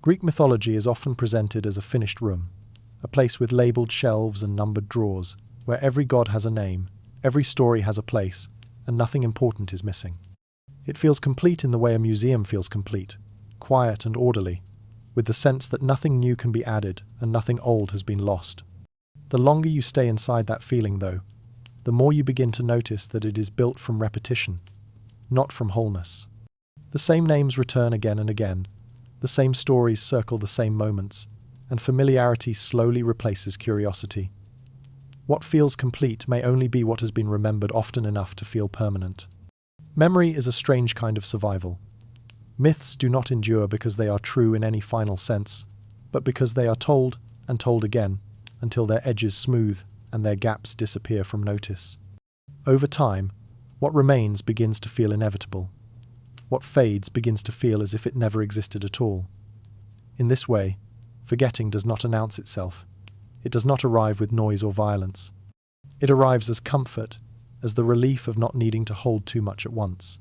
Greek mythology is often presented as a finished room, a place with labeled shelves and numbered drawers, where every god has a name, every story has a place, and nothing important is missing. It feels complete in the way a museum feels complete, quiet and orderly, with the sense that nothing new can be added and nothing old has been lost. The longer you stay inside that feeling, though, the more you begin to notice that it is built from repetition, not from wholeness. The same names return again and again, the same stories circle the same moments, and familiarity slowly replaces curiosity. What feels complete may only be what has been remembered often enough to feel permanent. Memory is a strange kind of survival. Myths do not endure because they are true in any final sense, but because they are told and told again, until their edges smooth and their gaps disappear from notice. Over time, what remains begins to feel inevitable. What fades begins to feel as if it never existed at all. In this way, forgetting does not announce itself. It does not arrive with noise or violence. It arrives as comfort, as the relief of not needing to hold too much at once.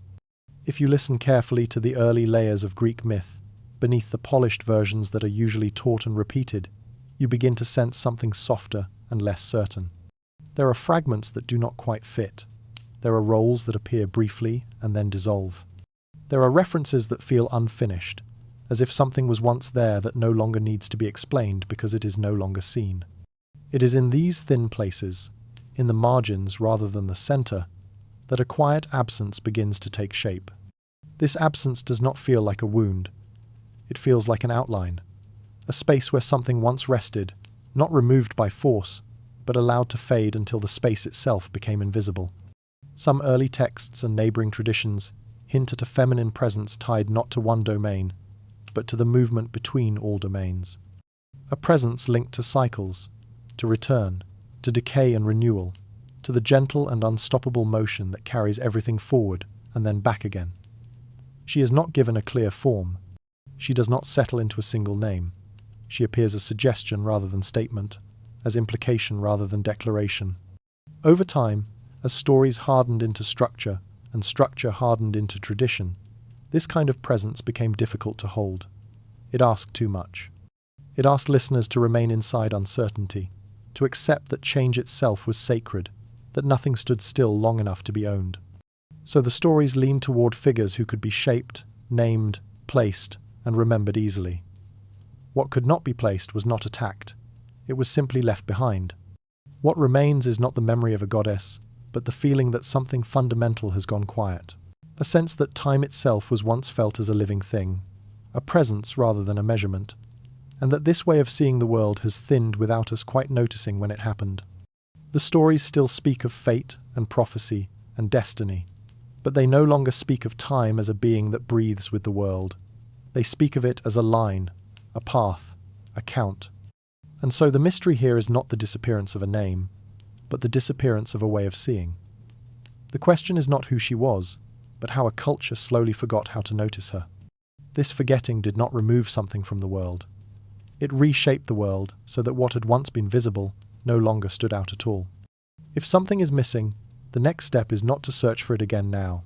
If you listen carefully to the early layers of Greek myth, beneath the polished versions that are usually taught and repeated, you begin to sense something softer and less certain. There are fragments that do not quite fit. There are roles that appear briefly and then dissolve. There are references that feel unfinished, as if something was once there that no longer needs to be explained because it is no longer seen. It is in these thin places, in the margins rather than the center, that a quiet absence begins to take shape. This absence does not feel like a wound. It feels like an outline, a space where something once rested, not removed by force, but allowed to fade until the space itself became invisible. Some early texts and neighboring traditions hint at a feminine presence tied not to one domain, but to the movement between all domains. A presence linked to cycles, to return, to decay and renewal, to the gentle and unstoppable motion that carries everything forward and then back again. She is not given a clear form. She does not settle into a single name. She appears as suggestion rather than statement, as implication rather than declaration. Over time, as stories hardened into structure and structure hardened into tradition, this kind of presence became difficult to hold. It asked too much. It asked listeners to remain inside uncertainty, to accept that change itself was sacred, that nothing stood still long enough to be owned. So the stories leaned toward figures who could be shaped, named, placed, and remembered easily. What could not be placed was not attacked. It was simply left behind. What remains is not the memory of a goddess, but the feeling that something fundamental has gone quiet. A sense that time itself was once felt as a living thing, a presence rather than a measurement, and that this way of seeing the world has thinned without us quite noticing when it happened. The stories still speak of fate and prophecy and destiny, but they no longer speak of time as a being that breathes with the world. They speak of it as a line, a path, a count. And so the mystery here is not the disappearance of a name, but the disappearance of a way of seeing. The question is not who she was, but how a culture slowly forgot how to notice her. This forgetting did not remove something from the world. It reshaped the world so that what had once been visible no longer stood out at all. If something is missing, the next step is not to search for it again now.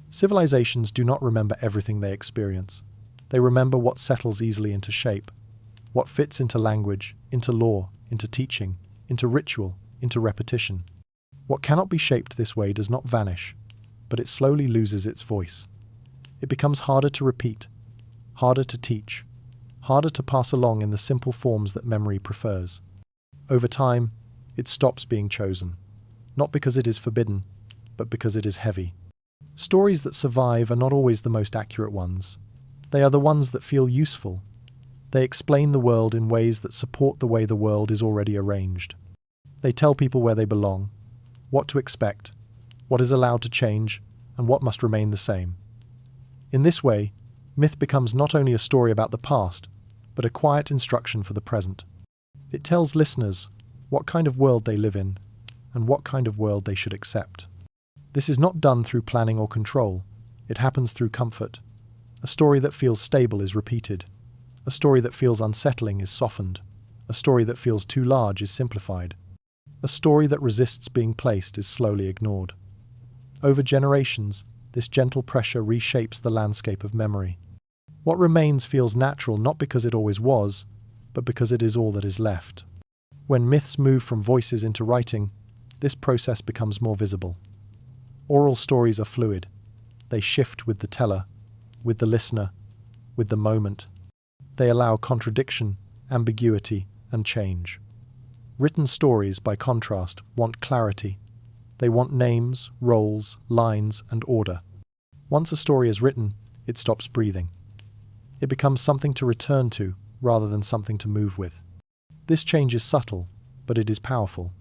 Civilizations do not remember everything they experience. They remember what settles easily into shape, what fits into language, into law, into teaching, into ritual, into repetition. What cannot be shaped this way does not vanish, but it slowly loses its voice. It becomes harder to repeat, harder to teach, harder to pass along in the simple forms that memory prefers. Over time, it stops being chosen, not because it is forbidden, but because it is heavy. Stories that survive are not always the most accurate ones. They are the ones that feel useful. They explain the world in ways that support the way the world is already arranged. They tell people where they belong, what to expect, what is allowed to change, and what must remain the same. In this way, myth becomes not only a story about the past, but a quiet instruction for the present. It tells listeners what kind of world they live in, and what kind of world they should accept. This is not done through planning or control. It happens through comfort. A story that feels stable is repeated. A story that feels unsettling is softened. A story that feels too large is simplified. A story that resists being placed is slowly ignored. Over generations, this gentle pressure reshapes the landscape of memory. What remains feels natural not because it always was, but because it is all that is left. When myths move from voices into writing, this process becomes more visible. Oral stories are fluid. They shift with the teller, with the listener, with the moment. They allow contradiction, ambiguity, and change. Written stories, by contrast, want clarity. They want names, roles, lines, and order. Once a story is written, it stops breathing. It becomes something to return to, rather than something to move with. This change is subtle, but it is powerful.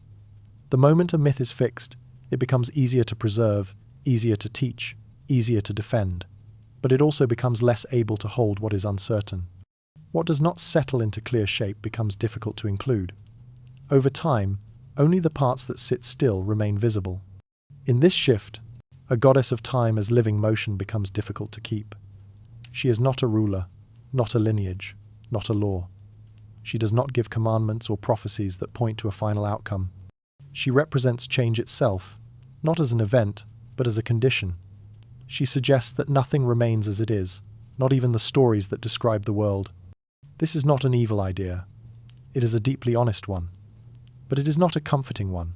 The moment a myth is fixed, it becomes easier to preserve, easier to teach, easier to defend. But it also becomes less able to hold what is uncertain. What does not settle into clear shape becomes difficult to include. Over time, only the parts that sit still remain visible. In this shift, a goddess of time as living motion becomes difficult to keep. She is not a ruler, not a lineage, not a law. She does not give commandments or prophecies that point to a final outcome. She represents change itself, not as an event, but as a condition. She suggests that nothing remains as it is, not even the stories that describe the world. This is not an evil idea. It is a deeply honest one. But it is not a comforting one.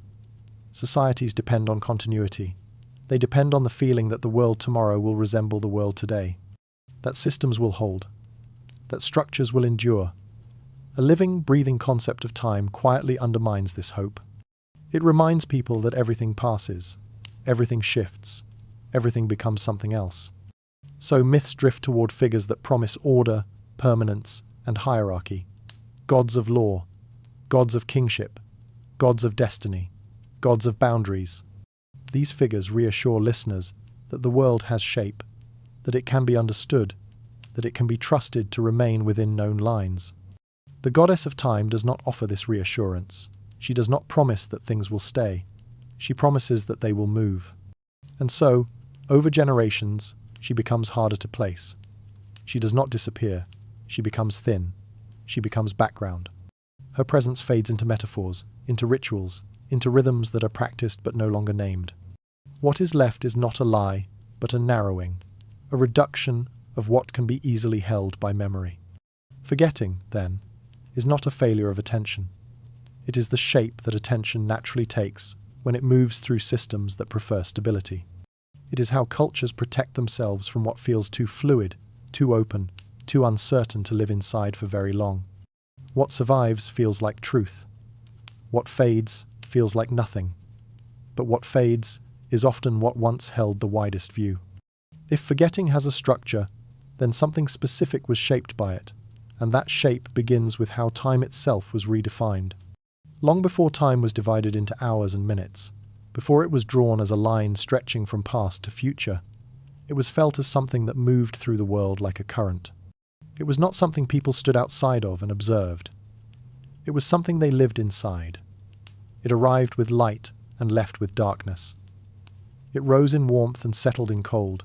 Societies depend on continuity. They depend on the feeling that the world tomorrow will resemble the world today, that systems will hold, that structures will endure. A living, breathing concept of time quietly undermines this hope. It reminds people that everything passes, everything shifts, everything becomes something else. So myths drift toward figures that promise order, permanence, and hierarchy. Gods of law, gods of kingship, gods of destiny, gods of boundaries. These figures reassure listeners that the world has shape, that it can be understood, that it can be trusted to remain within known lines. The goddess of time does not offer this reassurance. She does not promise that things will stay. She promises that they will move. And so, over generations, she becomes harder to place. She does not disappear. She becomes thin. She becomes background. Her presence fades into metaphors, into rituals, into rhythms that are practiced but no longer named. What is left is not a lie, but a narrowing, a reduction of what can be easily held by memory. Forgetting, then, is not a failure of attention. It is the shape that attention naturally takes when it moves through systems that prefer stability. It is how cultures protect themselves from what feels too fluid, too open, too uncertain to live inside for very long. What survives feels like truth. What fades feels like nothing. But what fades is often what once held the widest view. If forgetting has a structure, then something specific was shaped by it, and that shape begins with how time itself was redefined. Long before time was divided into hours and minutes, before it was drawn as a line stretching from past to future, it was felt as something that moved through the world like a current. It was not something people stood outside of and observed. It was something they lived inside. It arrived with light and left with darkness. It rose in warmth and settled in cold.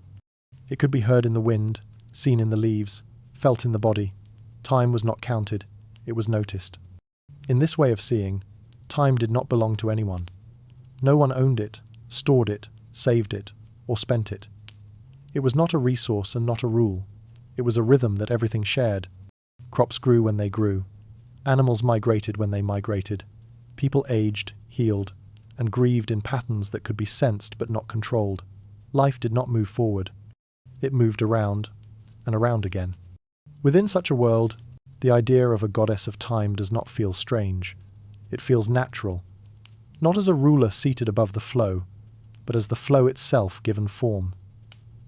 It could be heard in the wind, seen in the leaves, felt in the body. Time was not counted, it was noticed. In this way of seeing, time did not belong to anyone. No one owned it, stored it, saved it, or spent it. It was not a resource and not a rule. It was a rhythm that everything shared. Crops grew when they grew. Animals migrated when they migrated. People aged, healed, and grieved in patterns that could be sensed but not controlled. Life did not move forward. It moved around, and around again. Within such a world, the idea of a goddess of time does not feel strange. It feels natural. Not as a ruler seated above the flow, but as the flow itself given form.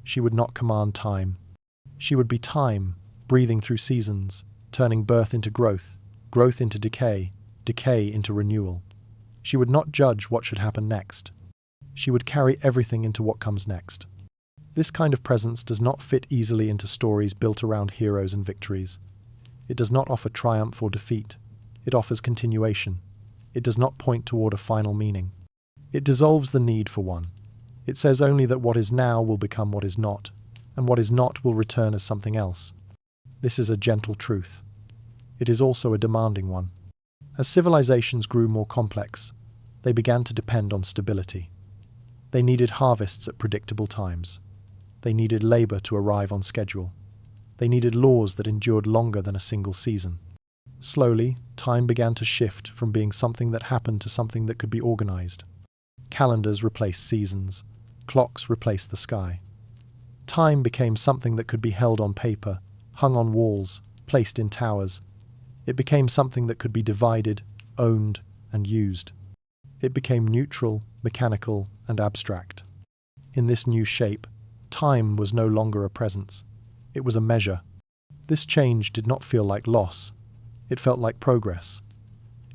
She would not command time. She would be time, breathing through seasons, turning birth into growth, growth into decay, decay into renewal. She would not judge what should happen next. She would carry everything into what comes next. This kind of presence does not fit easily into stories built around heroes and victories. It does not offer triumph or defeat. It offers continuation. It does not point toward a final meaning. It dissolves the need for one. It says only that what is now will become what is not, and what is not will return as something else. This is a gentle truth. It is also a demanding one. As civilizations grew more complex, they began to depend on stability. They needed harvests at predictable times. They needed labor to arrive on schedule. They needed laws that endured longer than a single season. Slowly, time began to shift from being something that happened to something that could be organized. Calendars replaced seasons. Clocks replaced the sky. Time became something that could be held on paper, hung on walls, placed in towers. It became something that could be divided, owned, and used. It became neutral, mechanical, and abstract. In this new shape, time was no longer a presence. It was a measure. This change did not feel like loss. It felt like progress.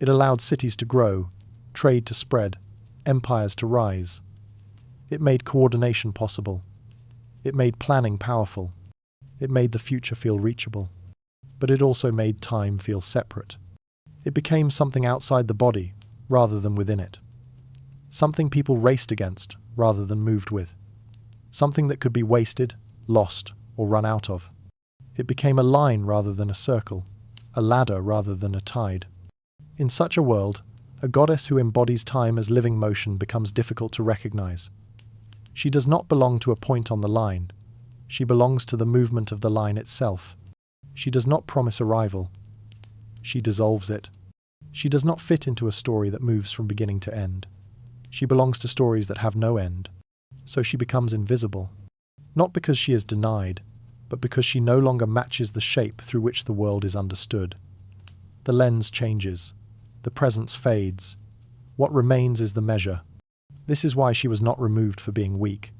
It allowed cities to grow, trade to spread, empires to rise. It made coordination possible. It made planning powerful. It made the future feel reachable. But it also made time feel separate. It became something outside the body, rather than within it. Something people raced against, rather than moved with. Something that could be wasted, lost, or run out of. It became a line rather than a circle, a ladder rather than a tide. In such a world, a goddess who embodies time as living motion becomes difficult to recognize. She does not belong to a point on the line. She belongs to the movement of the line itself. She does not promise arrival. She dissolves it. She does not fit into a story that moves from beginning to end. She belongs to stories that have no end. So she becomes invisible. Not because she is denied, but because she no longer matches the shape through which the world is understood. The lens changes. The presence fades. What remains is the measure. This is why she was not removed for being weak.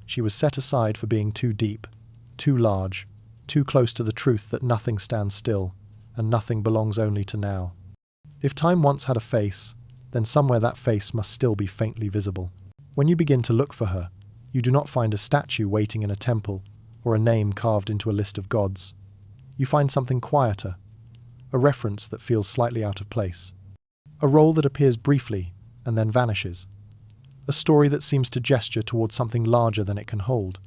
She was set aside for being too deep, too large, too close to the truth that nothing stands still, and nothing belongs only to now. If time once had a face, then somewhere that face must still be faintly visible. When you begin to look for her, you do not find a statue waiting in a temple, or a name carved into a list of gods. You find something quieter, a reference that feels slightly out of place, a role that appears briefly and then vanishes, a story that seems to gesture towards something larger than it can hold.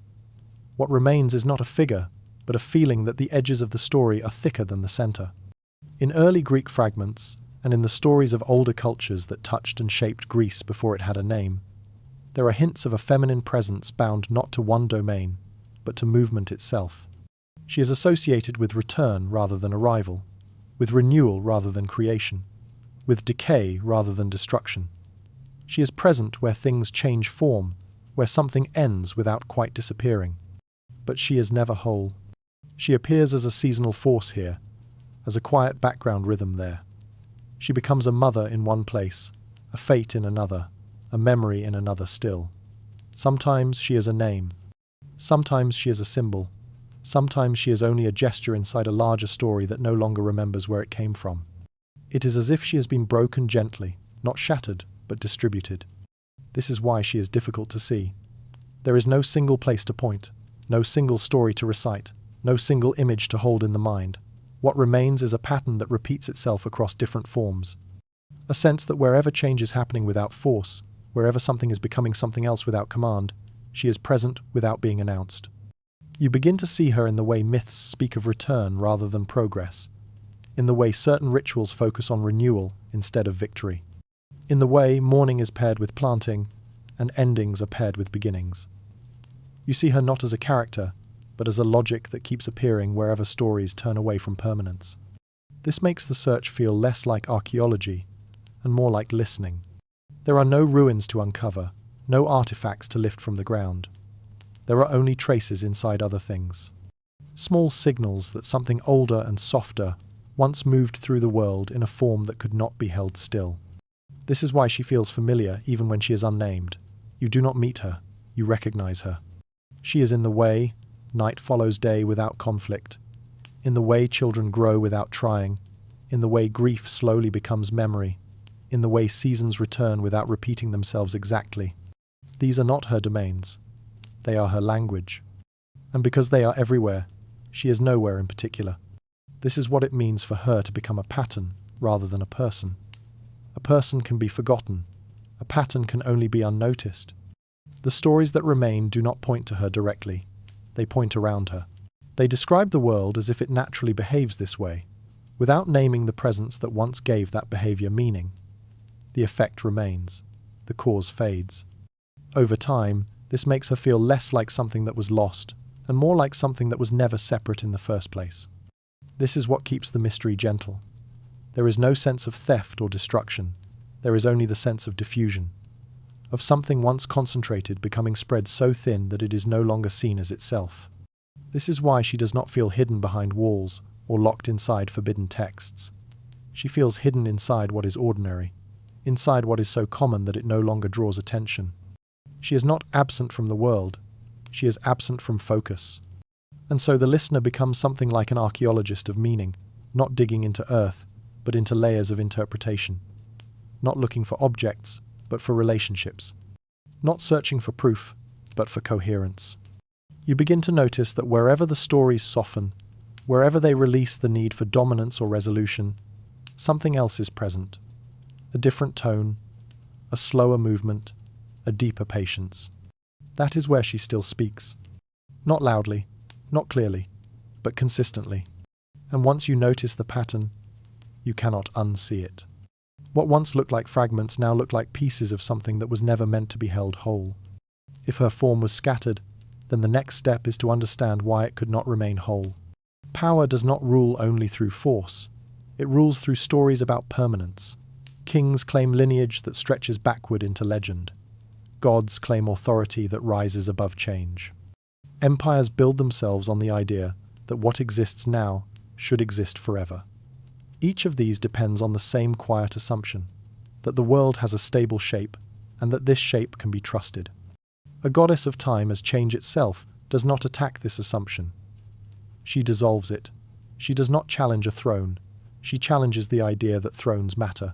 What remains is not a figure, but a feeling that the edges of the story are thicker than the center. In early Greek fragments, and in the stories of older cultures that touched and shaped Greece before it had a name, there are hints of a feminine presence bound not to one domain, but to movement itself. She is associated with return rather than arrival, with renewal rather than creation, with decay rather than destruction. She is present where things change form, where something ends without quite disappearing. But she is never whole. She appears as a seasonal force here, as a quiet background rhythm there. She becomes a mother in one place, a fate in another, a memory in another still. Sometimes she is a name. Sometimes she is a symbol. Sometimes she is only a gesture inside a larger story that no longer remembers where it came from. It is as if she has been broken gently, not shattered, but distributed. This is why she is difficult to see. There is no single place to point, no single story to recite, no single image to hold in the mind. What remains is a pattern that repeats itself across different forms. A sense that wherever change is happening without force, wherever something is becoming something else without command, she is present without being announced. You begin to see her in the way myths speak of return rather than progress, in the way certain rituals focus on renewal instead of victory, in the way mourning is paired with planting and endings are paired with beginnings. You see her not as a character, but as a logic that keeps appearing wherever stories turn away from permanence. This makes the search feel less like archaeology and more like listening. There are no ruins to uncover, no artifacts to lift from the ground. There are only traces inside other things. Small signals that something older and softer once moved through the world in a form that could not be held still. This is why she feels familiar even when she is unnamed. You do not meet her, you recognize her. She is in the way night follows day without conflict, in the way children grow without trying, in the way grief slowly becomes memory, in the way seasons return without repeating themselves exactly. These are not her domains. They are her language. And because they are everywhere, she is nowhere in particular. This is what it means for her to become a pattern rather than a person. A person can be forgotten. A pattern can only be unnoticed. The stories that remain do not point to her directly. They point around her. They describe the world as if it naturally behaves this way, without naming the presence that once gave that behavior meaning. The effect remains. The cause fades. Over time, this makes her feel less like something that was lost and more like something that was never separate in the first place. This is what keeps the mystery gentle. There is no sense of theft or destruction. There is only the sense of diffusion, of something once concentrated becoming spread so thin that it is no longer seen as itself. This is why she does not feel hidden behind walls or locked inside forbidden texts. She feels hidden inside what is ordinary, inside what is so common that it no longer draws attention. She is not absent from the world, she is absent from focus. And so the listener becomes something like an archaeologist of meaning, not digging into earth, but into layers of interpretation. Not looking for objects, but for relationships. Not searching for proof, but for coherence. You begin to notice that wherever the stories soften, wherever they release the need for dominance or resolution, something else is present. A different tone, a slower movement, a deeper patience. That is where she still speaks. Not loudly, not clearly, but consistently. And once you notice the pattern, you cannot unsee it. What once looked like fragments now look like pieces of something that was never meant to be held whole. If her form was scattered, then the next step is to understand why it could not remain whole. Power does not rule only through force. It rules through stories about permanence. Kings claim lineage that stretches backward into legend. Gods claim authority that rises above change. Empires build themselves on the idea that what exists now should exist forever. Each of these depends on the same quiet assumption, that the world has a stable shape, and that this shape can be trusted. A goddess of time as change itself does not attack this assumption. She dissolves it. She does not challenge a throne. She challenges the idea that thrones matter.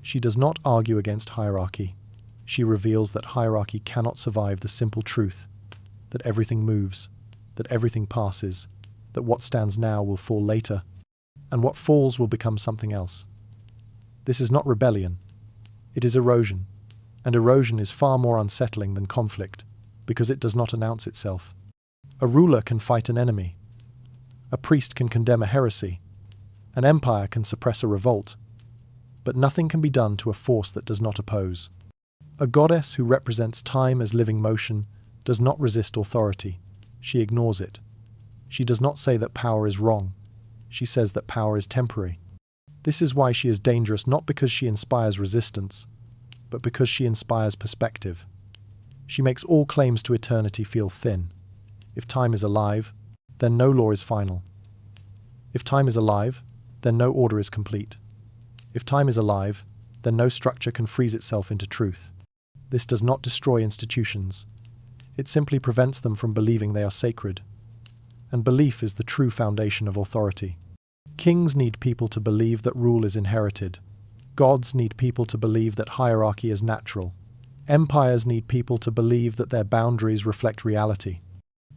She does not argue against hierarchy. She reveals that hierarchy cannot survive the simple truth, that everything moves, that everything passes, that what stands now will fall later, and what falls will become something else. This is not rebellion. It is erosion. And erosion is far more unsettling than conflict, because it does not announce itself. A ruler can fight an enemy. A priest can condemn a heresy. An empire can suppress a revolt. But nothing can be done to a force that does not oppose. A goddess who represents time as living motion does not resist authority. She ignores it. She does not say that power is wrong. She says that power is temporary. This is why she is dangerous, not because she inspires resistance, but because she inspires perspective. She makes all claims to eternity feel thin. If time is alive, then no law is final. If time is alive, then no order is complete. If time is alive, then no structure can freeze itself into truth. This does not destroy institutions. It simply prevents them from believing they are sacred. And belief is the true foundation of authority. Kings need people to believe that rule is inherited. Gods need people to believe that hierarchy is natural. Empires need people to believe that their boundaries reflect reality.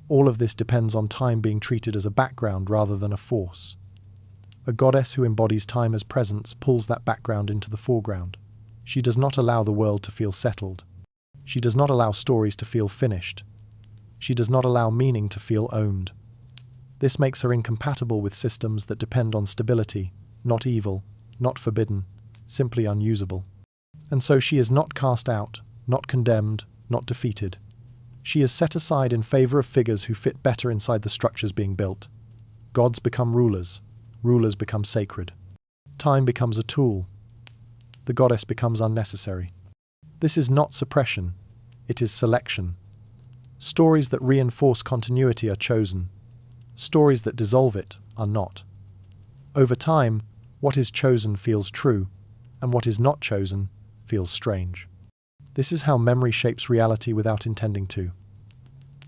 All of this depends on time being treated as a background rather than a force. A goddess who embodies time as presence pulls that background into the foreground. She does not allow the world to feel settled. She does not allow stories to feel finished. She does not allow meaning to feel owned. This makes her incompatible with systems that depend on stability, not evil, not forbidden, simply unusable. And so she is not cast out, not condemned, not defeated. She is set aside in favor of figures who fit better inside the structures being built. Gods become rulers. Rulers become sacred. Time becomes a tool. The goddess becomes unnecessary. This is not suppression. It is selection. Stories that reinforce continuity are chosen. Stories that dissolve it are not. Over time, what is chosen feels true, and what is not chosen feels strange. This is how memory shapes reality without intending to.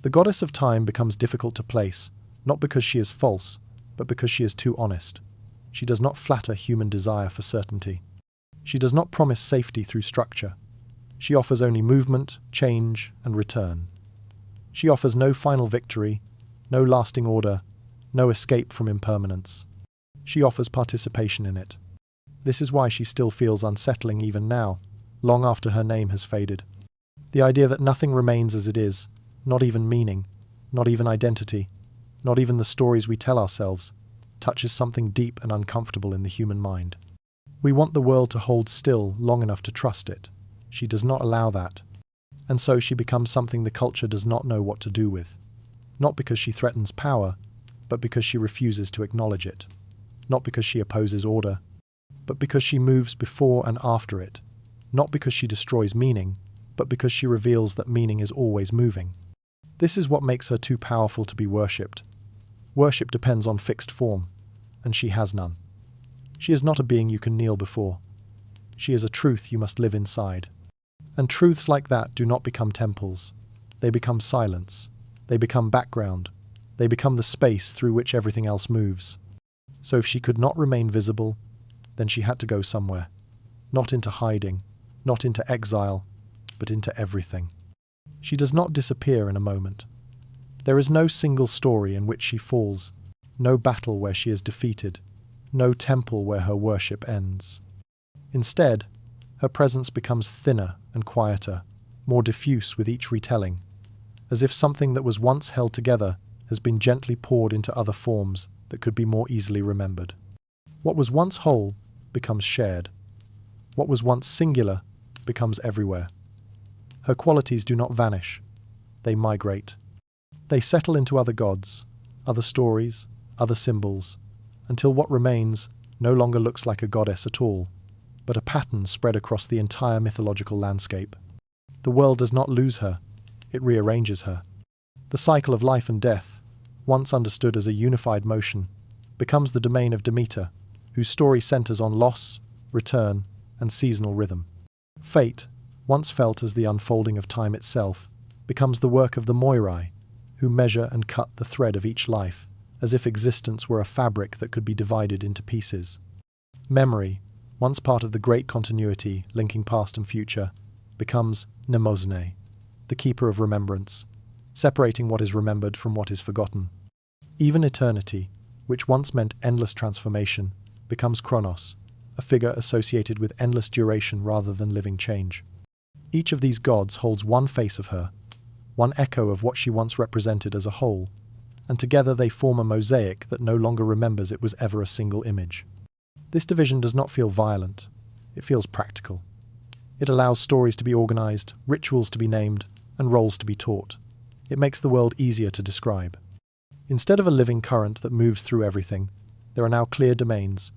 The goddess of time becomes difficult to place, not because she is false, but because she is too honest. She does not flatter human desire for certainty. She does not promise safety through structure. She offers only movement, change, and return. She offers no final victory, no lasting order, no escape from impermanence. She offers participation in it. This is why she still feels unsettling even now, long after her name has faded. The idea that nothing remains as it is, not even meaning, not even identity, not even the stories we tell ourselves, touches something deep and uncomfortable in the human mind. We want the world to hold still long enough to trust it. She does not allow that. And so she becomes something the culture does not know what to do with. not because she threatens power, but because she refuses to acknowledge it, not because she opposes order, but because she moves before and after it, not because she destroys meaning, but because she reveals that meaning is always moving. This is what makes her too powerful to be worshipped. Worship depends on fixed form, and she has none. She is not a being you can kneel before. She is a truth you must live inside. And truths like that do not become temples. They become silence. They become background. They become the space through which everything else moves. So if she could not remain visible, then she had to go somewhere. Not into hiding, not into exile, but into everything. She does not disappear in a moment. There is no single story in which she falls, no battle where she is defeated, no temple where her worship ends. Instead, her presence becomes thinner and quieter, more diffuse with each retelling, as if something that was once held together has been gently poured into other forms that could be more easily remembered. What was once whole becomes shared. What was once singular becomes everywhere. Her qualities do not vanish. They migrate. They settle into other gods, other stories, other symbols, until what remains no longer looks like a goddess at all, but a pattern spread across the entire mythological landscape. The world does not lose her, it rearranges her. The cycle of life and death, once understood as a unified motion, becomes the domain of Demeter, whose story centers on loss, return, and seasonal rhythm. Fate, once felt as the unfolding of time itself, becomes the work of the Moirai, who measure and cut the thread of each life, as if existence were a fabric that could be divided into pieces. Memory, once part of the great continuity linking past and future, becomes Mnemosyne, the keeper of remembrance, separating what is remembered from what is forgotten. Even eternity, which once meant endless transformation, becomes Chronos, a figure associated with endless duration rather than living change. Each of these gods holds one face of her, one echo of what she once represented as a whole, and together they form a mosaic that no longer remembers it was ever a single image. This division does not feel violent, it feels practical. It allows stories to be organized, rituals to be named, and roles to be taught. It makes the world easier to describe. Instead of a living current that moves through everything, there are now clear domains,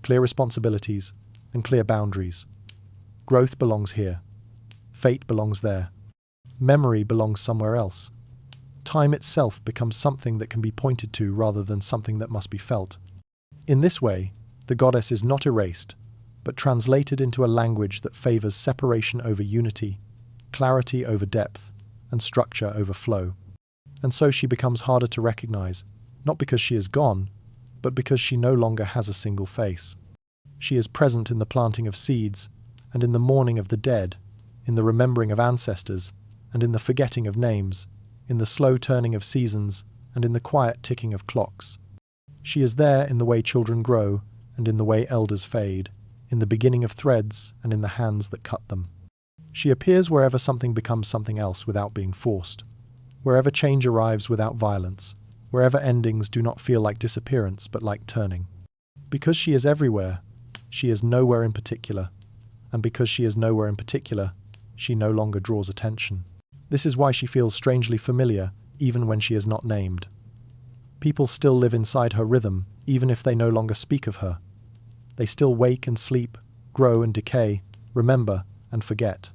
clear responsibilities, and clear boundaries. Growth belongs here. Fate belongs there. Memory belongs somewhere else. Time itself becomes something that can be pointed to rather than something that must be felt. In this way, the goddess is not erased, but translated into a language that favors separation over unity, clarity over depth, and structure over flow. And so she becomes harder to recognize, not because she is gone, but because she no longer has a single face. She is present in the planting of seeds, and in the mourning of the dead, in the remembering of ancestors, and in the forgetting of names, in the slow turning of seasons, and in the quiet ticking of clocks. She is there in the way children grow, and in the way elders fade, in the beginning of threads, and in the hands that cut them. She appears wherever something becomes something else without being forced, wherever change arrives without violence, wherever endings do not feel like disappearance but like turning. Because she is everywhere, she is nowhere in particular, and because she is nowhere in particular, she no longer draws attention. This is why she feels strangely familiar, even when she is not named. People still live inside her rhythm, even if they no longer speak of her. They still wake and sleep, grow and decay, remember and forget.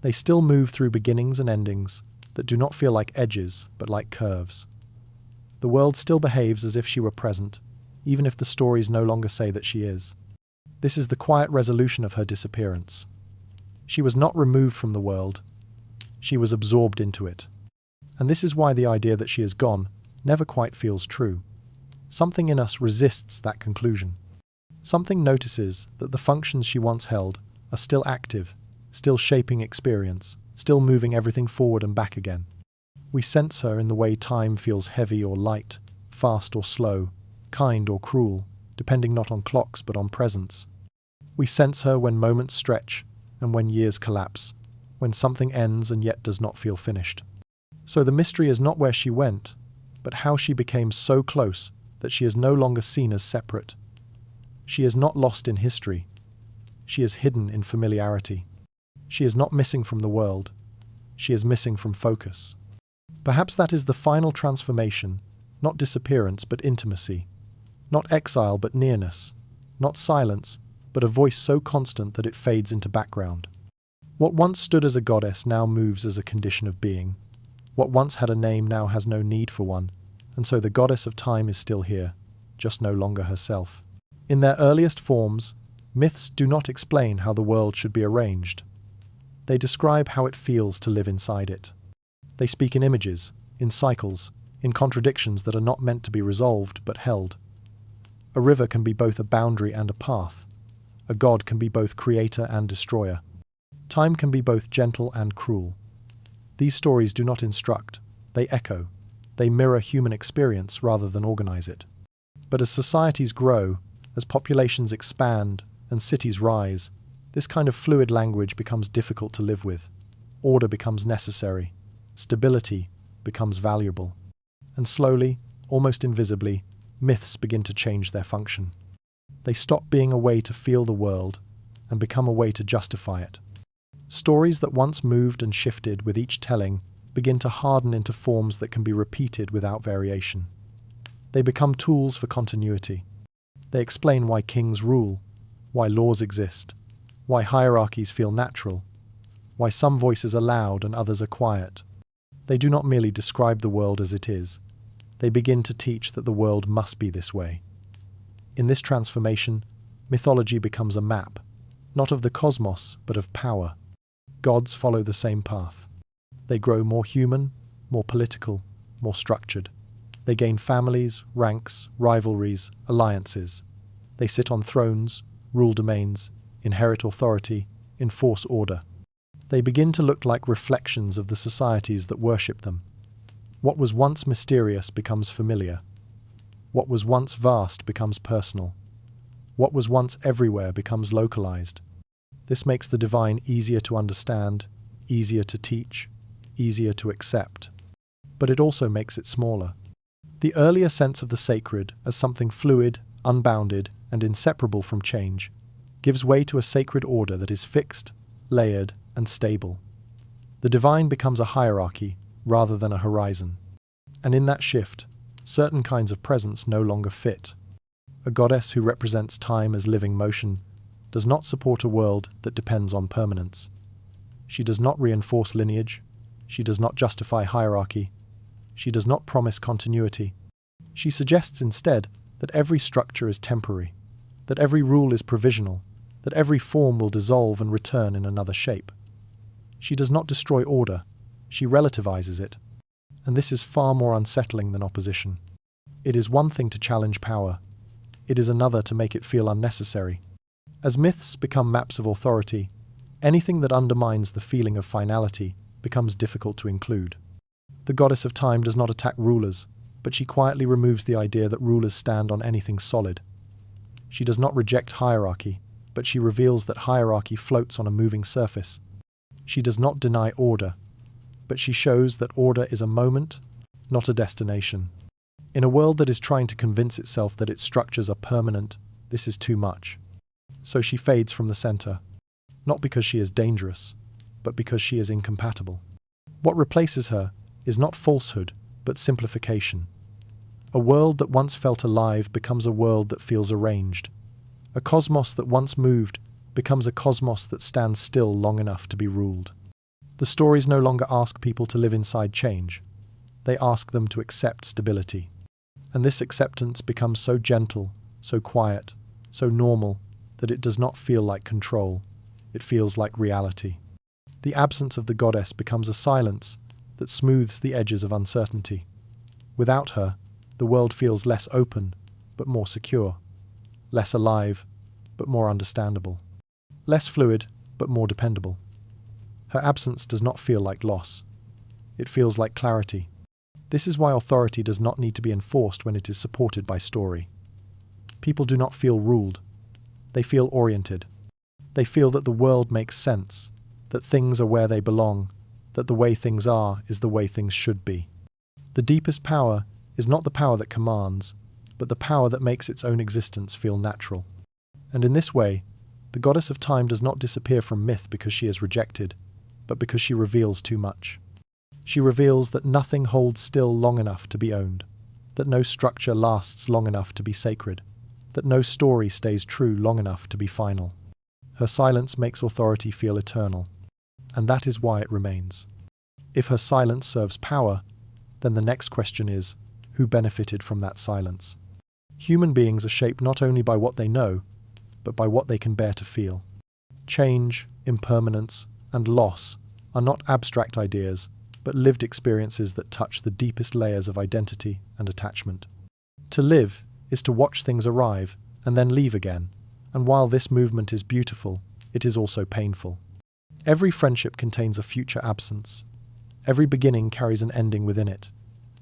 They still move through beginnings and endings that do not feel like edges, but like curves. The world still behaves as if she were present, even if the stories no longer say that she is. This is the quiet resolution of her disappearance. She was not removed from the world. She was absorbed into it. And this is why the idea that she is gone never quite feels true. Something in us resists that conclusion. Something notices that the functions she once held are still active, still shaping experience, still moving everything forward and back again. We sense her in the way time feels heavy or light, fast or slow, kind or cruel, depending not on clocks but on presence. We sense her when moments stretch and when years collapse, when something ends and yet does not feel finished. So the mystery is not where she went, but how she became so close that she is no longer seen as separate. She is not lost in history. She is hidden in familiarity. She is not missing from the world. She is missing from focus. Perhaps that is the final transformation, not disappearance but intimacy, not exile but nearness, not silence, but a voice so constant that it fades into background. What once stood as a goddess now moves as a condition of being. What once had a name now has no need for one, and so the goddess of time is still here, just no longer herself. In their earliest forms, myths do not explain how the world should be arranged. They describe how it feels to live inside it. They speak in images, in cycles, in contradictions that are not meant to be resolved but held. A river can be both a boundary and a path. A god can be both creator and destroyer. Time can be both gentle and cruel. These stories do not instruct, they echo. They mirror human experience rather than organize it. But as societies grow, as populations expand and cities rise, this kind of fluid language becomes difficult to live with. Order becomes necessary. Stability becomes valuable. And slowly, almost invisibly, myths begin to change their function. They stop being a way to feel the world and become a way to justify it. Stories that once moved and shifted with each telling begin to harden into forms that can be repeated without variation. They become tools for continuity. They explain why kings rule, why laws exist, why hierarchies feel natural, why some voices are loud and others are quiet. They do not merely describe the world as it is. They begin to teach that the world must be this way. In this transformation, mythology becomes a map, not of the cosmos, but of power. Gods follow the same path. They grow more human, more political, more structured. They gain families, ranks, rivalries, alliances. They sit on thrones, rule domains, inherit authority, enforce order. They begin to look like reflections of the societies that worship them. What was once mysterious becomes familiar. What was once vast becomes personal. What was once everywhere becomes localized. This makes the divine easier to understand, easier to teach, easier to accept. But it also makes it smaller. The earlier sense of the sacred as something fluid, unbounded, and inseparable from change gives way to a sacred order that is fixed, layered, and stable. The divine becomes a hierarchy rather than a horizon. And in that shift, certain kinds of presence no longer fit. A goddess who represents time as living motion does not support a world that depends on permanence. She does not reinforce lineage. She does not justify hierarchy. She does not promise continuity. She suggests instead that every structure is temporary, that every rule is provisional, that every form will dissolve and return in another shape. She does not destroy order. She relativizes it. And this is far more unsettling than opposition. It is one thing to challenge power. It is another to make it feel unnecessary. As myths become maps of authority, anything that undermines the feeling of finality becomes difficult to include. The goddess of time does not attack rulers, but she quietly removes the idea that rulers stand on anything solid. She does not reject hierarchy, but she reveals that hierarchy floats on a moving surface. She does not deny order, but she shows that order is a moment, not a destination. In a world that is trying to convince itself that its structures are permanent, this is too much. So she fades from the center, not because she is dangerous, but because she is incompatible. What replaces her is not falsehood, but simplification. A world that once felt alive becomes a world that feels arranged. A cosmos that once moved becomes a cosmos that stands still long enough to be ruled. The stories no longer ask people to live inside change. They ask them to accept stability. And this acceptance becomes so gentle, so quiet, so normal, that it does not feel like control. It feels like reality. The absence of the goddess becomes a silence that smooths the edges of uncertainty. Without her, the world feels less open, but more secure. Less alive, but more understandable. Less fluid, but more dependable. Her absence does not feel like loss. It feels like clarity. This is why authority does not need to be enforced when it is supported by story. People do not feel ruled. They feel oriented. They feel that the world makes sense, that things are where they belong, that the way things are is the way things should be. The deepest power is not the power that commands, but the power that makes its own existence feel natural. And in this way, the goddess of time does not disappear from myth because she is rejected, but because she reveals too much. She reveals that nothing holds still long enough to be owned, that no structure lasts long enough to be sacred, that no story stays true long enough to be final. Her silence makes authority feel eternal, and that is why it remains. If her silence serves power, then the next question is, who benefited from that silence? Human beings are shaped not only by what they know, but by what they can bear to feel. Change, impermanence, and loss are not abstract ideas, but lived experiences that touch the deepest layers of identity and attachment. To live is to watch things arrive and then leave again, and while this movement is beautiful, it is also painful. Every friendship contains a future absence. Every beginning carries an ending within it,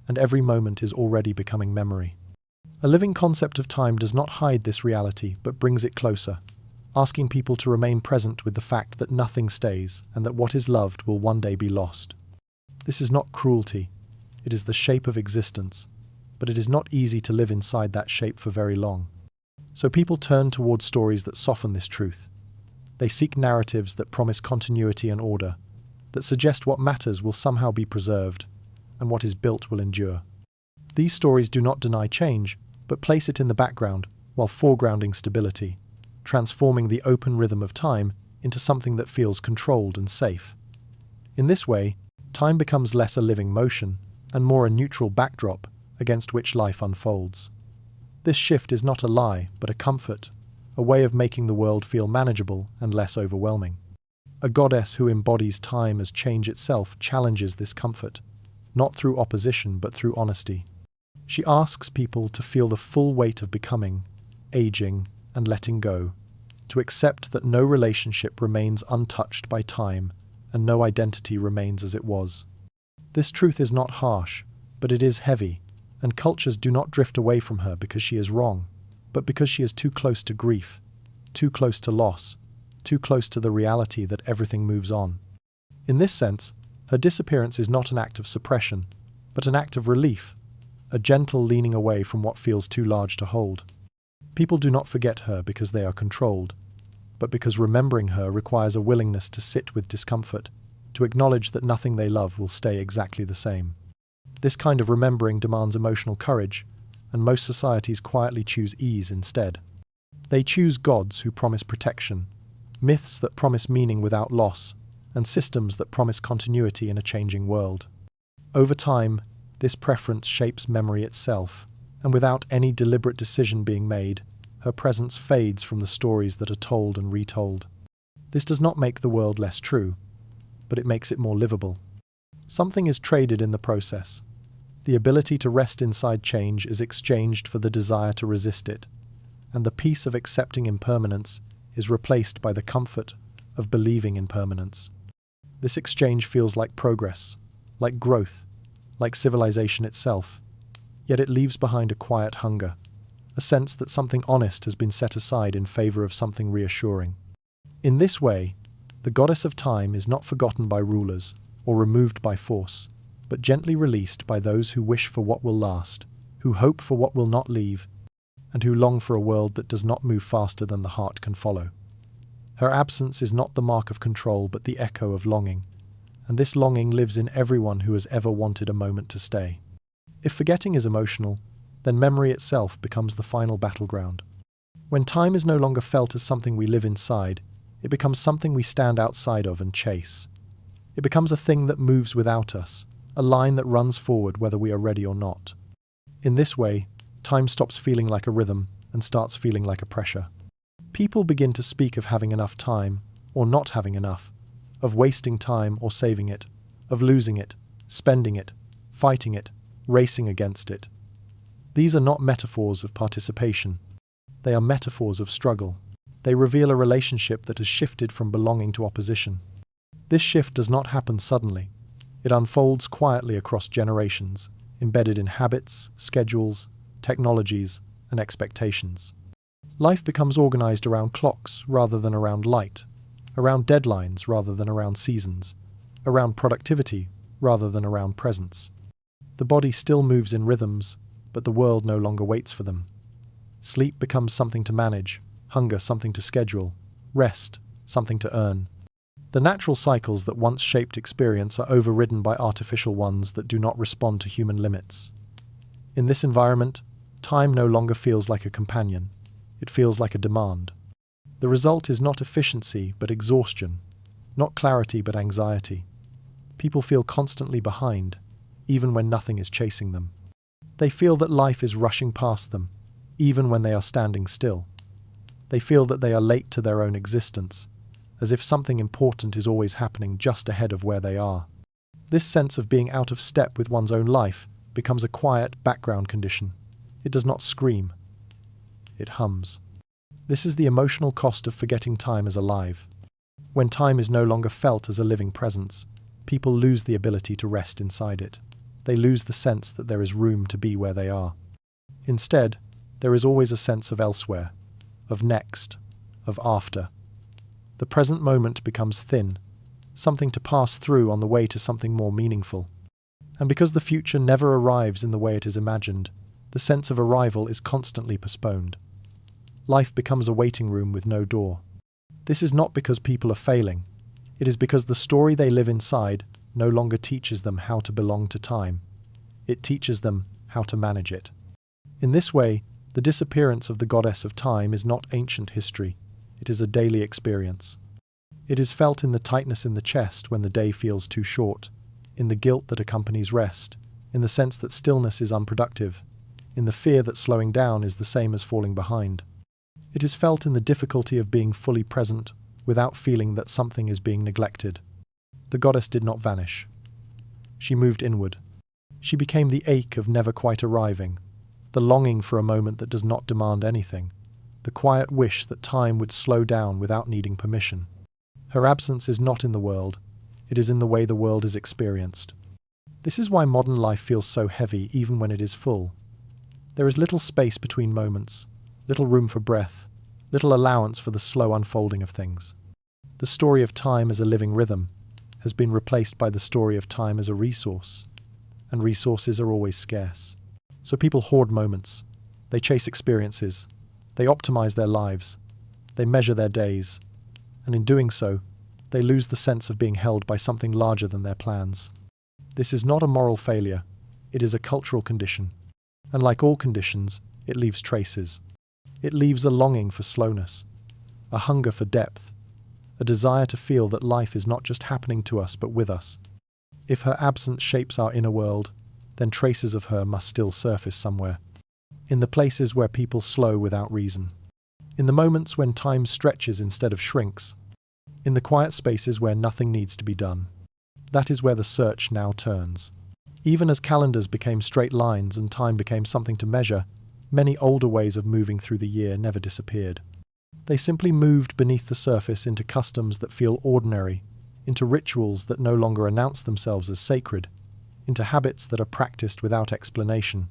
and every moment is already becoming memory. A living concept of time does not hide this reality, but brings it closer, asking people to remain present with the fact that nothing stays and that what is loved will one day be lost. This is not cruelty, it is the shape of existence, but it is not easy to live inside that shape for very long. So people turn towards stories that soften this truth. They seek narratives that promise continuity and order, that suggest what matters will somehow be preserved, and what is built will endure. These stories do not deny change, but place it in the background, while foregrounding stability, transforming the open rhythm of time into something that feels controlled and safe. In this way, time becomes less a living motion, and more a neutral backdrop against which life unfolds. This shift is not a lie, but a comfort, a way of making the world feel manageable and less overwhelming. A goddess who embodies time as change itself challenges this comfort, not through opposition but through honesty. She asks people to feel the full weight of becoming, aging, and letting go, to accept that no relationship remains untouched by time and no identity remains as it was. This truth is not harsh, but it is heavy, and cultures do not drift away from her because she is wrong, but because she is too close to grief, too close to loss, too close to the reality that everything moves on. In this sense, her disappearance is not an act of suppression, but an act of relief, a gentle leaning away from what feels too large to hold. People do not forget her because they are controlled, but because remembering her requires a willingness to sit with discomfort, to acknowledge that nothing they love will stay exactly the same. This kind of remembering demands emotional courage, and most societies quietly choose ease instead. They choose gods who promise protection, myths that promise meaning without loss, and systems that promise continuity in a changing world. Over time, this preference shapes memory itself, and without any deliberate decision being made, her presence fades from the stories that are told and retold. This does not make the world less true, but it makes it more livable. Something is traded in the process. The ability to rest inside change is exchanged for the desire to resist it, and the peace of accepting impermanence is replaced by the comfort of believing in permanence. This exchange feels like progress, like growth, like civilization itself, yet it leaves behind a quiet hunger, a sense that something honest has been set aside in favor of something reassuring. In this way, the goddess of time is not forgotten by rulers or removed by force, but gently released by those who wish for what will last, who hope for what will not leave, and who long for a world that does not move faster than the heart can follow. Her absence is not the mark of control but the echo of longing, and this longing lives in everyone who has ever wanted a moment to stay. If forgetting is emotional, then memory itself becomes the final battleground. When time is no longer felt as something we live inside, it becomes something we stand outside of and chase. It becomes a thing that moves without us, a line that runs forward whether we are ready or not. In this way, time stops feeling like a rhythm and starts feeling like a pressure. People begin to speak of having enough time, or not having enough, of wasting time or saving it, of losing it, spending it, fighting it, racing against it. These are not metaphors of participation. They are metaphors of struggle. They reveal a relationship that has shifted from belonging to opposition. This shift does not happen suddenly. It unfolds quietly across generations, embedded in habits, schedules, technologies, and expectations. Life becomes organized around clocks rather than around light, around deadlines rather than around seasons, around productivity rather than around presence. The body still moves in rhythms, but the world no longer waits for them. Sleep becomes something to manage, hunger something to schedule, rest something to earn. The natural cycles that once shaped experience are overridden by artificial ones that do not respond to human limits. In this environment, time no longer feels like a companion. It feels like a demand. The result is not efficiency but exhaustion, not clarity but anxiety. People feel constantly behind, even when nothing is chasing them. They feel that life is rushing past them, even when they are standing still. They feel that they are late to their own existence, as if something important is always happening just ahead of where they are. This sense of being out of step with one's own life becomes a quiet background condition. It does not scream. It hums. This is the emotional cost of forgetting time is alive. When time is no longer felt as a living presence, people lose the ability to rest inside it. They lose the sense that there is room to be where they are. Instead, there is always a sense of elsewhere, of next, of after. The present moment becomes thin, something to pass through on the way to something more meaningful. And because the future never arrives in the way it is imagined, the sense of arrival is constantly postponed. Life becomes a waiting room with no door. This is not because people are failing. It is because the story they live inside no longer teaches them how to belong to time. It teaches them how to manage it. In this way, the disappearance of the goddess of time is not ancient history. It is a daily experience. It is felt in the tightness in the chest when the day feels too short, in the guilt that accompanies rest, in the sense that stillness is unproductive, in the fear that slowing down is the same as falling behind. It is felt in the difficulty of being fully present without feeling that something is being neglected. The goddess did not vanish. She moved inward. She became the ache of never quite arriving, the longing for a moment that does not demand anything, the quiet wish that time would slow down without needing permission. Her absence is not in the world, it is in the way the world is experienced. This is why modern life feels so heavy even when it is full. There is little space between moments, little room for breath, little allowance for the slow unfolding of things. The story of time as a living rhythm has been replaced by the story of time as a resource, and resources are always scarce. So people hoard moments, they chase experiences, they optimize their lives, they measure their days, and in doing so, they lose the sense of being held by something larger than their plans. This is not a moral failure, it is a cultural condition, and like all conditions, it leaves traces. It leaves a longing for slowness, a hunger for depth, a desire to feel that life is not just happening to us but with us. If her absence shapes our inner world, then traces of her must still surface somewhere. In the places where people slow without reason. In the moments when time stretches instead of shrinks. In the quiet spaces where nothing needs to be done. That is where the search now turns. Even as calendars became straight lines and time became something to measure, many older ways of moving through the year never disappeared. They simply moved beneath the surface into customs that feel ordinary, into rituals that no longer announce themselves as sacred, into habits that are practiced without explanation.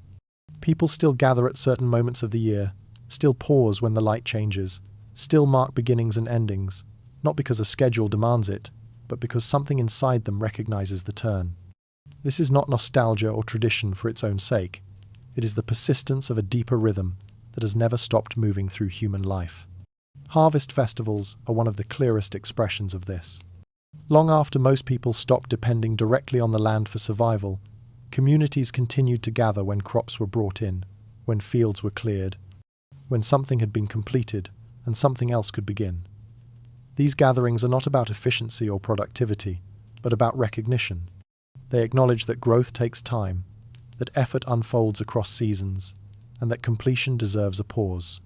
People still gather at certain moments of the year, still pause when the light changes, still mark beginnings and endings, not because a schedule demands it, but because something inside them recognizes the turn. This is not nostalgia or tradition for its own sake. It is the persistence of a deeper rhythm that has never stopped moving through human life. Harvest festivals are one of the clearest expressions of this. Long after most people stopped depending directly on the land for survival, communities continued to gather when crops were brought in, when fields were cleared, when something had been completed and something else could begin. These gatherings are not about efficiency or productivity, but about recognition. They acknowledge that growth takes time, that effort unfolds across seasons, and that completion deserves a pause.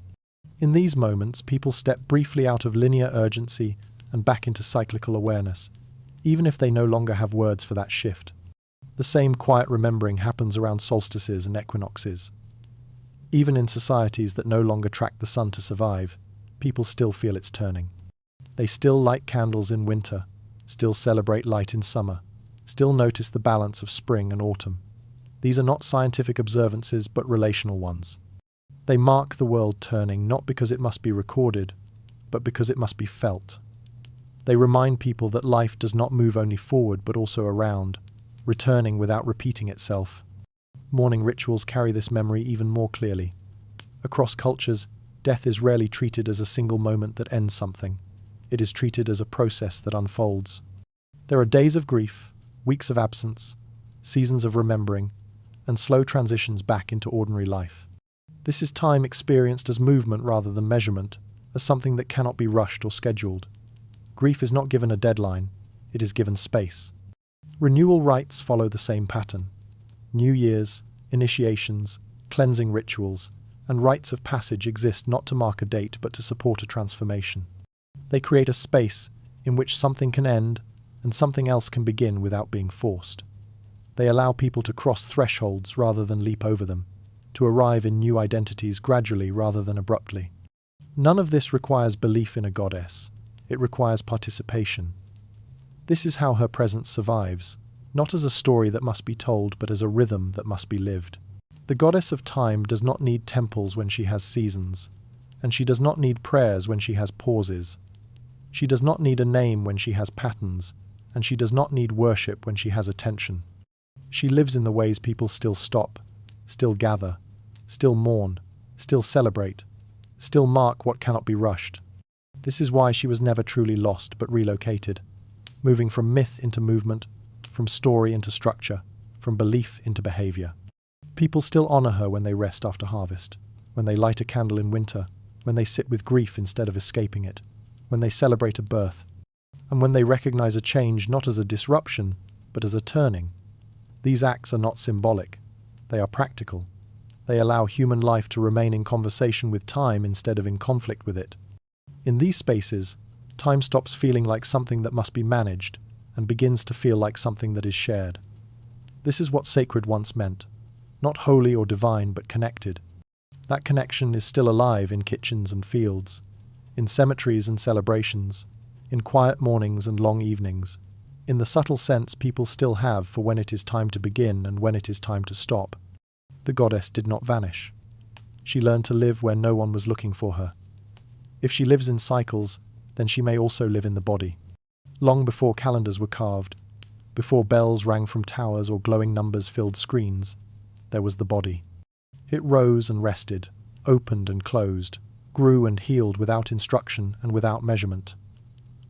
In these moments, people step briefly out of linear urgency and back into cyclical awareness, even if they no longer have words for that shift. The same quiet remembering happens around solstices and equinoxes. Even in societies that no longer track the sun to survive, people still feel its turning. They still light candles in winter, still celebrate light in summer, still notice the balance of spring and autumn. These are not scientific observances but relational ones. They mark the world turning not because it must be recorded, but because it must be felt. They remind people that life does not move only forward but also around, returning without repeating itself. Mourning rituals carry this memory even more clearly. Across cultures, death is rarely treated as a single moment that ends something. It is treated as a process that unfolds. There are days of grief, weeks of absence, seasons of remembering, and slow transitions back into ordinary life. This is time experienced as movement rather than measurement, as something that cannot be rushed or scheduled. Grief is not given a deadline, it is given space. Renewal rites follow the same pattern. New Year's, initiations, cleansing rituals, and rites of passage exist not to mark a date but to support a transformation. They create a space in which something can end and something else can begin without being forced. They allow people to cross thresholds rather than leap over them, to arrive in new identities gradually rather than abruptly. None of this requires belief in a goddess. It requires participation. This is how her presence survives, not as a story that must be told, but as a rhythm that must be lived. The goddess of time does not need temples when she has seasons, and she does not need prayers when she has pauses. She does not need a name when she has patterns, and she does not need worship when she has attention. She lives in the ways people still stop, still gather, still mourn, still celebrate, still mark what cannot be rushed. This is why she was never truly lost but relocated, moving from myth into movement, from story into structure, from belief into behavior. People still honor her when they rest after harvest, when they light a candle in winter, when they sit with grief instead of escaping it, when they celebrate a birth, and when they recognize a change not as a disruption, but as a turning. These acts are not symbolic, they are practical. They allow human life to remain in conversation with time instead of in conflict with it. In these spaces, time stops feeling like something that must be managed and begins to feel like something that is shared. This is what sacred once meant, not holy or divine but connected. That connection is still alive in kitchens and fields, in cemeteries and celebrations, in quiet mornings and long evenings, in the subtle sense people still have for when it is time to begin and when it is time to stop. The goddess did not vanish. She learned to live where no one was looking for her. If she lives in cycles, then she may also live in the body. Long before calendars were carved, before bells rang from towers or glowing numbers filled screens, there was the body. It rose and rested, opened and closed, grew and healed without instruction and without measurement.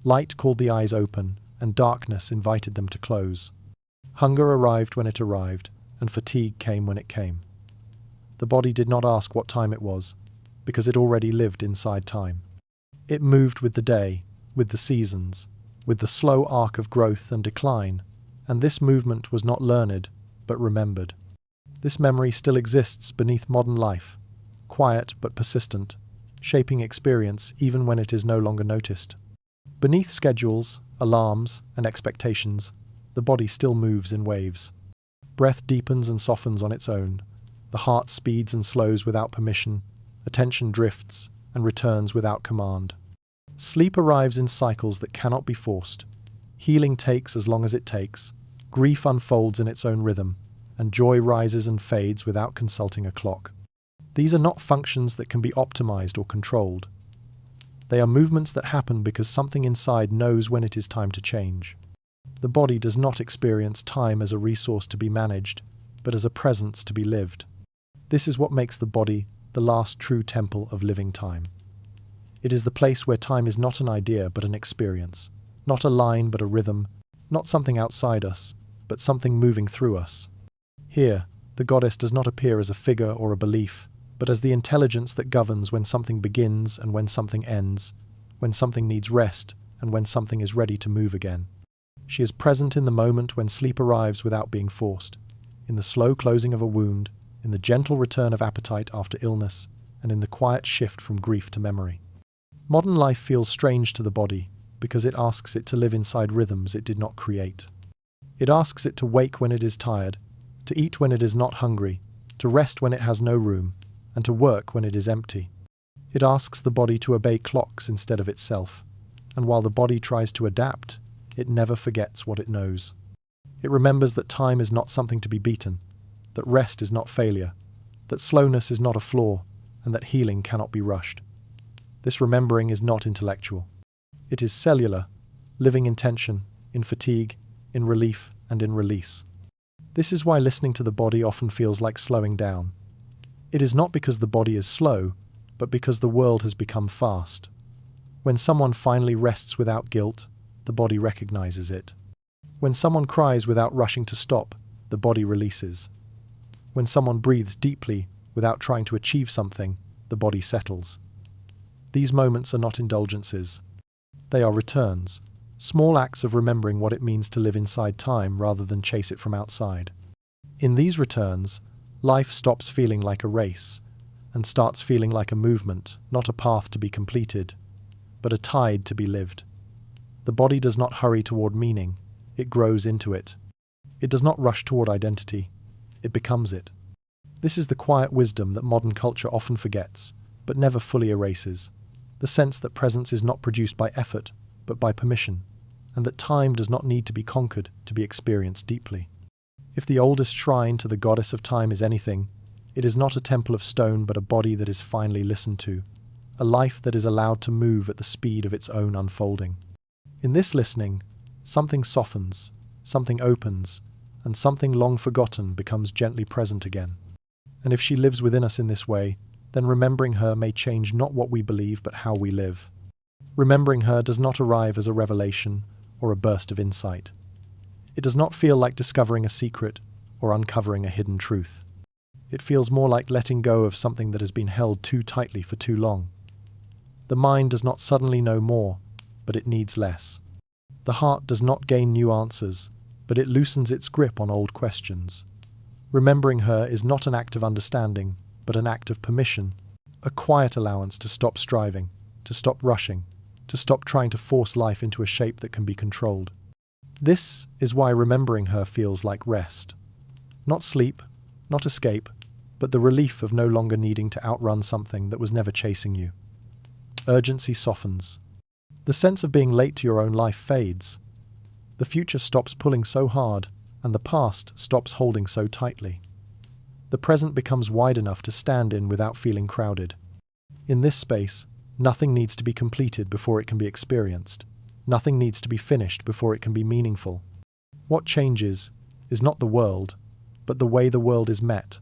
Light called the eyes open, and darkness invited them to close. Hunger arrived when it arrived, and fatigue came when it came. The body did not ask what time it was, because it already lived inside time. It moved with the day, with the seasons, with the slow arc of growth and decline, and this movement was not learned, but remembered. This memory still exists beneath modern life, quiet but persistent, shaping experience even when it is no longer noticed. Beneath schedules, alarms, and expectations, the body still moves in waves. Breath deepens and softens on its own. The heart speeds and slows without permission. Attention drifts and returns without command. Sleep arrives in cycles that cannot be forced. Healing takes as long as it takes. Grief unfolds in its own rhythm, and joy rises and fades without consulting a clock. These are not functions that can be optimized or controlled. They are movements that happen because something inside knows when it is time to change. The body does not experience time as a resource to be managed, but as a presence to be lived. This is what makes the body the last true temple of living time. It is the place where time is not an idea but an experience, not a line but a rhythm, not something outside us, but something moving through us. Here, the goddess does not appear as a figure or a belief, but as the intelligence that governs when something begins and when something ends, when something needs rest and when something is ready to move again. She is present in the moment when sleep arrives without being forced, in the slow closing of a wound, in the gentle return of appetite after illness, and in the quiet shift from grief to memory. Modern life feels strange to the body because it asks it to live inside rhythms it did not create. It asks it to wake when it is tired, to eat when it is not hungry, to rest when it has no room, and to work when it is empty. It asks the body to obey clocks instead of itself, and while the body tries to adapt, it never forgets what it knows. It remembers that time is not something to be beaten, that rest is not failure, that slowness is not a flaw, and that healing cannot be rushed. This remembering is not intellectual. It is cellular, living in tension, in fatigue, in relief, and in release. This is why listening to the body often feels like slowing down. It is not because the body is slow, but because the world has become fast. When someone finally rests without guilt, the body recognizes it. When someone cries without rushing to stop, the body releases. When someone breathes deeply without trying to achieve something, the body settles. These moments are not indulgences. They are returns, small acts of remembering what it means to live inside time rather than chase it from outside. In these returns, life stops feeling like a race and starts feeling like a movement, not a path to be completed, but a tide to be lived. The body does not hurry toward meaning, it grows into it. It does not rush toward identity, it becomes it. This is the quiet wisdom that modern culture often forgets, but never fully erases. The sense that presence is not produced by effort, but by permission, and that time does not need to be conquered to be experienced deeply. If the oldest shrine to the goddess of time is anything, it is not a temple of stone but a body that is finally listened to, a life that is allowed to move at the speed of its own unfolding. In this listening, something softens, something opens, and something long forgotten becomes gently present again. And if she lives within us in this way, then remembering her may change not what we believe but how we live. Remembering her does not arrive as a revelation or a burst of insight. It does not feel like discovering a secret or uncovering a hidden truth. It feels more like letting go of something that has been held too tightly for too long. The mind does not suddenly know more, but it needs less. The heart does not gain new answers, but it loosens its grip on old questions. Remembering her is not an act of understanding, but an act of permission, a quiet allowance to stop striving, to stop rushing, to stop trying to force life into a shape that can be controlled. This is why remembering her feels like rest. Not sleep, not escape, but the relief of no longer needing to outrun something that was never chasing you. Urgency softens. The sense of being late to your own life fades. The future stops pulling so hard, and the past stops holding so tightly. The present becomes wide enough to stand in without feeling crowded. In this space, nothing needs to be completed before it can be experienced. Nothing needs to be finished before it can be meaningful. What changes is not the world, but the way the world is met.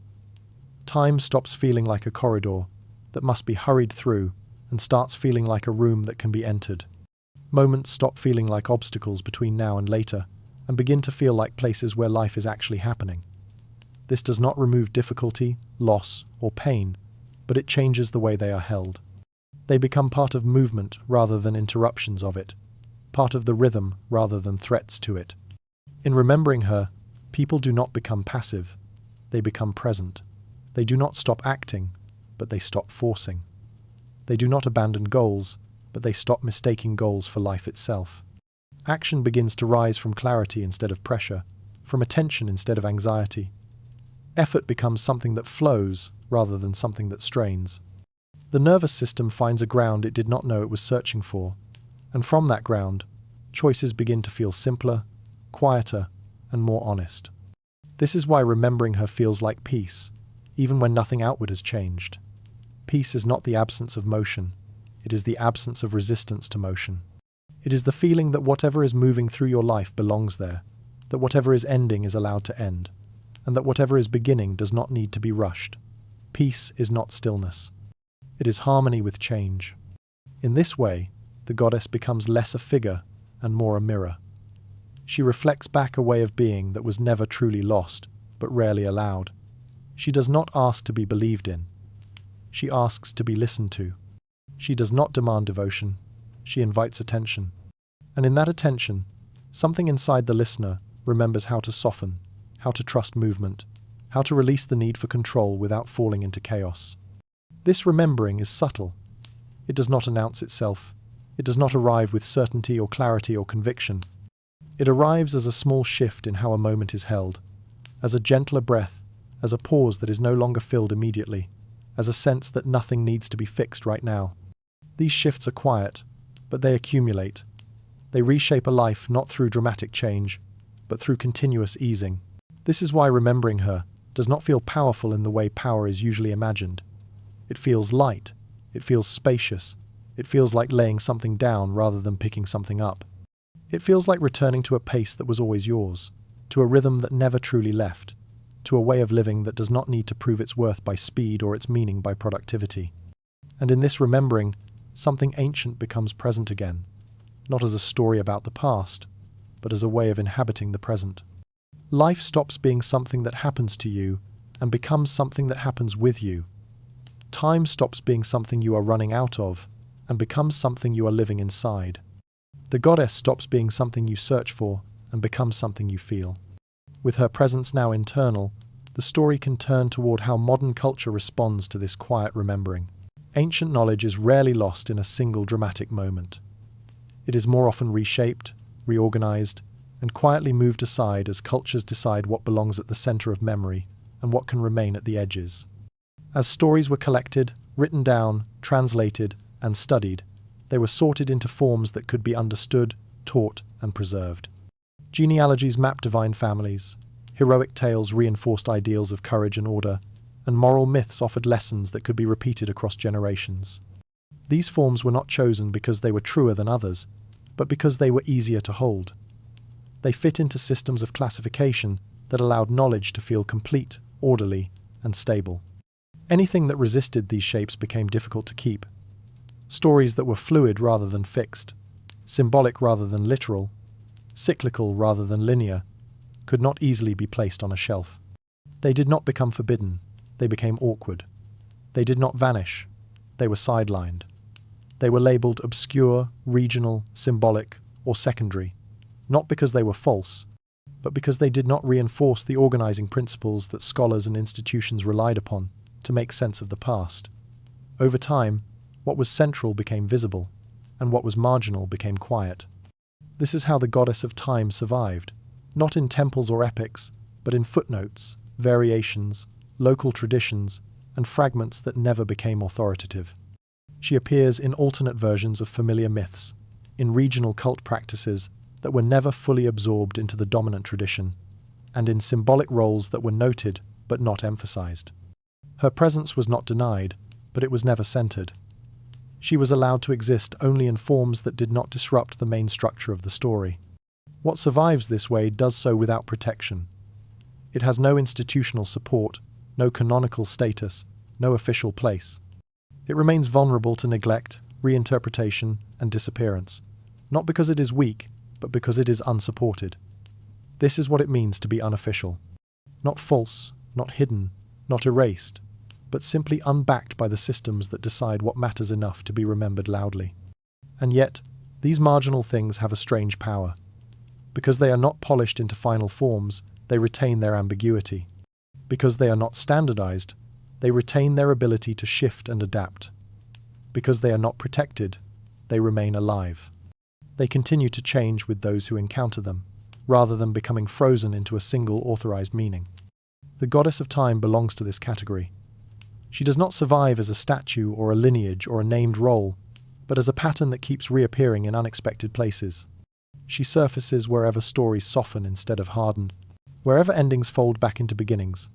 Time stops feeling like a corridor that must be hurried through and starts feeling like a room that can be entered. Moments stop feeling like obstacles between now and later and begin to feel like places where life is actually happening. This does not remove difficulty, loss, or pain, but it changes the way they are held. They become part of movement rather than interruptions of it, part of the rhythm rather than threats to it. In remembering her, people do not become passive, they become present. They do not stop acting, but they stop forcing. They do not abandon goals, but they stop mistaking goals for life itself. Action begins to rise from clarity instead of pressure, from attention instead of anxiety. Effort becomes something that flows rather than something that strains. The nervous system finds a ground it did not know it was searching for, and from that ground, choices begin to feel simpler, quieter, and more honest. This is why remembering her feels like peace, even when nothing outward has changed. Peace is not the absence of motion, it is the absence of resistance to motion. It is the feeling that whatever is moving through your life belongs there, that whatever is ending is allowed to end, and that whatever is beginning does not need to be rushed. Peace is not stillness. It is harmony with change. In this way, the goddess becomes less a figure and more a mirror. She reflects back a way of being that was never truly lost, but rarely allowed. She does not ask to be believed in. She asks to be listened to. She does not demand devotion. She invites attention. And in that attention, something inside the listener remembers how to soften, how to trust movement, how to release the need for control without falling into chaos. This remembering is subtle. It does not announce itself. It does not arrive with certainty or clarity or conviction. It arrives as a small shift in how a moment is held, as a gentler breath, as a pause that is no longer filled immediately, as a sense that nothing needs to be fixed right now. These shifts are quiet, but they accumulate. They reshape a life not through dramatic change, but through continuous easing. This is why remembering her does not feel powerful in the way power is usually imagined. It feels light, it feels spacious, it feels like laying something down rather than picking something up. It feels like returning to a pace that was always yours, to a rhythm that never truly left, to a way of living that does not need to prove its worth by speed or its meaning by productivity. And in this remembering, something ancient becomes present again, not as a story about the past, but as a way of inhabiting the present. Life stops being something that happens to you and becomes something that happens with you. Time stops being something you are running out of and becomes something you are living inside. The goddess stops being something you search for and becomes something you feel. With her presence now internal, the story can turn toward how modern culture responds to this quiet remembering. Ancient knowledge is rarely lost in a single dramatic moment. It is more often reshaped, reorganized, and quietly moved aside as cultures decide what belongs at the center of memory and what can remain at the edges. As stories were collected, written down, translated, and studied, they were sorted into forms that could be understood, taught, and preserved. Genealogies mapped divine families, heroic tales reinforced ideals of courage and order, and moral myths offered lessons that could be repeated across generations. These forms were not chosen because they were truer than others, but because they were easier to hold. They fit into systems of classification that allowed knowledge to feel complete, orderly, and stable. Anything that resisted these shapes became difficult to keep. Stories that were fluid rather than fixed, symbolic rather than literal, cyclical rather than linear, could not easily be placed on a shelf. They did not become forbidden, they became awkward. They did not vanish, they were sidelined. They were labeled obscure, regional, symbolic, or secondary, not because they were false, but because they did not reinforce the organizing principles that scholars and institutions relied upon to make sense of the past. Over time, what was central became visible, and what was marginal became quiet. This is how the goddess of time survived, not in temples or epics, but in footnotes, variations, local traditions, and fragments that never became authoritative. She appears in alternate versions of familiar myths, in regional cult practices that were never fully absorbed into the dominant tradition, and in symbolic roles that were noted but not emphasized. Her presence was not denied, but it was never centered. She was allowed to exist only in forms that did not disrupt the main structure of the story. What survives this way does so without protection. It has no institutional support, no canonical status, no official place. It remains vulnerable to neglect, reinterpretation, and disappearance, not because it is weak, but because it is unsupported. This is what it means to be unofficial. Not false, not hidden, not erased, but simply unbacked by the systems that decide what matters enough to be remembered loudly. And yet, these marginal things have a strange power. Because they are not polished into final forms, they retain their ambiguity. Because they are not standardized, they retain their ability to shift and adapt. Because they are not protected, they remain alive. They continue to change with those who encounter them, rather than becoming frozen into a single authorized meaning. The goddess of time belongs to this category. She does not survive as a statue or a lineage or a named role, but as a pattern that keeps reappearing in unexpected places. She surfaces wherever stories soften instead of harden, wherever endings fold back into beginnings,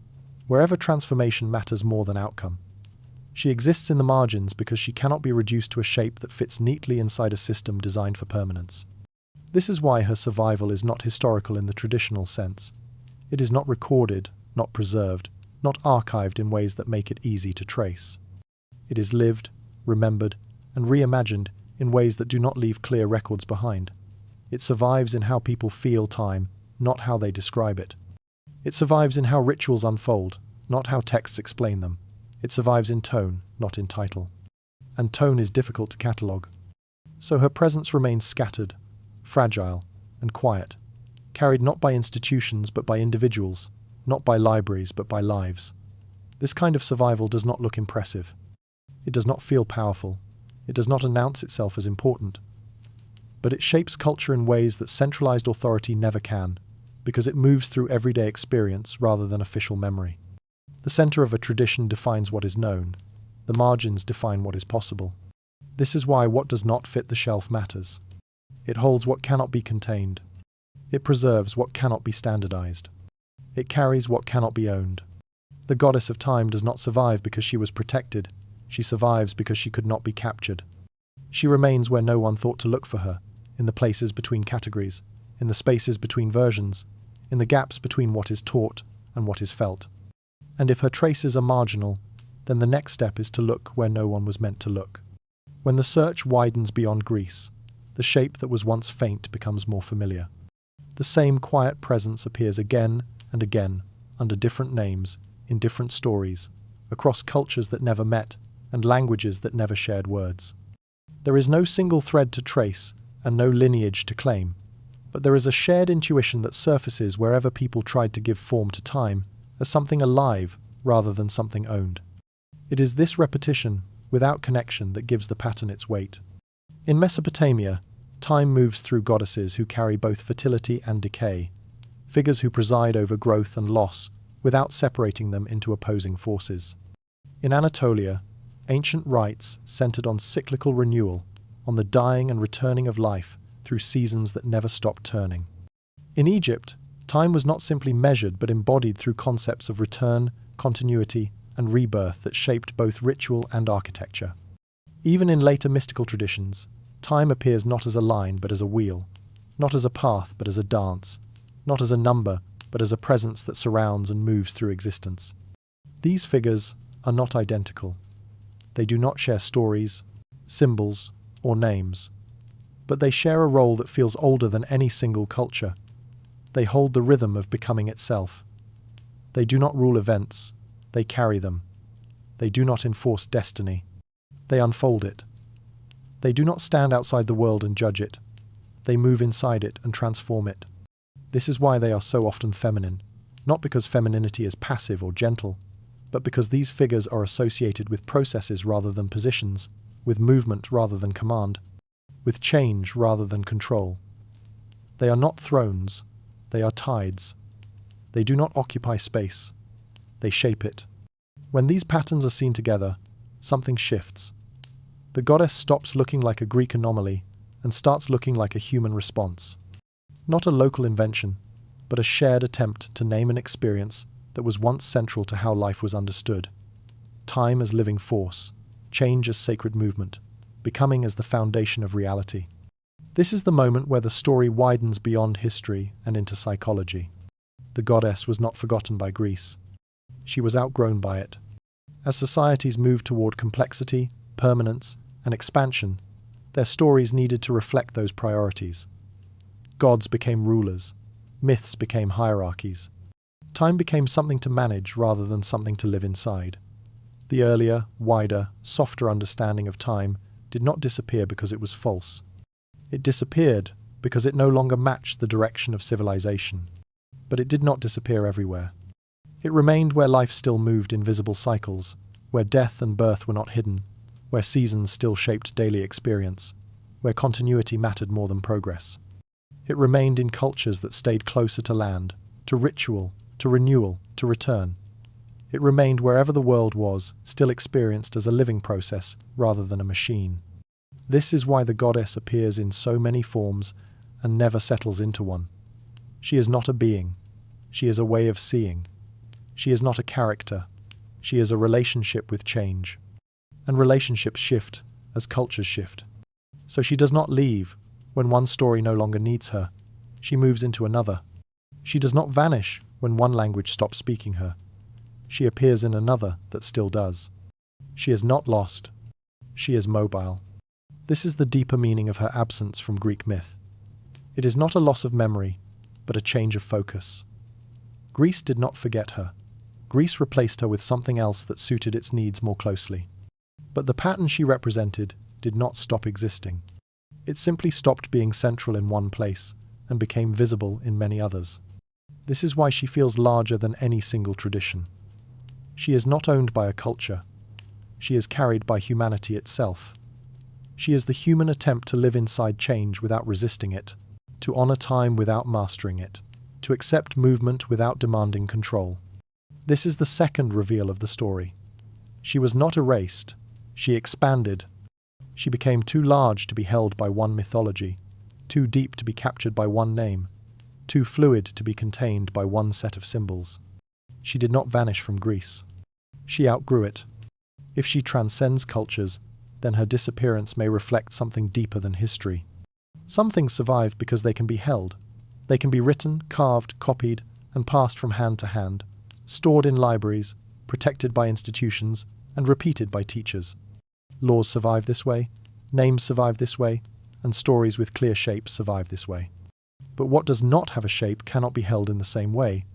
wherever transformation matters more than outcome. She exists in the margins because she cannot be reduced to a shape that fits neatly inside a system designed for permanence. This is why her survival is not historical in the traditional sense. It is not recorded, not preserved, not archived in ways that make it easy to trace. It is lived, remembered, and reimagined in ways that do not leave clear records behind. It survives in how people feel time, not how they describe it. It survives in how rituals unfold, not how texts explain them. It survives in tone, not in title. And tone is difficult to catalogue. So her presence remains scattered, fragile, and quiet, carried not by institutions but by individuals, not by libraries but by lives. This kind of survival does not look impressive. It does not feel powerful. It does not announce itself as important. But it shapes culture in ways that centralized authority never can, because it moves through everyday experience rather than official memory. The center of a tradition defines what is known. The margins define what is possible. This is why what does not fit the shelf matters. It holds what cannot be contained. It preserves what cannot be standardized. It carries what cannot be owned. The goddess of time does not survive because she was protected. She survives because she could not be captured. She remains where no one thought to look for her, in the places between categories, in the spaces between versions, in the gaps between what is taught and what is felt. And if her traces are marginal, then the next step is to look where no one was meant to look. When the search widens beyond Greece, the shape that was once faint becomes more familiar. The same quiet presence appears again and again, under different names, in different stories, across cultures that never met and languages that never shared words. There is no single thread to trace and no lineage to claim, but there is a shared intuition that surfaces wherever people tried to give form to time as something alive rather than something owned. It is this repetition, without connection, that gives the pattern its weight. In Mesopotamia, time moves through goddesses who carry both fertility and decay, figures who preside over growth and loss without separating them into opposing forces. In Anatolia, ancient rites centered on cyclical renewal, on the dying and returning of life through seasons that never stopped turning. In Egypt, time was not simply measured but embodied through concepts of return, continuity, and rebirth that shaped both ritual and architecture. Even in later mystical traditions, time appears not as a line but as a wheel, not as a path but as a dance, not as a number but as a presence that surrounds and moves through existence. These figures are not identical. They do not share stories, symbols, or names, but they share a role that feels older than any single culture. They hold the rhythm of becoming itself. They do not rule events, they carry them. They do not enforce destiny, they unfold it. They do not stand outside the world and judge it. They move inside it and transform it. This is why they are so often feminine, not because femininity is passive or gentle, but because these figures are associated with processes rather than positions, with movement rather than command, with change rather than control. They are not thrones, they are tides. They do not occupy space, they shape it. When these patterns are seen together, something shifts. The goddess stops looking like a Greek anomaly and starts looking like a human response. Not a local invention, but a shared attempt to name an experience that was once central to how life was understood. Time as living force, change as sacred movement, becoming as the foundation of reality. This is the moment where the story widens beyond history and into psychology. The goddess was not forgotten by Greece. She was outgrown by it. As societies moved toward complexity, permanence, and expansion, their stories needed to reflect those priorities. Gods became rulers. Myths became hierarchies. Time became something to manage rather than something to live inside. The earlier, wider, softer understanding of time did not disappear because it was false. It disappeared because it no longer matched the direction of civilization. But it did not disappear everywhere. It remained where life still moved in visible cycles, where death and birth were not hidden, where seasons still shaped daily experience, where continuity mattered more than progress. It remained in cultures that stayed closer to land, to ritual, to renewal, to return. It remained wherever the world was, still experienced as a living process rather than a machine. This is why the goddess appears in so many forms and never settles into one. She is not a being. She is a way of seeing. She is not a character. She is a relationship with change. And relationships shift as cultures shift. So she does not leave when one story no longer needs her. She moves into another. She does not vanish when one language stops speaking her. She appears in another that still does. She is not lost. She is mobile. This is the deeper meaning of her absence from Greek myth. It is not a loss of memory, but a change of focus. Greece did not forget her. Greece replaced her with something else that suited its needs more closely. But the pattern she represented did not stop existing. It simply stopped being central in one place and became visible in many others. This is why she feels larger than any single tradition. She is not owned by a culture. She is carried by humanity itself. She is the human attempt to live inside change without resisting it, to honor time without mastering it, to accept movement without demanding control. This is the second reveal of the story. She was not erased. She expanded. She became too large to be held by one mythology, too deep to be captured by one name, too fluid to be contained by one set of symbols. She did not vanish from Greece. She outgrew it. If she transcends cultures, then her disappearance may reflect something deeper than history. Some things survive because they can be held. They can be written, carved, copied, and passed from hand to hand, stored in libraries, protected by institutions, and repeated by teachers. Laws survive this way, Names survive this way, and stories with clear shapes survive this way. But what does not have a shape cannot be held in the same way,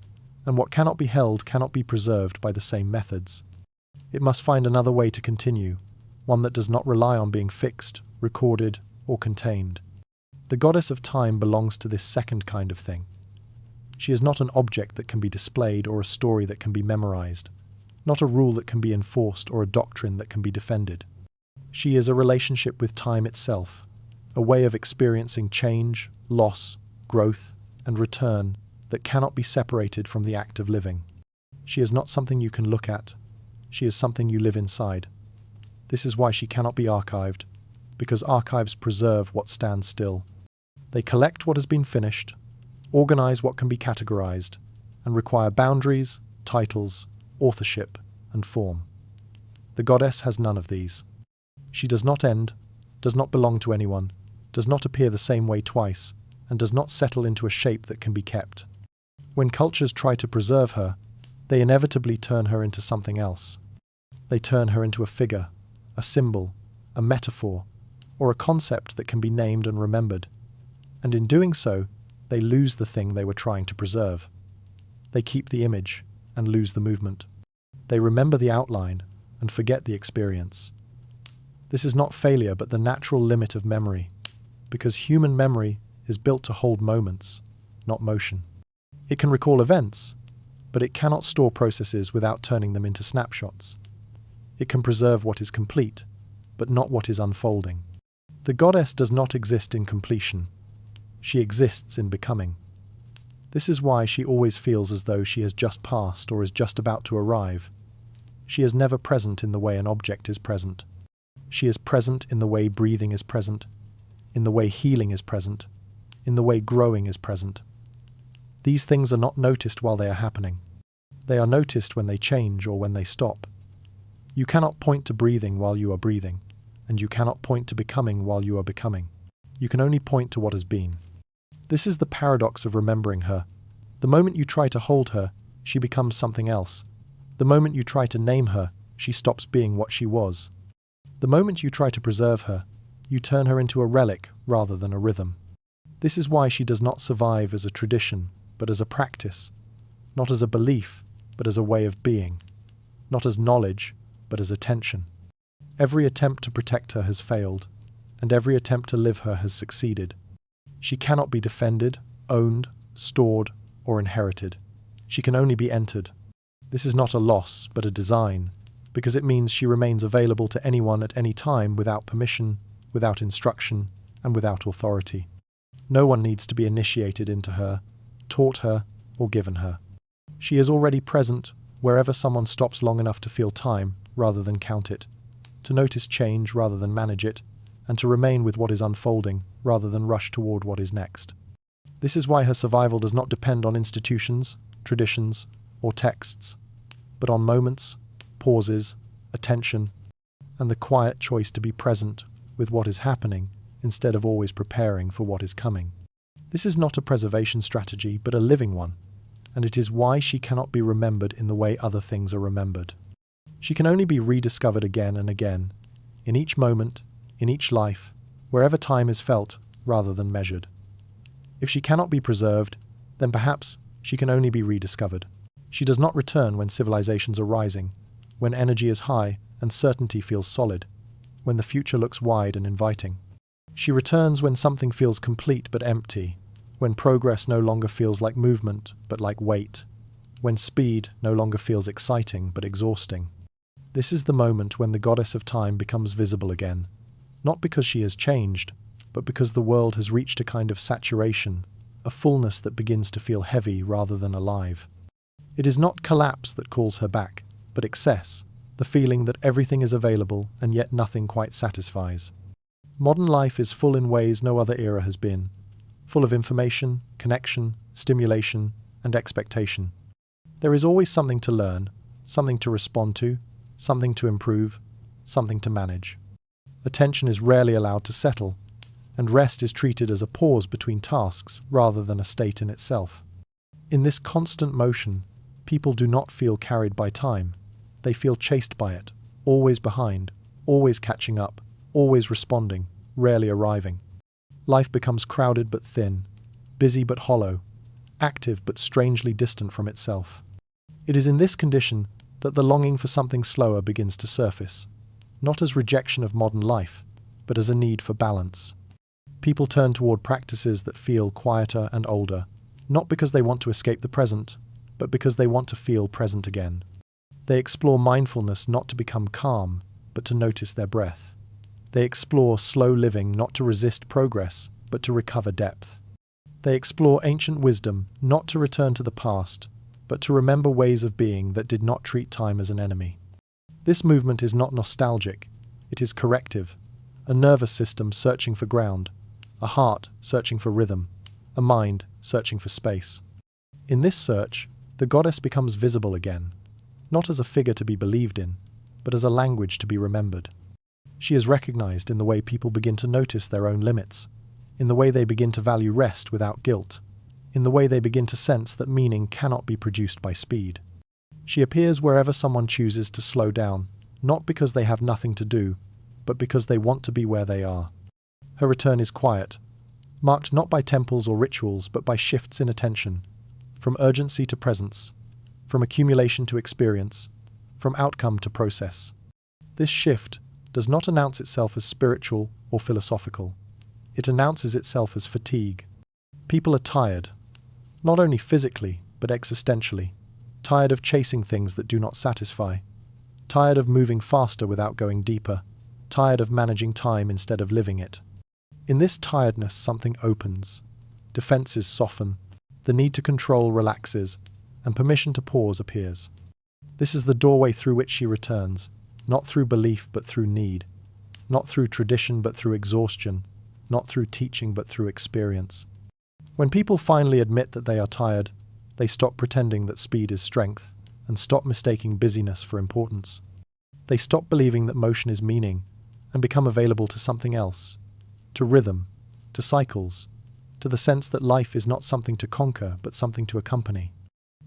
and what cannot be held cannot be preserved by the same methods. It must find another way to continue, one that does not rely on being fixed, recorded, or contained. The goddess of time belongs to this second kind of thing. She is not an object that can be displayed or a story that can be memorized, not a rule that can be enforced or a doctrine that can be defended. She is a relationship with time itself, a way of experiencing change, loss, growth, and return that cannot be separated from the act of living. She is not something you can look at. She is something you live inside. This is why she cannot be archived, because archives preserve what stands still. They collect what has been finished, organize what can be categorized, and require boundaries, titles, authorship, and form. The goddess has none of these. She does not end, does not belong to anyone, does not appear the same way twice, and does not settle into a shape that can be kept. When cultures try to preserve her, they inevitably turn her into something else. They turn her into a figure, a symbol, a metaphor, or a concept that can be named and remembered. And in doing so, they lose the thing they were trying to preserve. They keep the image and lose the movement. They remember the outline and forget the experience. This is not failure but the natural limit of memory, because human memory is built to hold moments, not motion. It can recall events, but it cannot store processes without turning them into snapshots. It can preserve what is complete, but not what is unfolding. The goddess does not exist in completion. She exists in becoming. This is why she always feels as though she has just passed or is just about to arrive. She is never present in the way an object is present. She is present in the way breathing is present, in the way healing is present, in the way growing is present. These things are not noticed while they are happening. They are noticed when they change or when they stop. You cannot point to breathing while you are breathing, and you cannot point to becoming while you are becoming. You can only point to what has been. This is the paradox of remembering her. The moment you try to hold her, she becomes something else. The moment you try to name her, she stops being what she was. The moment you try to preserve her, you turn her into a relic rather than a rhythm. This is why she does not survive as a tradition, but as a practice, not as a belief, but as a way of being, not as knowledge, but as attention. Every attempt to protect her has failed, and every attempt to live her has succeeded. She cannot be defended, owned, stored, or inherited. She can only be entered. This is not a loss, but a design, because it means she remains available to anyone at any time without permission, without instruction, and without authority. No one needs to be initiated into her, taught her, or given her. She is already present wherever someone stops long enough to feel time rather than count it, to notice change rather than manage it, and to remain with what is unfolding rather than rush toward what is next. This is why her survival does not depend on institutions, traditions, or texts, but on moments, pauses, attention, and the quiet choice to be present with what is happening instead of always preparing for what is coming. This is not a preservation strategy, but a living one, and it is why she cannot be remembered in the way other things are remembered. She can only be rediscovered again and again, in each moment, in each life, wherever time is felt rather than measured. If she cannot be preserved, then perhaps she can only be rediscovered. She does not return when civilizations are rising, when energy is high and certainty feels solid, when the future looks wide and inviting. She returns when something feels complete but empty, when progress no longer feels like movement but like weight, when speed no longer feels exciting but exhausting. This is the moment when the goddess of time becomes visible again, not because she has changed, but because the world has reached a kind of saturation, a fullness that begins to feel heavy rather than alive. It is not collapse that calls her back, but excess, the feeling that everything is available and yet nothing quite satisfies. Modern life is full in ways no other era has been, full of information, connection, stimulation, and expectation. There is always something to learn, something to respond to, something to improve, something to manage. Attention is rarely allowed to settle, and rest is treated as a pause between tasks rather than a state in itself. In this constant motion, people do not feel carried by time. They feel chased by it, always behind, always catching up, always responding, rarely arriving. Life becomes crowded but thin, busy but hollow, active but strangely distant from itself. It is in this condition that the longing for something slower begins to surface, not as rejection of modern life, but as a need for balance. People turn toward practices that feel quieter and older, not because they want to escape the present, but because they want to feel present again. They explore mindfulness not to become calm, but to notice their breath. They explore slow living not to resist progress, but to recover depth. They explore ancient wisdom not to return to the past, but to remember ways of being that did not treat time as an enemy. This movement is not nostalgic, it is corrective, a nervous system searching for ground, a heart searching for rhythm, a mind searching for space. In this search, the goddess becomes visible again, not as a figure to be believed in, but as a language to be remembered. She is recognized in the way people begin to notice their own limits, in the way they begin to value rest without guilt, in the way they begin to sense that meaning cannot be produced by speed. She appears wherever someone chooses to slow down, not because they have nothing to do, but because they want to be where they are. Her return is quiet, marked not by temples or rituals, but by shifts in attention, from urgency to presence, from accumulation to experience, from outcome to process. This shift does not announce itself as spiritual or philosophical. It announces itself as fatigue. People are tired, not only physically, but existentially, tired of chasing things that do not satisfy, tired of moving faster without going deeper, tired of managing time instead of living it. In this tiredness, something opens. Defenses soften, the need to control relaxes, and permission to pause appears. This is the doorway through which she returns, not through belief but through need, not through tradition but through exhaustion, not through teaching but through experience. When people finally admit that they are tired, they stop pretending that speed is strength and stop mistaking busyness for importance. They stop believing that motion is meaning and become available to something else, to rhythm, to cycles, to the sense that life is not something to conquer but something to accompany.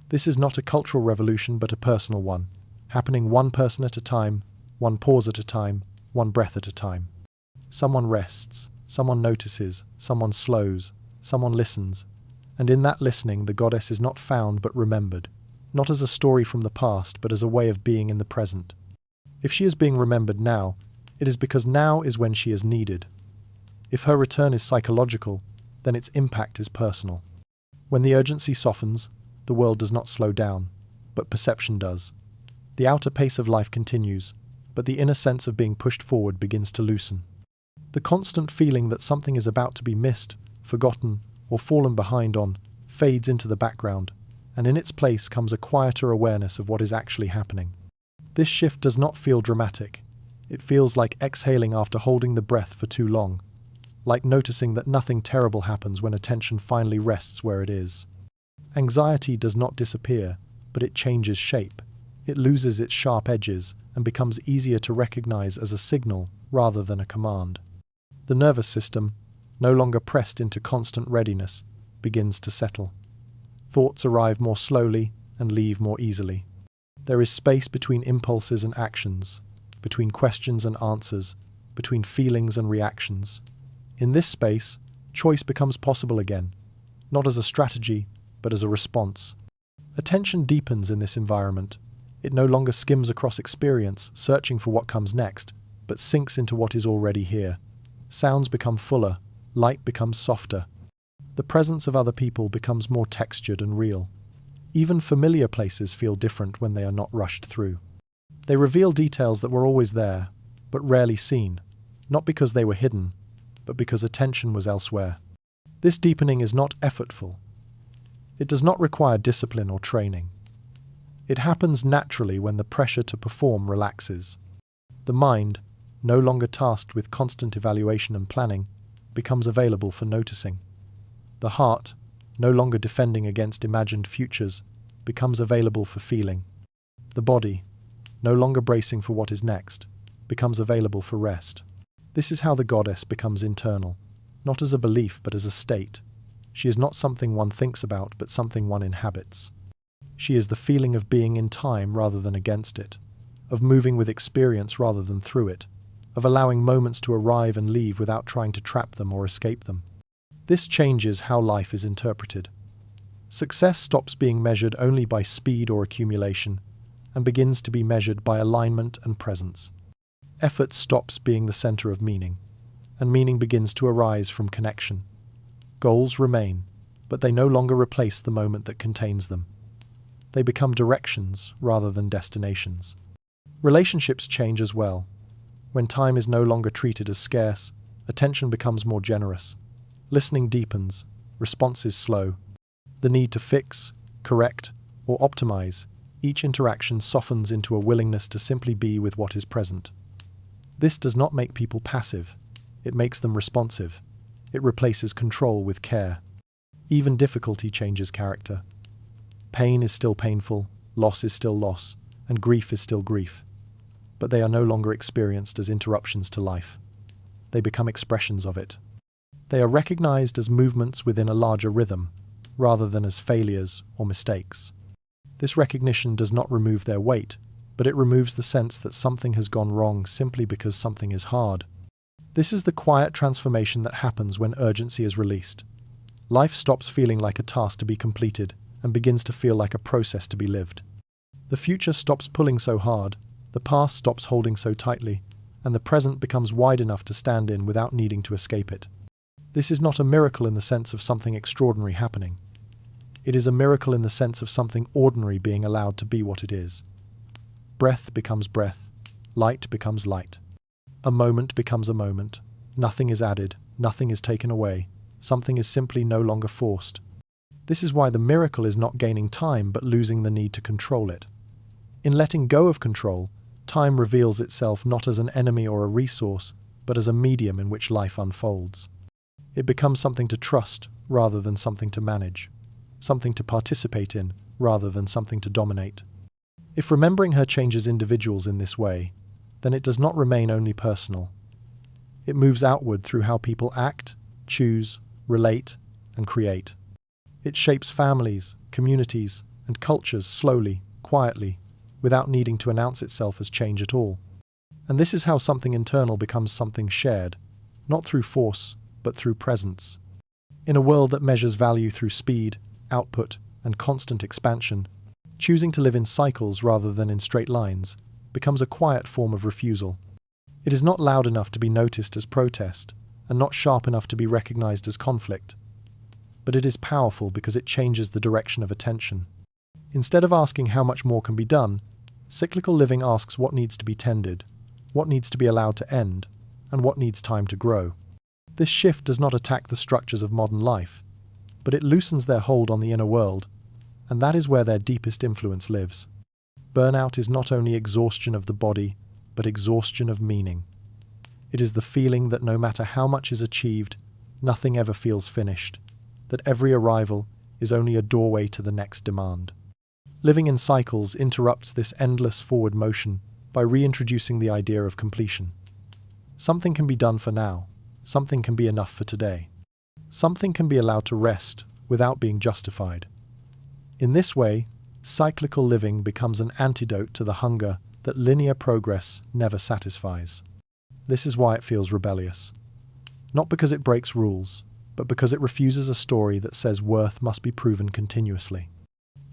This is not a cultural revolution but a personal one, happening one person at a time, one pause at a time, one breath at a time. Someone rests, someone notices, someone slows, someone listens, and in that listening the goddess is not found but remembered, not as a story from the past but as a way of being in the present. If she is being remembered now, it is because now is when she is needed. If her return is psychological, then its impact is personal. When the urgency softens, the world does not slow down, but perception does. The outer pace of life continues, but the inner sense of being pushed forward begins to loosen. The constant feeling that something is about to be missed, forgotten, or fallen behind on fades into the background, and in its place comes a quieter awareness of what is actually happening. This shift does not feel dramatic. It feels like exhaling after holding the breath for too long, like noticing that nothing terrible happens when attention finally rests where it is. Anxiety does not disappear, but it changes shape. It loses its sharp edges and becomes easier to recognize as a signal rather than a command. The nervous system, no longer pressed into constant readiness, begins to settle. Thoughts arrive more slowly and leave more easily. There is space between impulses and actions, between questions and answers, between feelings and reactions. In this space, choice becomes possible again, not as a strategy, but as a response. Attention deepens in this environment. It no longer skims across experience, searching for what comes next, but sinks into what is already here. Sounds become fuller, light becomes softer. The presence of other people becomes more textured and real. Even familiar places feel different when they are not rushed through. They reveal details that were always there, but rarely seen, not because they were hidden, but because attention was elsewhere. This deepening is not effortful. It does not require discipline or training. It happens naturally when the pressure to perform relaxes. The mind, no longer tasked with constant evaluation and planning, becomes available for noticing. The heart, no longer defending against imagined futures, becomes available for feeling. The body, no longer bracing for what is next, becomes available for rest. This is how the goddess becomes internal, not as a belief but as a state. She is not something one thinks about, but something one inhabits. She is the feeling of being in time rather than against it, of moving with experience rather than through it, of allowing moments to arrive and leave without trying to trap them or escape them. This changes how life is interpreted. Success stops being measured only by speed or accumulation and begins to be measured by alignment and presence. Effort stops being the center of meaning, and meaning begins to arise from connection. Goals remain, but they no longer replace the moment that contains them. They become directions rather than destinations. Relationships change as well. When time is no longer treated as scarce, attention becomes more generous. Listening deepens, responses slow. The need to fix, correct, or optimize each interaction softens into a willingness to simply be with what is present. This does not make people passive. It makes them responsive. It replaces control with care. Even difficulty changes character. Pain is still painful, loss is still loss, and grief is still grief. But they are no longer experienced as interruptions to life. They become expressions of it. They are recognized as movements within a larger rhythm, rather than as failures or mistakes. This recognition does not remove their weight, but it removes the sense that something has gone wrong simply because something is hard. This is the quiet transformation that happens when urgency is released. Life stops feeling like a task to be completed and begins to feel like a process to be lived. The future stops pulling so hard, the past stops holding so tightly, and the present becomes wide enough to stand in without needing to escape it. This is not a miracle in the sense of something extraordinary happening. It is a miracle in the sense of something ordinary being allowed to be what it is. Breath becomes breath, light becomes light. A moment becomes a moment. Nothing is added, nothing is taken away. Something is simply no longer forced. This is why the miracle is not gaining time but losing the need to control it. In letting go of control, time reveals itself not as an enemy or a resource, but as a medium in which life unfolds. It becomes something to trust rather than something to manage, something to participate in rather than something to dominate. If remembering her changes individuals in this way, then it does not remain only personal. It moves outward through how people act, choose, relate, and create. It shapes families, communities, and cultures slowly, quietly, without needing to announce itself as change at all. And this is how something internal becomes something shared, not through force, but through presence. In a world that measures value through speed, output, and constant expansion, choosing to live in cycles rather than in straight lines becomes a quiet form of refusal. It is not loud enough to be noticed as protest, and not sharp enough to be recognized as conflict. But it is powerful because it changes the direction of attention. Instead of asking how much more can be done, cyclical living asks what needs to be tended, what needs to be allowed to end, and what needs time to grow. This shift does not attack the structures of modern life, but it loosens their hold on the inner world, and that is where their deepest influence lives. Burnout is not only exhaustion of the body, but exhaustion of meaning. It is the feeling that no matter how much is achieved, nothing ever feels finished, that every arrival is only a doorway to the next demand. Living in cycles interrupts this endless forward motion by reintroducing the idea of completion. Something can be done for now, something can be enough for today. Something can be allowed to rest without being justified. In this way, cyclical living becomes an antidote to the hunger that linear progress never satisfies. This is why it feels rebellious. Not because it breaks rules, but because it refuses a story that says worth must be proven continuously.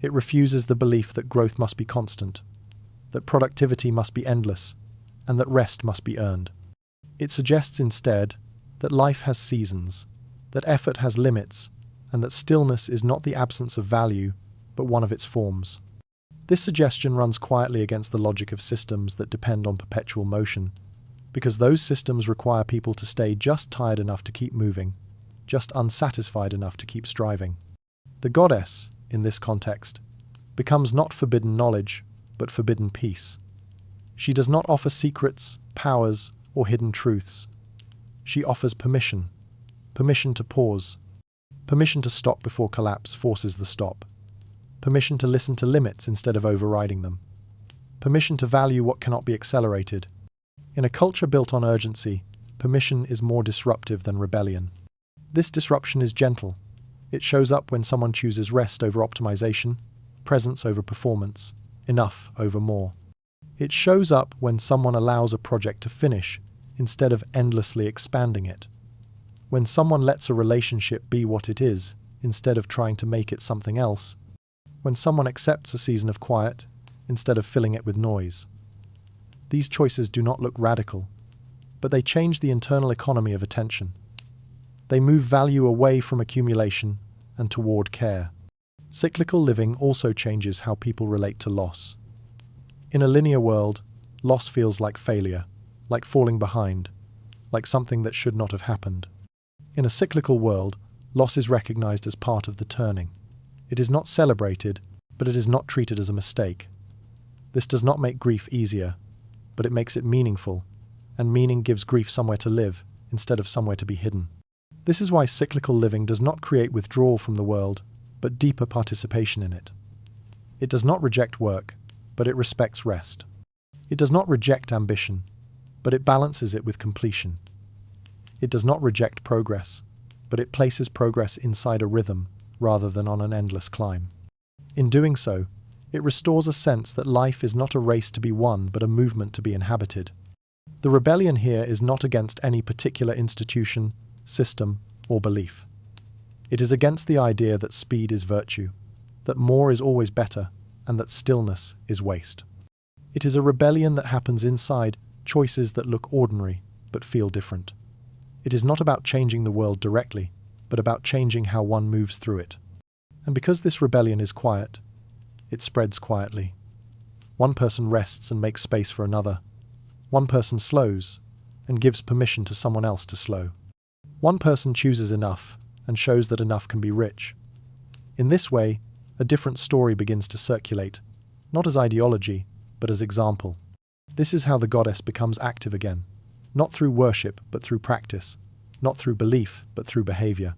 It refuses the belief that growth must be constant, that productivity must be endless, and that rest must be earned. It suggests instead that life has seasons, that effort has limits, and that stillness is not the absence of value, but one of its forms. This suggestion runs quietly against the logic of systems that depend on perpetual motion, because those systems require people to stay just tired enough to keep moving, just unsatisfied enough to keep striving. The goddess, in this context, becomes not forbidden knowledge, but forbidden peace. She does not offer secrets, powers, or hidden truths. She offers permission. Permission to pause. Permission to stop before collapse forces the stop. Permission to listen to limits instead of overriding them. Permission to value what cannot be accelerated. In a culture built on urgency, permission is more disruptive than rebellion. This disruption is gentle. It shows up when someone chooses rest over optimization, presence over performance, enough over more. It shows up when someone allows a project to finish instead of endlessly expanding it. When someone lets a relationship be what it is, instead of trying to make it something else. When someone accepts a season of quiet, instead of filling it with noise. These choices do not look radical, but they change the internal economy of attention. They move value away from accumulation and toward care. Cyclical living also changes how people relate to loss. In a linear world, loss feels like failure, like falling behind, like something that should not have happened. In a cyclical world, loss is recognized as part of the turning. It is not celebrated, but it is not treated as a mistake. This does not make grief easier, but it makes it meaningful, and meaning gives grief somewhere to live, instead of somewhere to be hidden. This is why cyclical living does not create withdrawal from the world, but deeper participation in it. It does not reject work, but it respects rest. It does not reject ambition, but it balances it with completion. It does not reject progress, but it places progress inside a rhythm rather than on an endless climb. In doing so, it restores a sense that life is not a race to be won but a movement to be inhabited. The rebellion here is not against any particular institution, system, or belief. It is against the idea that speed is virtue, that more is always better, and that stillness is waste. It is a rebellion that happens inside choices that look ordinary but feel different. It is not about changing the world directly, but about changing how one moves through it. And because this rebellion is quiet, it spreads quietly. One person rests and makes space for another. One person slows and gives permission to someone else to slow. One person chooses enough and shows that enough can be rich. In this way, a different story begins to circulate, not as ideology, but as example. This is how the goddess becomes active again, not through worship, but through practice, not through belief, but through behavior.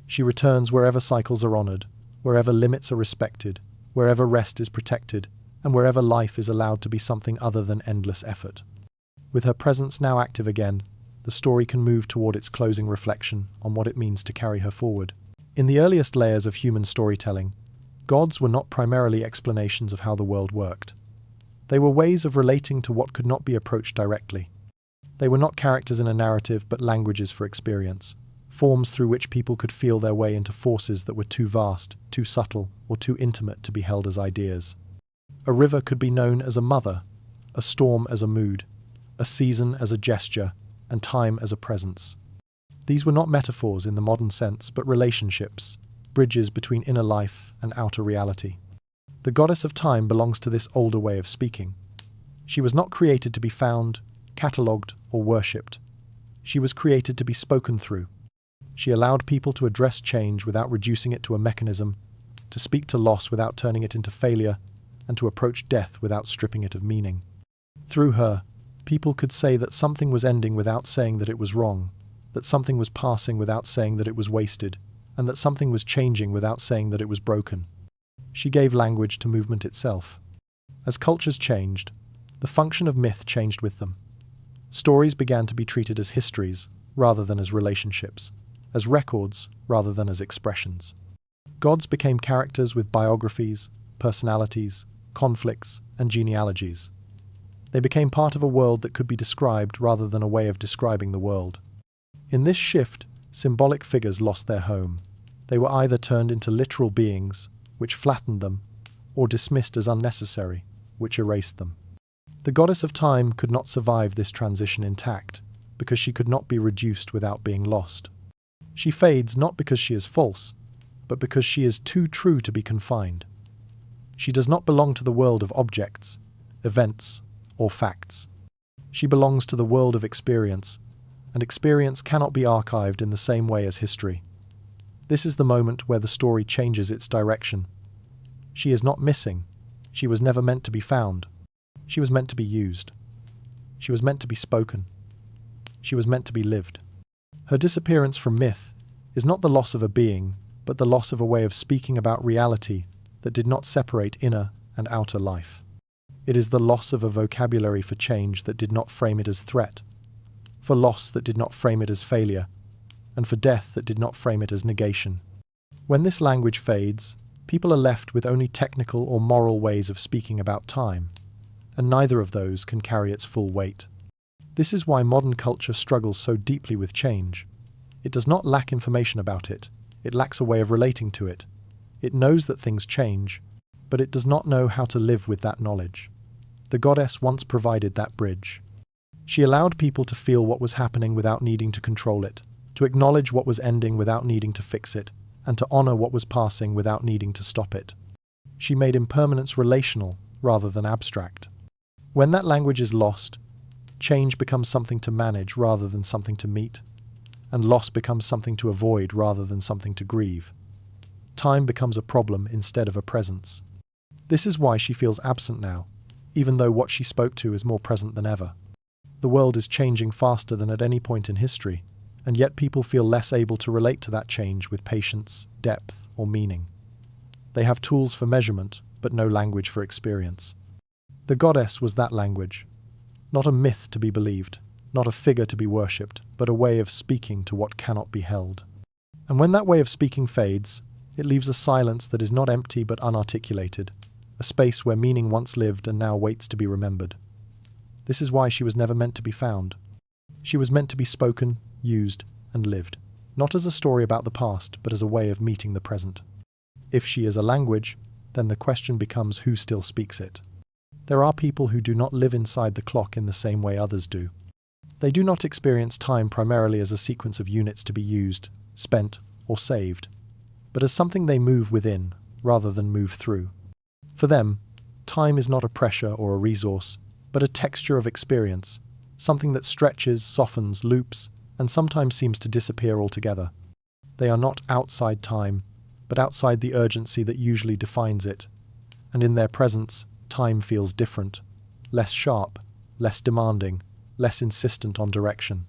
She returns wherever cycles are honored, wherever limits are respected, wherever rest is protected, and wherever life is allowed to be something other than endless effort. With her presence now active again, the story can move toward its closing reflection on what it means to carry her forward. In the earliest layers of human storytelling, gods were not primarily explanations of how the world worked. They were ways of relating to what could not be approached directly. They were not characters in a narrative, but languages for experience, forms through which people could feel their way into forces that were too vast, too subtle, or too intimate to be held as ideas. A river could be known as a mother, a storm as a mood, a season as a gesture, and time as a presence. These were not metaphors in the modern sense, but relationships, bridges between inner life and outer reality. The goddess of time belongs to this older way of speaking. She was not created to be found, catalogued, or worshipped. She was created to be spoken through. She allowed people to address change without reducing it to a mechanism, to speak to loss without turning it into failure, and to approach death without stripping it of meaning. Through her, people could say that something was ending without saying that it was wrong, that something was passing without saying that it was wasted, and that something was changing without saying that it was broken. She gave language to movement itself. As cultures changed, the function of myth changed with them. Stories began to be treated as histories rather than as relationships, as records rather than as expressions. Gods became characters with biographies, personalities, conflicts, and genealogies. They became part of a world that could be described rather than a way of describing the world. In this shift, symbolic figures lost their home. They were either turned into literal beings, which flattened them, or dismissed as unnecessary, which erased them. The goddess of time could not survive this transition intact, because she could not be reduced without being lost. She fades not because she is false, but because she is too true to be confined. She does not belong to the world of objects, events, or facts. She belongs to the world of experience, and experience cannot be archived in the same way as history. This is the moment where the story changes its direction. She is not missing. She was never meant to be found. She was meant to be used. She was meant to be spoken. She was meant to be lived. Her disappearance from myth is not the loss of a being, but the loss of a way of speaking about reality that did not separate inner and outer life. It is the loss of a vocabulary for change that did not frame it as threat, for loss that did not frame it as failure, and for death that did not frame it as negation. When this language fades, people are left with only technical or moral ways of speaking about time, and neither of those can carry its full weight. This is why modern culture struggles so deeply with change. It does not lack information about it, it lacks a way of relating to it. It knows that things change, but it does not know how to live with that knowledge. The goddess once provided that bridge. She allowed people to feel what was happening without needing to control it, to acknowledge what was ending without needing to fix it, and to honor what was passing without needing to stop it. She made impermanence relational rather than abstract. When that language is lost, change becomes something to manage rather than something to meet, and loss becomes something to avoid rather than something to grieve. Time becomes a problem instead of a presence. This is why she feels absent now, even though what she spoke to is more present than ever. The world is changing faster than at any point in history, and yet people feel less able to relate to that change with patience, depth, or meaning. They have tools for measurement, but no language for experience. The goddess was that language. Not a myth to be believed, not a figure to be worshipped, but a way of speaking to what cannot be held. And when that way of speaking fades, it leaves a silence that is not empty but unarticulated, a space where meaning once lived and now waits to be remembered. This is why she was never meant to be found. She was meant to be spoken, used, and lived, not as a story about the past, but as a way of meeting the present. If she is a language, then the question becomes who still speaks it. There are people who do not live inside the clock in the same way others do. They do not experience time primarily as a sequence of units to be used, spent, or saved, but as something they move within, rather than move through. For them, time is not a pressure or a resource, but a texture of experience, something that stretches, softens, loops, and sometimes seems to disappear altogether. They are not outside time, but outside the urgency that usually defines it, and in their presence, time feels different, less sharp, less demanding, less insistent on direction.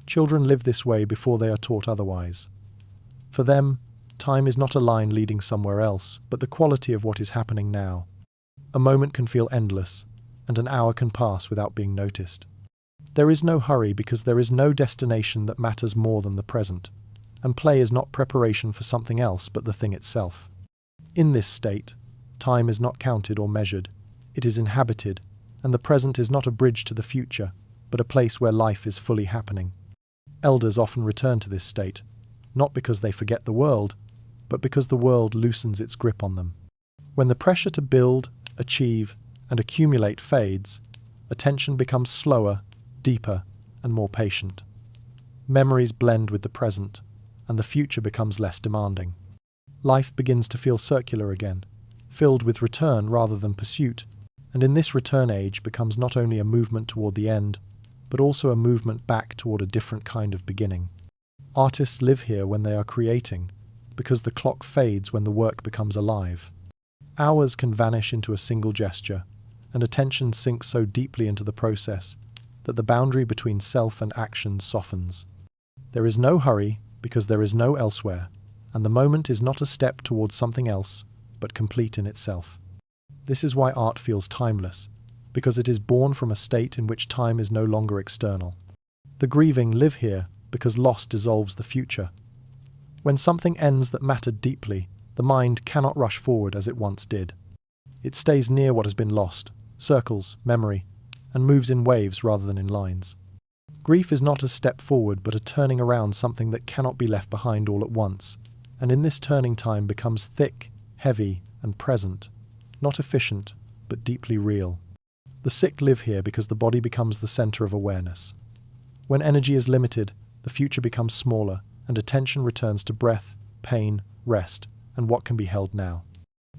Children live this way before they are taught otherwise. For them, time is not a line leading somewhere else, but the quality of what is happening now. A moment can feel endless, and an hour can pass without being noticed. There is no hurry because there is no destination that matters more than the present, and play is not preparation for something else but the thing itself. In this state, time is not counted or measured, it is inhabited, and the present is not a bridge to the future, but a place where life is fully happening. Elders often return to this state, not because they forget the world, but because the world loosens its grip on them. When the pressure to build, achieve, and accumulate fades, attention becomes slower, deeper, and more patient. Memories blend with the present, and the future becomes less demanding. Life begins to feel circular again, filled with return rather than pursuit, and in this return age becomes not only a movement toward the end, but also a movement back toward a different kind of beginning. Artists live here when they are creating, because the clock fades when the work becomes alive. Hours can vanish into a single gesture, and attention sinks so deeply into the process that the boundary between self and action softens. There is no hurry because there is no elsewhere, and the moment is not a step towards something else, but complete in itself. This is why art feels timeless, because it is born from a state in which time is no longer external. The grieving live here because loss dissolves the future. When something ends that mattered deeply, the mind cannot rush forward as it once did. It stays near what has been lost, circles memory, and moves in waves rather than in lines. Grief is not a step forward but a turning around something that cannot be left behind all at once, and in this turning time becomes thick, heavy, and present, not efficient, but deeply real. The sick live here because the body becomes the center of awareness. When energy is limited, the future becomes smaller, and attention returns to breath, pain, rest, and what can be held now.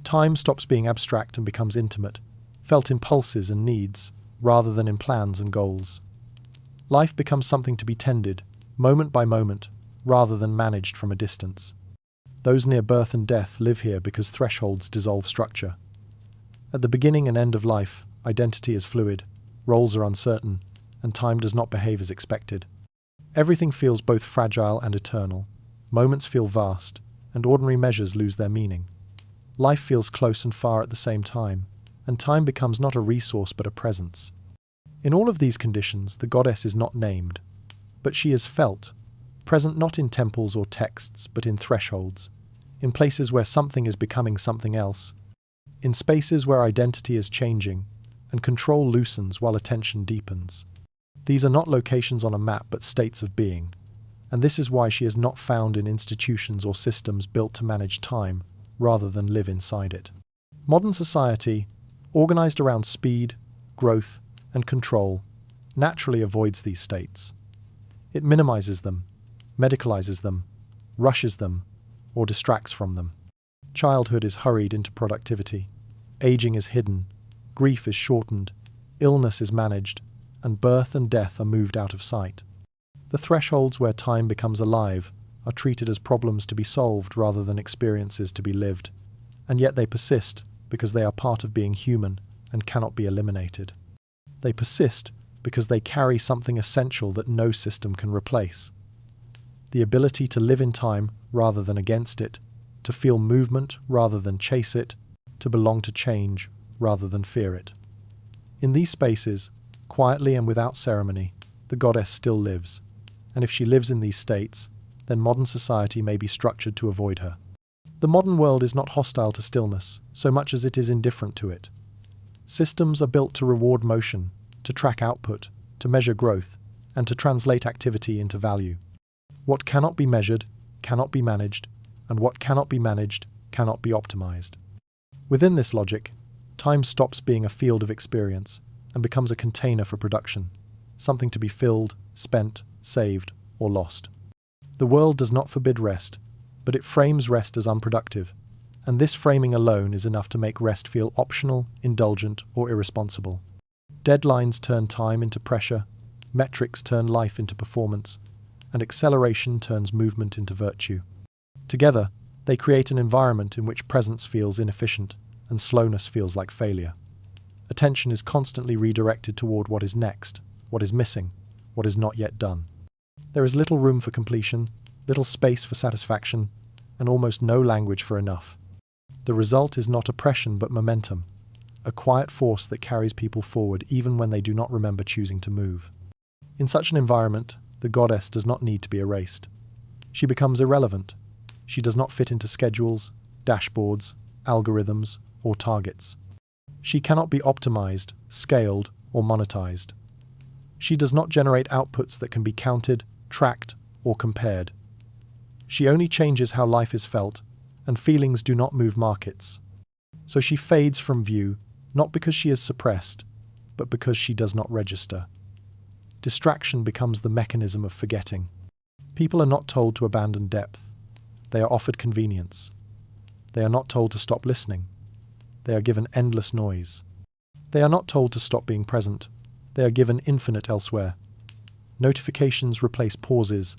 Time stops being abstract and becomes intimate, felt in pulses and needs, rather than in plans and goals. Life becomes something to be tended, moment by moment, rather than managed from a distance. Those near birth and death live here because thresholds dissolve structure. At the beginning and end of life, identity is fluid, roles are uncertain, and time does not behave as expected. Everything feels both fragile and eternal. Moments feel vast, and ordinary measures lose their meaning. Life feels close and far at the same time, and time becomes not a resource but a presence. In all of these conditions, the goddess is not named, but she is felt, present not in temples or texts, but in thresholds, in places where something is becoming something else, in spaces where identity is changing, and control loosens while attention deepens. These are not locations on a map but states of being, and this is why she is not found in institutions or systems built to manage time, rather than live inside it. Modern society, organized around speed, growth, and control, naturally avoids these states. It minimizes them, medicalizes them, rushes them, or distracts from them. Childhood is hurried into productivity. Aging is hidden. Grief is shortened. Illness is managed. And birth and death are moved out of sight. The thresholds where time becomes alive are treated as problems to be solved rather than experiences to be lived. And yet they persist because they are part of being human and cannot be eliminated. They persist because they carry something essential that no system can replace. The ability to live in time rather than against it, to feel movement rather than chase it, to belong to change rather than fear it. In these spaces, quietly and without ceremony, the goddess still lives, and if she lives in these states, then modern society may be structured to avoid her. The modern world is not hostile to stillness, so much as it is indifferent to it. Systems are built to reward motion, to track output, to measure growth, and to translate activity into value. What cannot be measured cannot be managed, and what cannot be managed cannot be optimized. Within this logic, time stops being a field of experience and becomes a container for production, something to be filled, spent, saved, or lost. The world does not forbid rest, but it frames rest as unproductive, and this framing alone is enough to make rest feel optional, indulgent, or irresponsible. Deadlines turn time into pressure, metrics turn life into performance, and acceleration turns movement into virtue. Together, they create an environment in which presence feels inefficient and slowness feels like failure. Attention is constantly redirected toward what is next, what is missing, what is not yet done. There is little room for completion, little space for satisfaction, and almost no language for enough. The result is not oppression but momentum, a quiet force that carries people forward even when they do not remember choosing to move. In such an environment, the goddess does not need to be erased. She becomes irrelevant. She does not fit into schedules, dashboards, algorithms, or targets. She cannot be optimized, scaled, or monetized. She does not generate outputs that can be counted, tracked, or compared. She only changes how life is felt, and feelings do not move markets. So she fades from view, not because she is suppressed, but because she does not register. Distraction becomes the mechanism of forgetting. People are not told to abandon depth. They are offered convenience. They are not told to stop listening. They are given endless noise. They are not told to stop being present. They are given infinite elsewhere. Notifications replace pauses,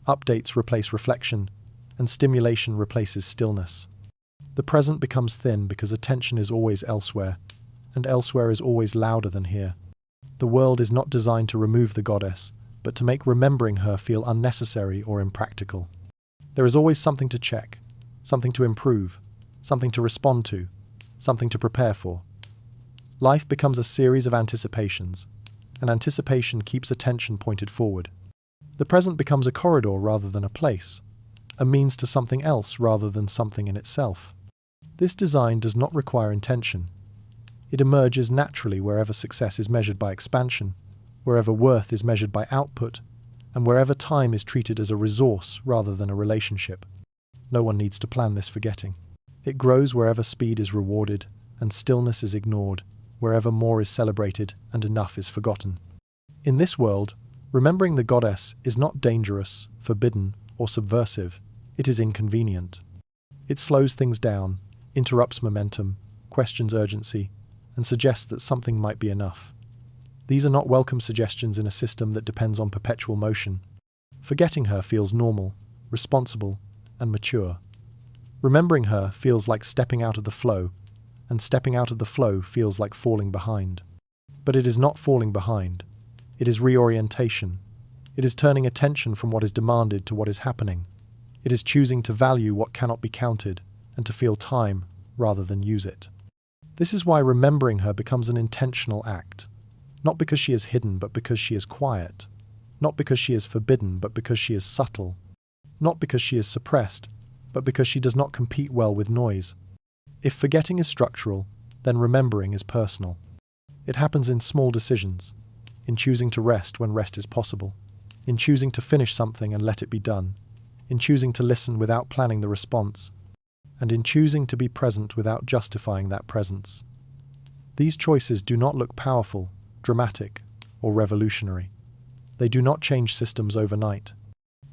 updates replace reflection, and stimulation replaces stillness. The present becomes thin because attention is always elsewhere, and elsewhere is always louder than here. The world is not designed to remove the goddess, but to make remembering her feel unnecessary or impractical. There is always something to check, something to improve, something to respond to, something to prepare for. Life becomes a series of anticipations, and anticipation keeps attention pointed forward. The present becomes a corridor rather than a place, a means to something else rather than something in itself. This design does not require intention. It emerges naturally wherever success is measured by expansion, wherever worth is measured by output, and wherever time is treated as a resource rather than a relationship. No one needs to plan this forgetting. It grows wherever speed is rewarded and stillness is ignored, wherever more is celebrated and enough is forgotten. In this world, remembering the goddess is not dangerous, forbidden, or subversive. It is inconvenient. It slows things down, interrupts momentum, questions urgency, and suggests that something might be enough. These are not welcome suggestions in a system that depends on perpetual motion. Forgetting her feels normal, responsible, and mature. Remembering her feels like stepping out of the flow, and stepping out of the flow feels like falling behind. But it is not falling behind. It is reorientation. It is turning attention from what is demanded to what is happening. It is choosing to value what cannot be counted, and to feel time rather than use it. This is why remembering her becomes an intentional act. Not because she is hidden, but because she is quiet. Not because she is forbidden, but because she is subtle. Not because she is suppressed, but because she does not compete well with noise. If forgetting is structural, then remembering is personal. It happens in small decisions. in choosing to rest when rest is possible, in choosing to finish something and let it be done, in choosing to listen without planning the response, and in choosing to be present without justifying that presence. These choices do not look powerful, dramatic, or revolutionary. They do not change systems overnight,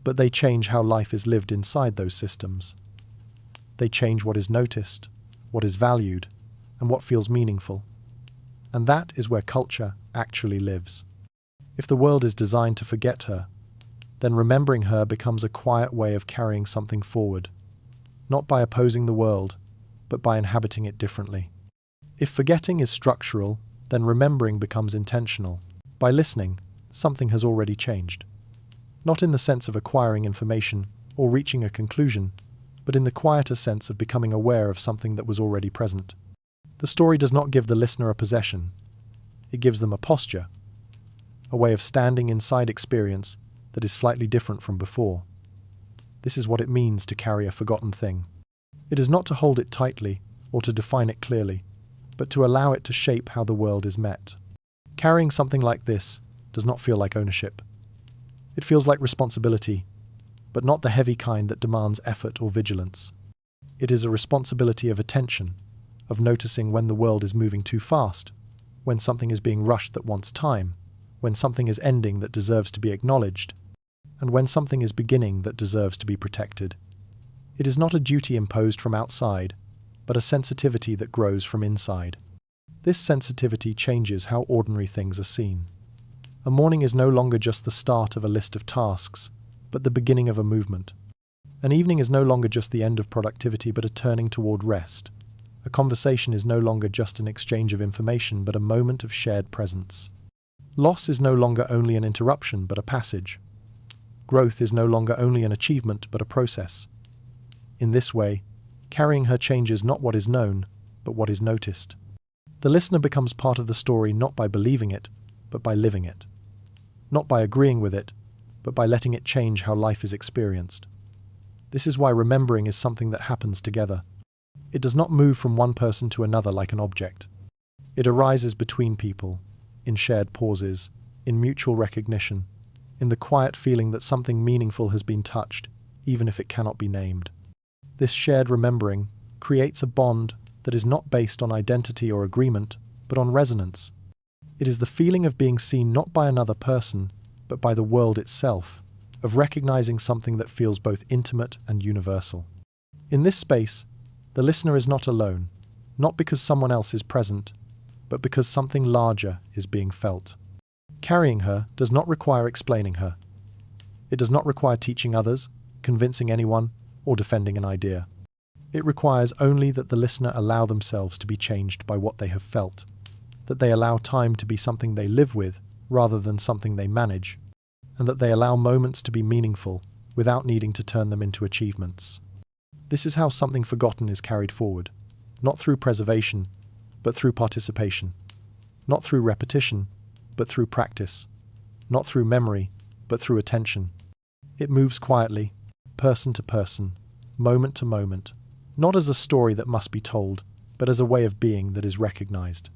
but they change how life is lived inside those systems. They change what is noticed, what is valued, and what feels meaningful. And that is where culture actually lives. If the world is designed to forget her, then remembering her becomes a quiet way of carrying something forward, not by opposing the world, but by inhabiting it differently. If forgetting is structural, then remembering becomes intentional. By listening, something has already changed. Not in the sense of acquiring information or reaching a conclusion, but in the quieter sense of becoming aware of something that was already present. The story does not give the listener a possession. It gives them a posture, a way of standing inside experience that is slightly different from before. This is what it means to carry a forgotten thing. It is not to hold it tightly or to define it clearly, but to allow it to shape how the world is met. Carrying something like this does not feel like ownership. It feels like responsibility, but not the heavy kind that demands effort or vigilance. It is a responsibility of attention, of noticing when the world is moving too fast, when something is being rushed that wants time, when something is ending that deserves to be acknowledged, and when something is beginning that deserves to be protected. It is not a duty imposed from outside, but a sensitivity that grows from inside. This sensitivity changes how ordinary things are seen. A morning is no longer just the start of a list of tasks, but the beginning of a movement. An evening is no longer just the end of productivity, but a turning toward rest. A conversation is no longer just an exchange of information, but a moment of shared presence. Loss is no longer only an interruption, but a passage. Growth is no longer only an achievement, but a process. In this way, carrying her changes not what is known, but what is noticed. The listener becomes part of the story not by believing it, but by living it. Not by agreeing with it, but by letting it change how life is experienced. This is why remembering is something that happens together. It does not move from one person to another like an object. It arises between people, in shared pauses, in mutual recognition, in the quiet feeling that something meaningful has been touched, even if it cannot be named. This shared remembering creates a bond that is not based on identity or agreement, but on resonance. It is the feeling of being seen not by another person, but by the world itself, of recognizing something that feels both intimate and universal. In this space, the listener is not alone, not because someone else is present, but because something larger is being felt. Carrying her does not require explaining her. It does not require teaching others, convincing anyone, or defending an idea. It requires only that the listener allow themselves to be changed by what they have felt, that they allow time to be something they live with rather than something they manage, and that they allow moments to be meaningful without needing to turn them into achievements. This is how something forgotten is carried forward, not through preservation, but through participation, not through repetition, but through practice, not through memory, but through attention. It moves quietly, person to person, moment to moment, not as a story that must be told, but as a way of being that is recognized.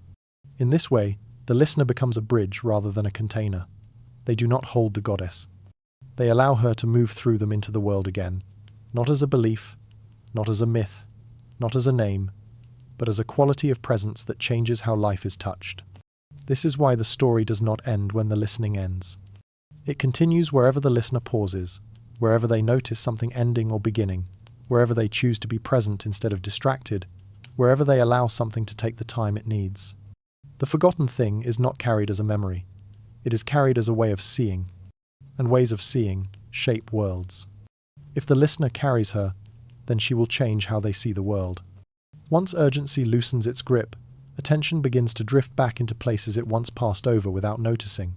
In this way, the listener becomes a bridge rather than a container. They do not hold the goddess. They allow her to move through them into the world again, not as a belief, not as a myth, not as a name, but as a quality of presence that changes how life is touched. This is why the story does not end when the listening ends. It continues wherever the listener pauses, wherever they notice something ending or beginning, wherever they choose to be present instead of distracted, wherever they allow something to take the time it needs. The forgotten thing is not carried as a memory. It is carried as a way of seeing, and ways of seeing shape worlds. If the listener carries her, then she will change how they see the world. Once urgency loosens its grip, attention begins to drift back into places it once passed over without noticing.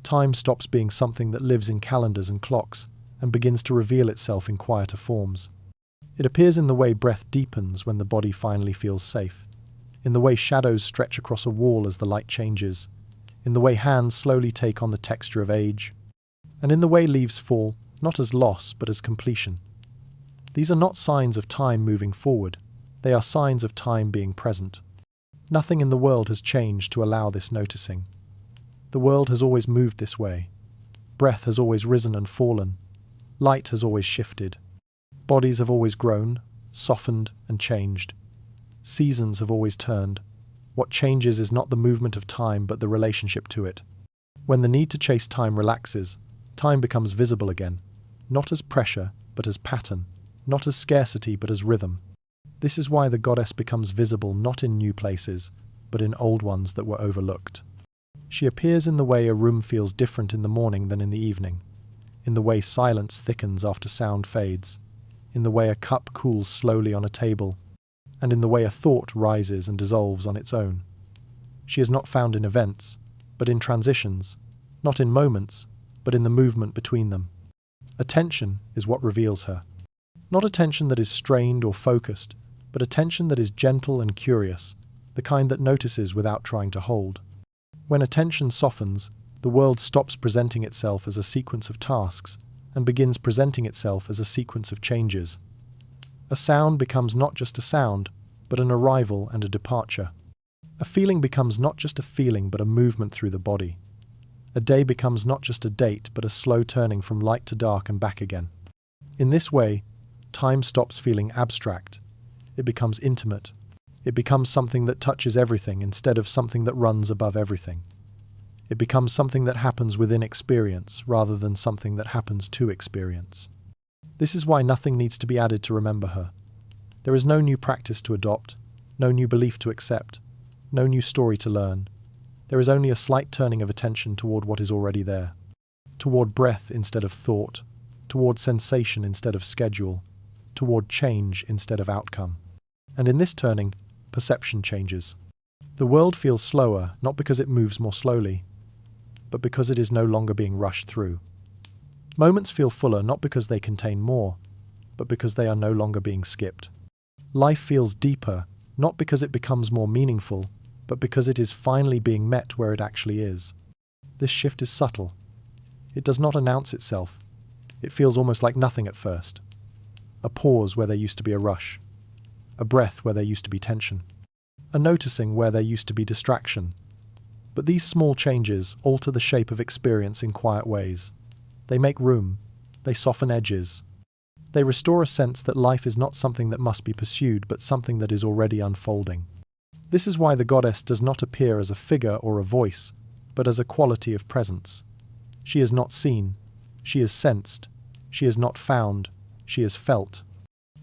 Time stops being something that lives in calendars and clocks, and begins to reveal itself in quieter forms. It appears in the way breath deepens when the body finally feels safe, in the way shadows stretch across a wall as the light changes, in the way hands slowly take on the texture of age, and in the way leaves fall, not as loss but as completion. These are not signs of time moving forward, they are signs of time being present. Nothing in the world has changed to allow this noticing. The world has always moved this way. Breath has always risen and fallen. Light has always shifted. Bodies have always grown, softened, and changed. Seasons have always turned. What changes is not the movement of time, but the relationship to it. When the need to chase time relaxes, time becomes visible again, not as pressure, but as pattern, not as scarcity, but as rhythm. This is why the goddess becomes visible not in new places, but in old ones that were overlooked. She appears in the way a room feels different in the morning than in the evening, in the way silence thickens after sound fades, in the way a cup cools slowly on a table, and in the way a thought rises and dissolves on its own. She is not found in events, but in transitions, not in moments, but in the movement between them. Attention is what reveals her. Not attention that is strained or focused, but attention that is gentle and curious, the kind that notices without trying to hold. When attention softens, the world stops presenting itself as a sequence of tasks and begins presenting itself as a sequence of changes. A sound becomes not just a sound, but an arrival and a departure. A feeling becomes not just a feeling, but a movement through the body. A day becomes not just a date, but a slow turning from light to dark and back again. In this way, time stops feeling abstract. It becomes intimate. It becomes something that touches everything instead of something that runs above everything. It becomes something that happens within experience rather than something that happens to experience. This is why nothing needs to be added to remember her. There is no new practice to adopt, no new belief to accept, no new story to learn. There is only a slight turning of attention toward what is already there, toward breath instead of thought, toward sensation instead of schedule, toward change instead of outcome. And in this turning, perception changes. The world feels slower, not because it moves more slowly, but because it is no longer being rushed through. Moments feel fuller not because they contain more, but because they are no longer being skipped. Life feels deeper, not because it becomes more meaningful, but because it is finally being met where it actually is. This shift is subtle. It does not announce itself. It feels almost like nothing at first. A pause where there used to be a rush. A breath where there used to be tension. A noticing where there used to be distraction. But these small changes alter the shape of experience in quiet ways. They make room. They soften edges. They restore a sense that life is not something that must be pursued, but something that is already unfolding. This is why the goddess does not appear as a figure or a voice, but as a quality of presence. She is not seen. She is sensed. She is not found. She is felt.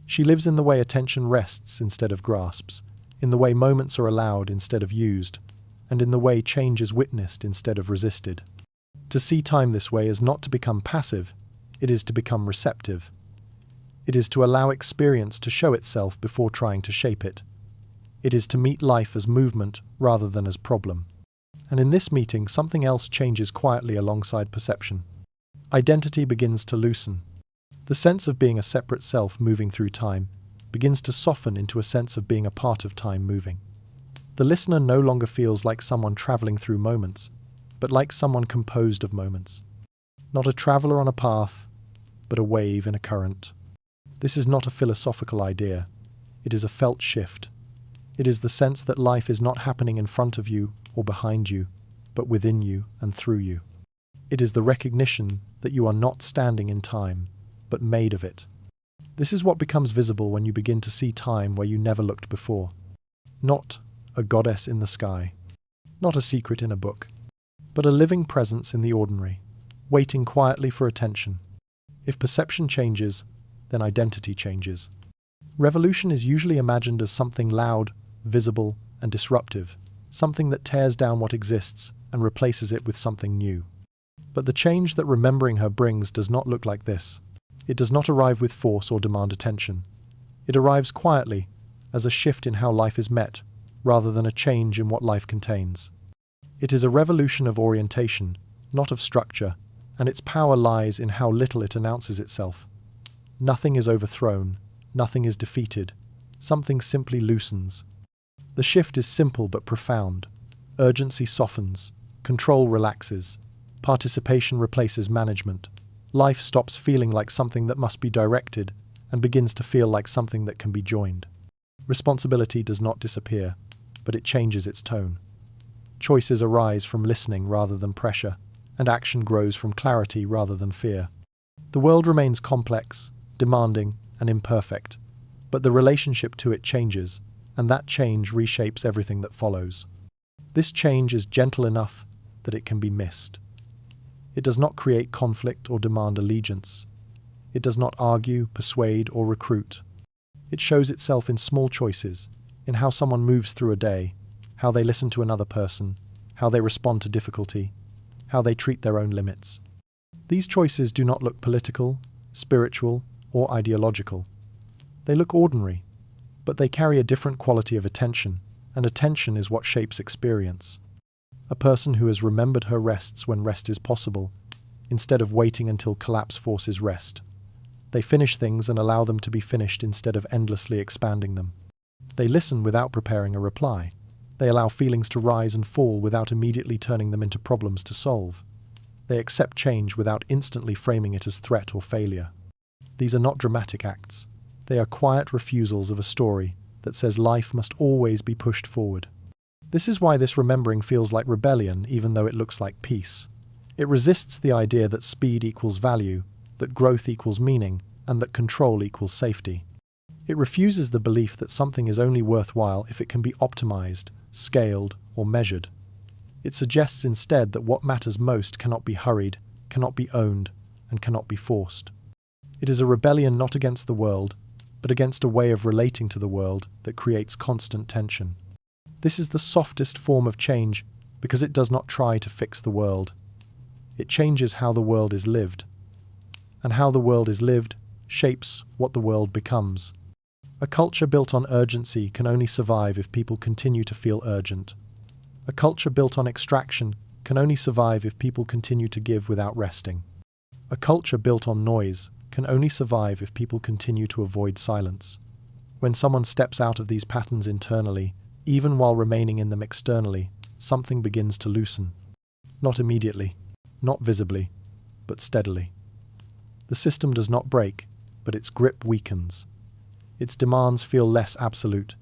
She lives in the way attention rests instead of grasps, in the way moments are allowed instead of used, and in the way change is witnessed instead of resisted. To see time this way is not to become passive, it is to become receptive. It is to allow experience to show itself before trying to shape it. It is to meet life as movement rather than as problem. And in this meeting, something else changes quietly alongside perception. Identity begins to loosen. The sense of being a separate self moving through time begins to soften into a sense of being a part of time moving. The listener no longer feels like someone traveling through moments, but like someone composed of moments. Not a traveler on a path, but a wave in a current. This is not a philosophical idea. It is a felt shift. It is the sense that life is not happening in front of you or behind you, but within you and through you. It is the recognition that you are not standing in time, but made of it. This is what becomes visible when you begin to see time where you never looked before. Not a goddess in the sky, not a secret in a book, but a living presence in the ordinary, waiting quietly for attention. If perception changes, then identity changes. Revolution is usually imagined as something loud, visible, and disruptive, something that tears down what exists and replaces it with something new. But the change that remembering her brings does not look like this. It does not arrive with force or demand attention. It arrives quietly, as a shift in how life is met, rather than a change in what life contains. It is a revolution of orientation, not of structure, and its power lies in how little it announces itself. Nothing is overthrown, nothing is defeated, something simply loosens. The shift is simple but profound. Urgency softens, control relaxes, participation replaces management. Life stops feeling like something that must be directed and begins to feel like something that can be joined. Responsibility does not disappear, but it changes its tone. Choices arise from listening rather than pressure, and action grows from clarity rather than fear. The world remains complex, demanding, and imperfect, but the relationship to it changes, and that change reshapes everything that follows. This change is gentle enough that it can be missed. It does not create conflict or demand allegiance. It does not argue, persuade, or recruit. It shows itself in small choices, in how someone moves through a day, how they listen to another person, how they respond to difficulty, how they treat their own limits. These choices do not look political, spiritual, or ideological. They look ordinary, but they carry a different quality of attention, and attention is what shapes experience. A person who has remembered her rests when rest is possible, instead of waiting until collapse forces rest. They finish things and allow them to be finished instead of endlessly expanding them. They listen without preparing a reply. They allow feelings to rise and fall without immediately turning them into problems to solve. They accept change without instantly framing it as threat or failure. These are not dramatic acts. They are quiet refusals of a story that says life must always be pushed forward. This is why this remembering feels like rebellion even though it looks like peace. It resists the idea that speed equals value, that growth equals meaning, and that control equals safety. It refuses the belief that something is only worthwhile if it can be optimized, scaled, or measured. It suggests instead that what matters most cannot be hurried, cannot be owned, and cannot be forced. It is a rebellion not against the world, but against a way of relating to the world that creates constant tension. This is the softest form of change because it does not try to fix the world. It changes how the world is lived. And how the world is lived shapes what the world becomes. A culture built on urgency can only survive if people continue to feel urgent. A culture built on extraction can only survive if people continue to give without resting. A culture built on noise can only survive if people continue to avoid silence. When someone steps out of these patterns internally, even while remaining in them externally, something begins to loosen. Not immediately, not visibly, but steadily. The system does not break, but its grip weakens. Its demands feel less absolute.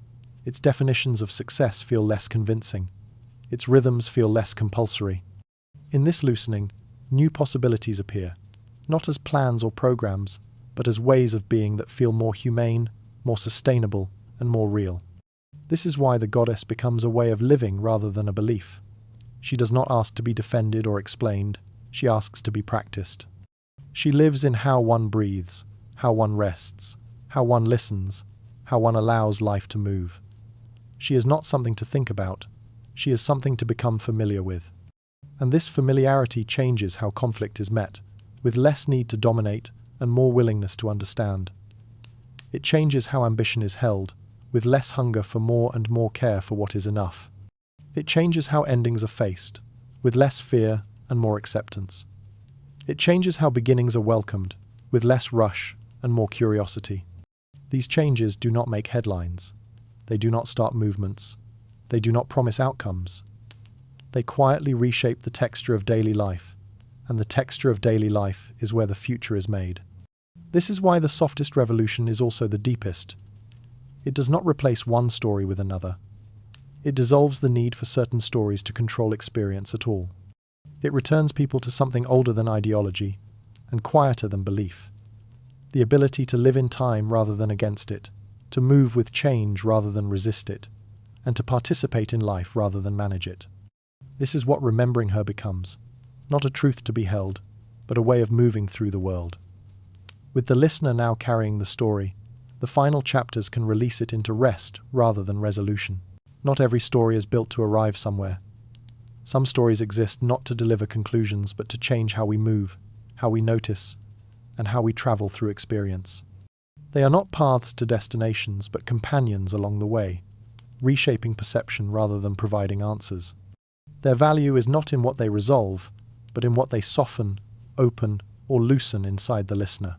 Its definitions of success feel less convincing. Its rhythms feel less compulsory. In this loosening, new possibilities appear, not as plans or programs, but as ways of being that feel more humane, more sustainable, and more real. This is why the goddess becomes a way of living rather than a belief. She does not ask to be defended or explained, she asks to be practiced. She lives in how one breathes, how one rests, how one listens, how one allows life to move. She is not something to think about, she is something to become familiar with. And this familiarity changes how conflict is met, with less need to dominate and more willingness to understand. It changes how ambition is held, with less hunger for more and more care for what is enough. It changes how endings are faced, with less fear and more acceptance. It changes how beginnings are welcomed, with less rush and more curiosity. These changes do not make headlines. They do not start movements. They do not promise outcomes. They quietly reshape the texture of daily life, and the texture of daily life is where the future is made. This is why the softest revolution is also the deepest. It does not replace one story with another. It dissolves the need for certain stories to control experience at all. It returns people to something older than ideology and quieter than belief. The ability to live in time rather than against it, to move with change rather than resist it, and to participate in life rather than manage it. This is what remembering her becomes, not a truth to be held, but a way of moving through the world. With the listener now carrying the story, the final chapters can release it into rest rather than resolution. Not every story is built to arrive somewhere. Some stories exist not to deliver conclusions, but to change how we move, how we notice, and how we travel through experience. They are not paths to destinations, but companions along the way, reshaping perception rather than providing answers. Their value is not in what they resolve, but in what they soften, open, or loosen inside the listener.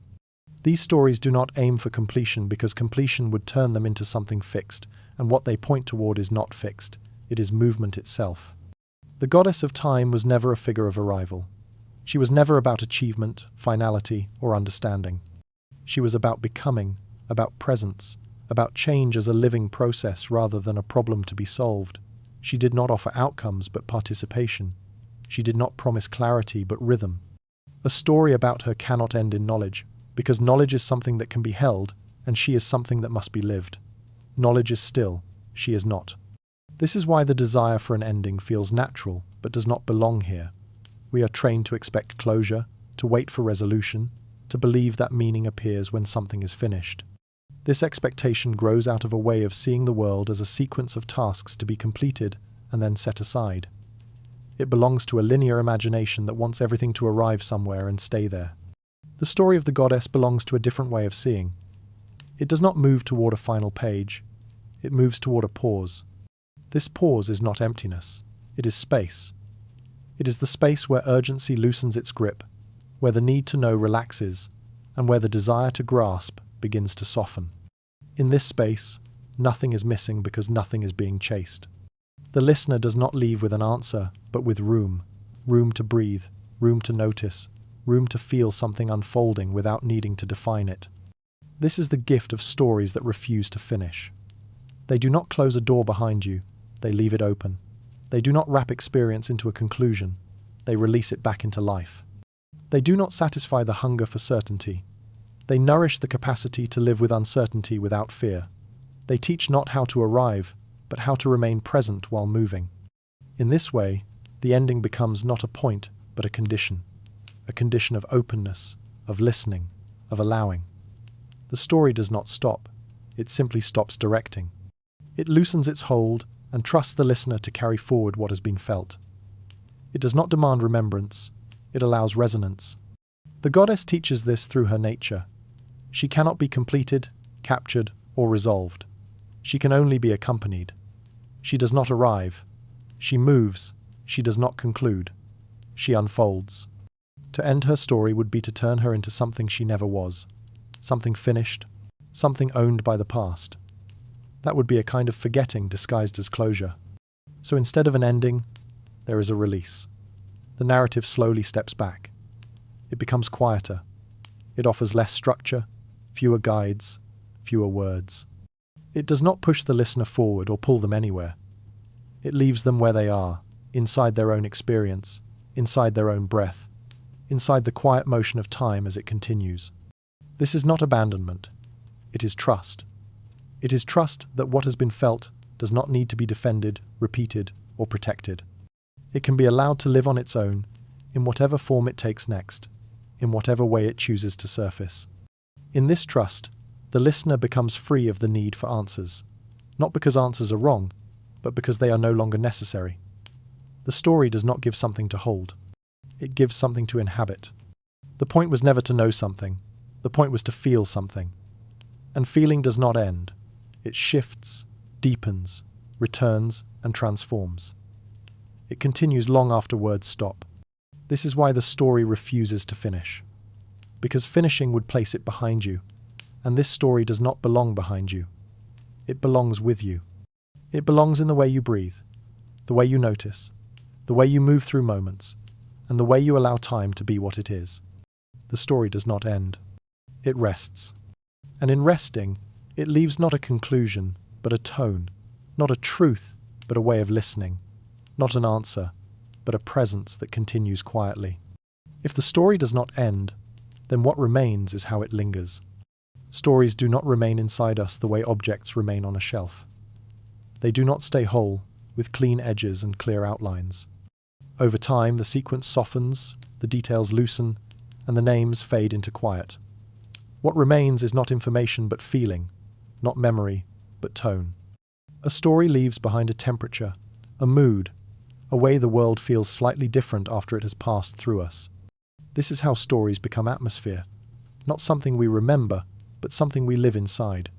These stories do not aim for completion because completion would turn them into something fixed, and what they point toward is not fixed, it is movement itself. The goddess of time was never a figure of arrival. She was never about achievement, finality, or understanding. She was about becoming, about presence, about change as a living process rather than a problem to be solved. She did not offer outcomes but participation. She did not promise clarity but rhythm. A story about her cannot end in knowledge, because knowledge is something that can be held, and she is something that must be lived. Knowledge is still, she is not. This is why the desire for an ending feels natural, but does not belong here. We are trained to expect closure, to wait for resolution, to believe that meaning appears when something is finished. This expectation grows out of a way of seeing the world as a sequence of tasks to be completed and then set aside. It belongs to a linear imagination that wants everything to arrive somewhere and stay there. The story of the goddess belongs to a different way of seeing. It does not move toward a final page. It moves toward a pause. This pause is not emptiness. It is space. It is the space where urgency loosens its grip, where the need to know relaxes, and where the desire to grasp begins to soften. In this space, nothing is missing because nothing is being chased. The listener does not leave with an answer, but with room to breathe, room to notice, room to feel something unfolding without needing to define it. This is the gift of stories that refuse to finish. They do not close a door behind you, they leave it open. They do not wrap experience into a conclusion, they release it back into life. They do not satisfy the hunger for certainty. They nourish the capacity to live with uncertainty without fear. They teach not how to arrive, but how to remain present while moving. In this way, the ending becomes not a point, but a condition of openness, of listening, of allowing. The story does not stop, it simply stops directing. It loosens its hold and trusts the listener to carry forward what has been felt. It does not demand remembrance, it allows resonance. The goddess teaches this through her nature. She cannot be completed, captured, or resolved. She can only be accompanied. She does not arrive. She moves. She does not conclude. She unfolds. To end her story would be to turn her into something she never was. Something finished. Something owned by the past. That would be a kind of forgetting disguised as closure. So instead of an ending, there is a release. The narrative slowly steps back. It becomes quieter. It offers less structure, fewer guides, fewer words. It does not push the listener forward or pull them anywhere. It leaves them where they are, inside their own experience, inside their own breath, inside the quiet motion of time as it continues. This is not abandonment. It is trust. It is trust that what has been felt does not need to be defended, repeated, or protected. It can be allowed to live on its own, in whatever form it takes next, in whatever way it chooses to surface. In this trust, the listener becomes free of the need for answers, not because answers are wrong, but because they are no longer necessary. The story does not give something to hold. It gives something to inhabit. The point was never to know something. The point was to feel something. And feeling does not end. It shifts, deepens, returns, and transforms. It continues long after words stop. This is why the story refuses to finish. Because finishing would place it behind you, and this story does not belong behind you. It belongs with you. It belongs in the way you breathe, the way you notice, the way you move through moments, and the way you allow time to be what it is. The story does not end. It rests. And in resting, it leaves not a conclusion, but a tone, not a truth, but a way of listening, not an answer, but a presence that continues quietly. If the story does not end, then what remains is how it lingers. Stories do not remain inside us the way objects remain on a shelf. They do not stay whole, with clean edges and clear outlines. Over time, the sequence softens, the details loosen, and the names fade into quiet. What remains is not information but feeling, not memory but tone. A story leaves behind a temperature, a mood, a way the world feels slightly different after it has passed through us. This is how stories become atmosphere, not something we remember, but something we live inside.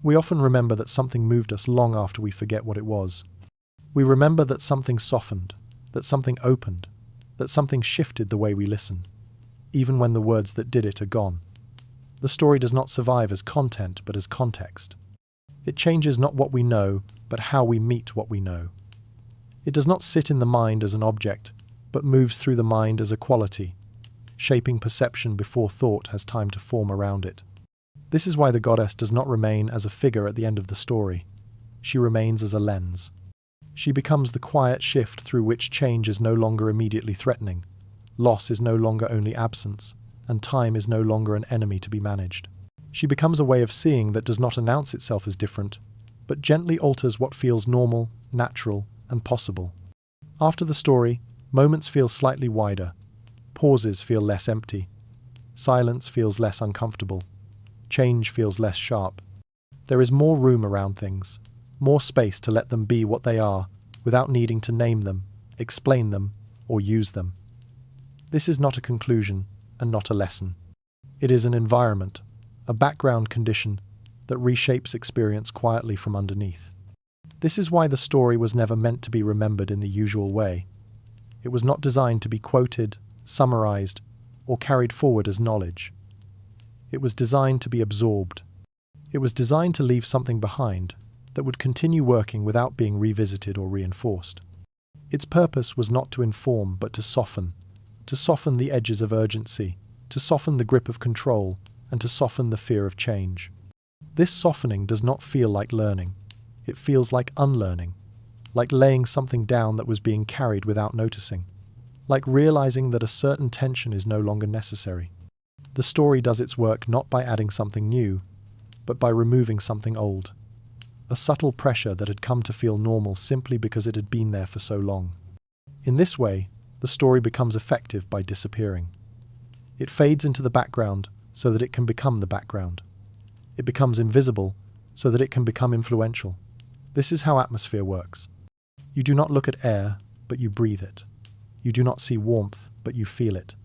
We often remember that something moved us long after we forget what it was. We remember that something softened, that something opened, that something shifted the way we listen, even when the words that did it are gone. The story does not survive as content, but as context. It changes not what we know, but how we meet what we know. It does not sit in the mind as an object, but moves through the mind as a quality, shaping perception before thought has time to form around it. This is why the goddess does not remain as a figure at the end of the story. She remains as a lens. She becomes the quiet shift through which change is no longer immediately threatening, loss is no longer only absence, and time is no longer an enemy to be managed. She becomes a way of seeing that does not announce itself as different, but gently alters what feels normal, natural, and possible. After the story, moments feel slightly wider, pauses feel less empty, silence feels less uncomfortable, change feels less sharp. There is more room around things, more space to let them be what they are, without needing to name them, explain them, or use them. This is not a conclusion, and not a lesson. It is an environment, a background condition, that reshapes experience quietly from underneath. This is why the story was never meant to be remembered in the usual way. It was not designed to be quoted, summarized, or carried forward as knowledge. It was designed to be absorbed. It was designed to leave something behind that would continue working without being revisited or reinforced. Its purpose was not to inform, but to soften the edges of urgency, to soften the grip of control, and to soften the fear of change. This softening does not feel like learning. It feels like unlearning, like laying something down that was being carried without noticing, like realizing that a certain tension is no longer necessary. The story does its work not by adding something new, but by removing something old, a subtle pressure that had come to feel normal simply because it had been there for so long. In this way, the story becomes effective by disappearing. It fades into the background so that it can become the background. It becomes invisible so that it can become influential. This is how atmosphere works. You do not look at air, but you breathe it. You do not see warmth, but you feel it.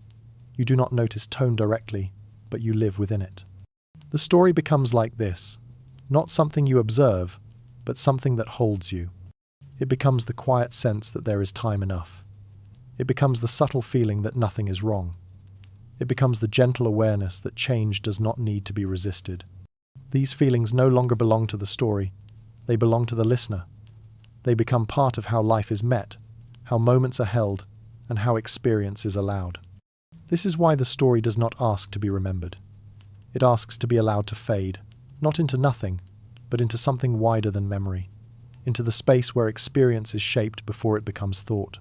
You do not notice tone directly, but you live within it. The story becomes like this, not something you observe, but something that holds you. It becomes the quiet sense that there is time enough. It becomes the subtle feeling that nothing is wrong. It becomes the gentle awareness that change does not need to be resisted. These feelings no longer belong to the story. They belong to the listener. They become part of how life is met, how moments are held, and how experience is allowed. This is why the story does not ask to be remembered. It asks to be allowed to fade, not into nothing, but into something wider than memory, into the space where experience is shaped before it becomes thought.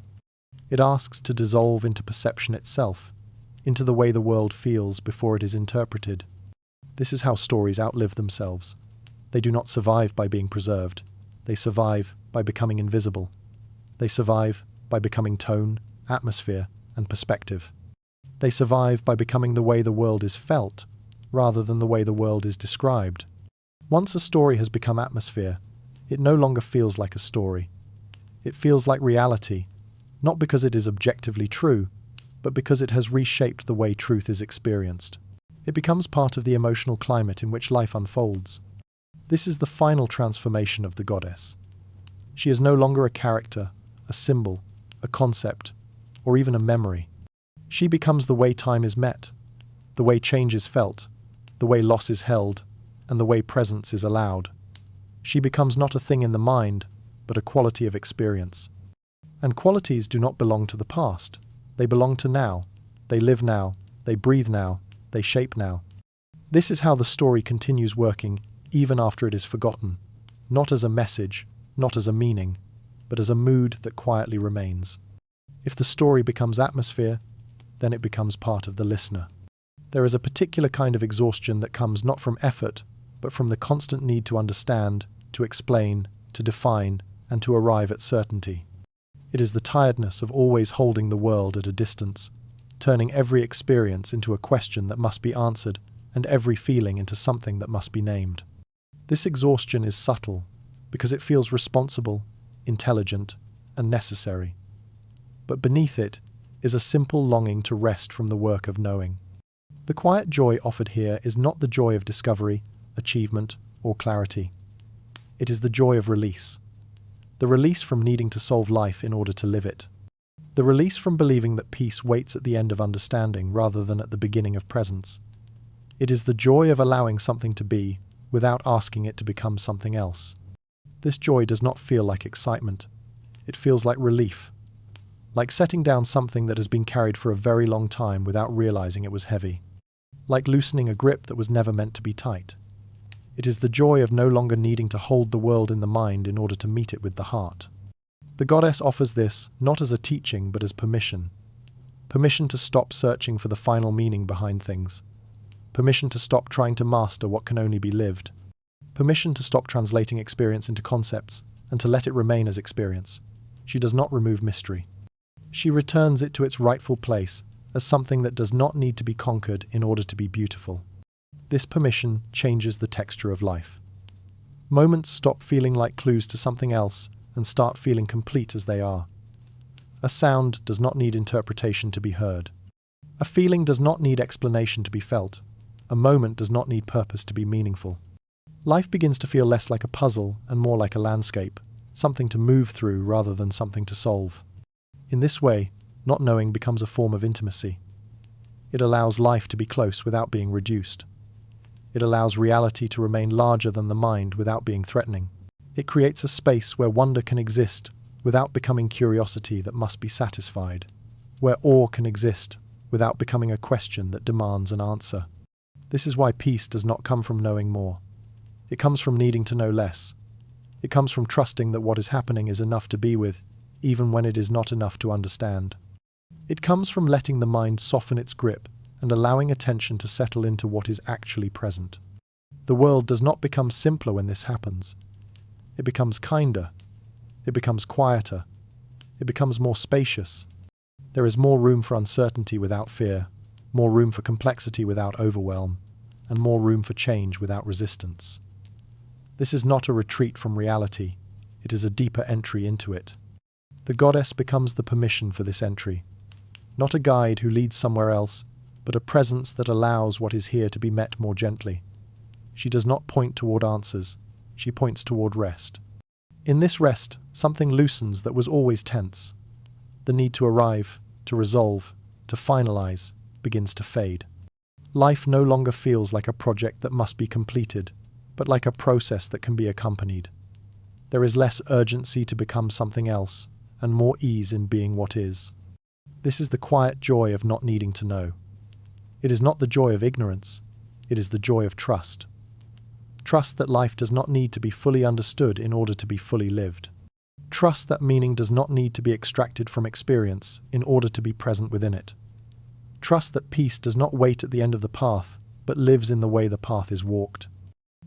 It asks to dissolve into perception itself, into the way the world feels before it is interpreted. This is how stories outlive themselves. They do not survive by being preserved. They survive by becoming invisible. They survive by becoming tone, atmosphere, and perspective. They survive by becoming the way the world is felt, rather than the way the world is described. Once a story has become atmosphere, it no longer feels like a story. It feels like reality, not because it is objectively true, but because it has reshaped the way truth is experienced. It becomes part of the emotional climate in which life unfolds. This is the final transformation of the goddess. She is no longer a character, a symbol, a concept, or even a memory. She becomes the way time is met, the way change is felt, the way loss is held, and the way presence is allowed. She becomes not a thing in the mind, but a quality of experience. And qualities do not belong to the past. They belong to now. They live now. They breathe now. They shape now. This is how the story continues working, even after it is forgotten, not as a message, not as a meaning, but as a mood that quietly remains. If the story becomes atmosphere, then it becomes part of the listener. There is a particular kind of exhaustion that comes not from effort, but from the constant need to understand, to explain, to define, and to arrive at certainty. It is the tiredness of always holding the world at a distance, turning every experience into a question that must be answered, and every feeling into something that must be named. This exhaustion is subtle, because it feels responsible, intelligent, and necessary. But beneath it is a simple longing to rest from the work of knowing. The quiet joy offered here is not the joy of discovery, achievement, or clarity. It is the joy of release. The release from needing to solve life in order to live it. The release from believing that peace waits at the end of understanding rather than at the beginning of presence. It is the joy of allowing something to be without asking it to become something else. This joy does not feel like excitement. It feels like relief, like setting down something that has been carried for a very long time without realizing it was heavy, like loosening a grip that was never meant to be tight. It is the joy of no longer needing to hold the world in the mind in order to meet it with the heart. The goddess offers this not as a teaching but as permission. Permission to stop searching for the final meaning behind things. Permission to stop trying to master what can only be lived. Permission to stop translating experience into concepts and to let it remain as experience. She does not remove mystery. She returns it to its rightful place as something that does not need to be conquered in order to be beautiful. This permission changes the texture of life. Moments stop feeling like clues to something else and start feeling complete as they are. A sound does not need interpretation to be heard. A feeling does not need explanation to be felt. A moment does not need purpose to be meaningful. Life begins to feel less like a puzzle and more like a landscape, something to move through rather than something to solve. In this way, not knowing becomes a form of intimacy. It allows life to be close without being reduced. It allows reality to remain larger than the mind without being threatening. It creates a space where wonder can exist without becoming curiosity that must be satisfied, where awe can exist without becoming a question that demands an answer. This is why peace does not come from knowing more. It comes from needing to know less. It comes from trusting that what is happening is enough to be with, even when it is not enough to understand. It comes from letting the mind soften its grip and allowing attention to settle into what is actually present. The world does not become simpler when this happens. It becomes kinder. It becomes quieter. It becomes more spacious. There is more room for uncertainty without fear, more room for complexity without overwhelm, and more room for change without resistance. This is not a retreat from reality. It is a deeper entry into it. The goddess becomes the permission for this entry. Not a guide who leads somewhere else, but a presence that allows what is here to be met more gently. She does not point toward answers. She points toward rest. In this rest, something loosens that was always tense. The need to arrive, to resolve, to finalize, begins to fade. Life no longer feels like a project that must be completed, but like a process that can be accompanied. There is less urgency to become something else, and more ease in being what is. This is the quiet joy of not needing to know. It is not the joy of ignorance, it is the joy of trust. Trust that life does not need to be fully understood in order to be fully lived. Trust that meaning does not need to be extracted from experience in order to be present within it. Trust that peace does not wait at the end of the path, but lives in the way the path is walked.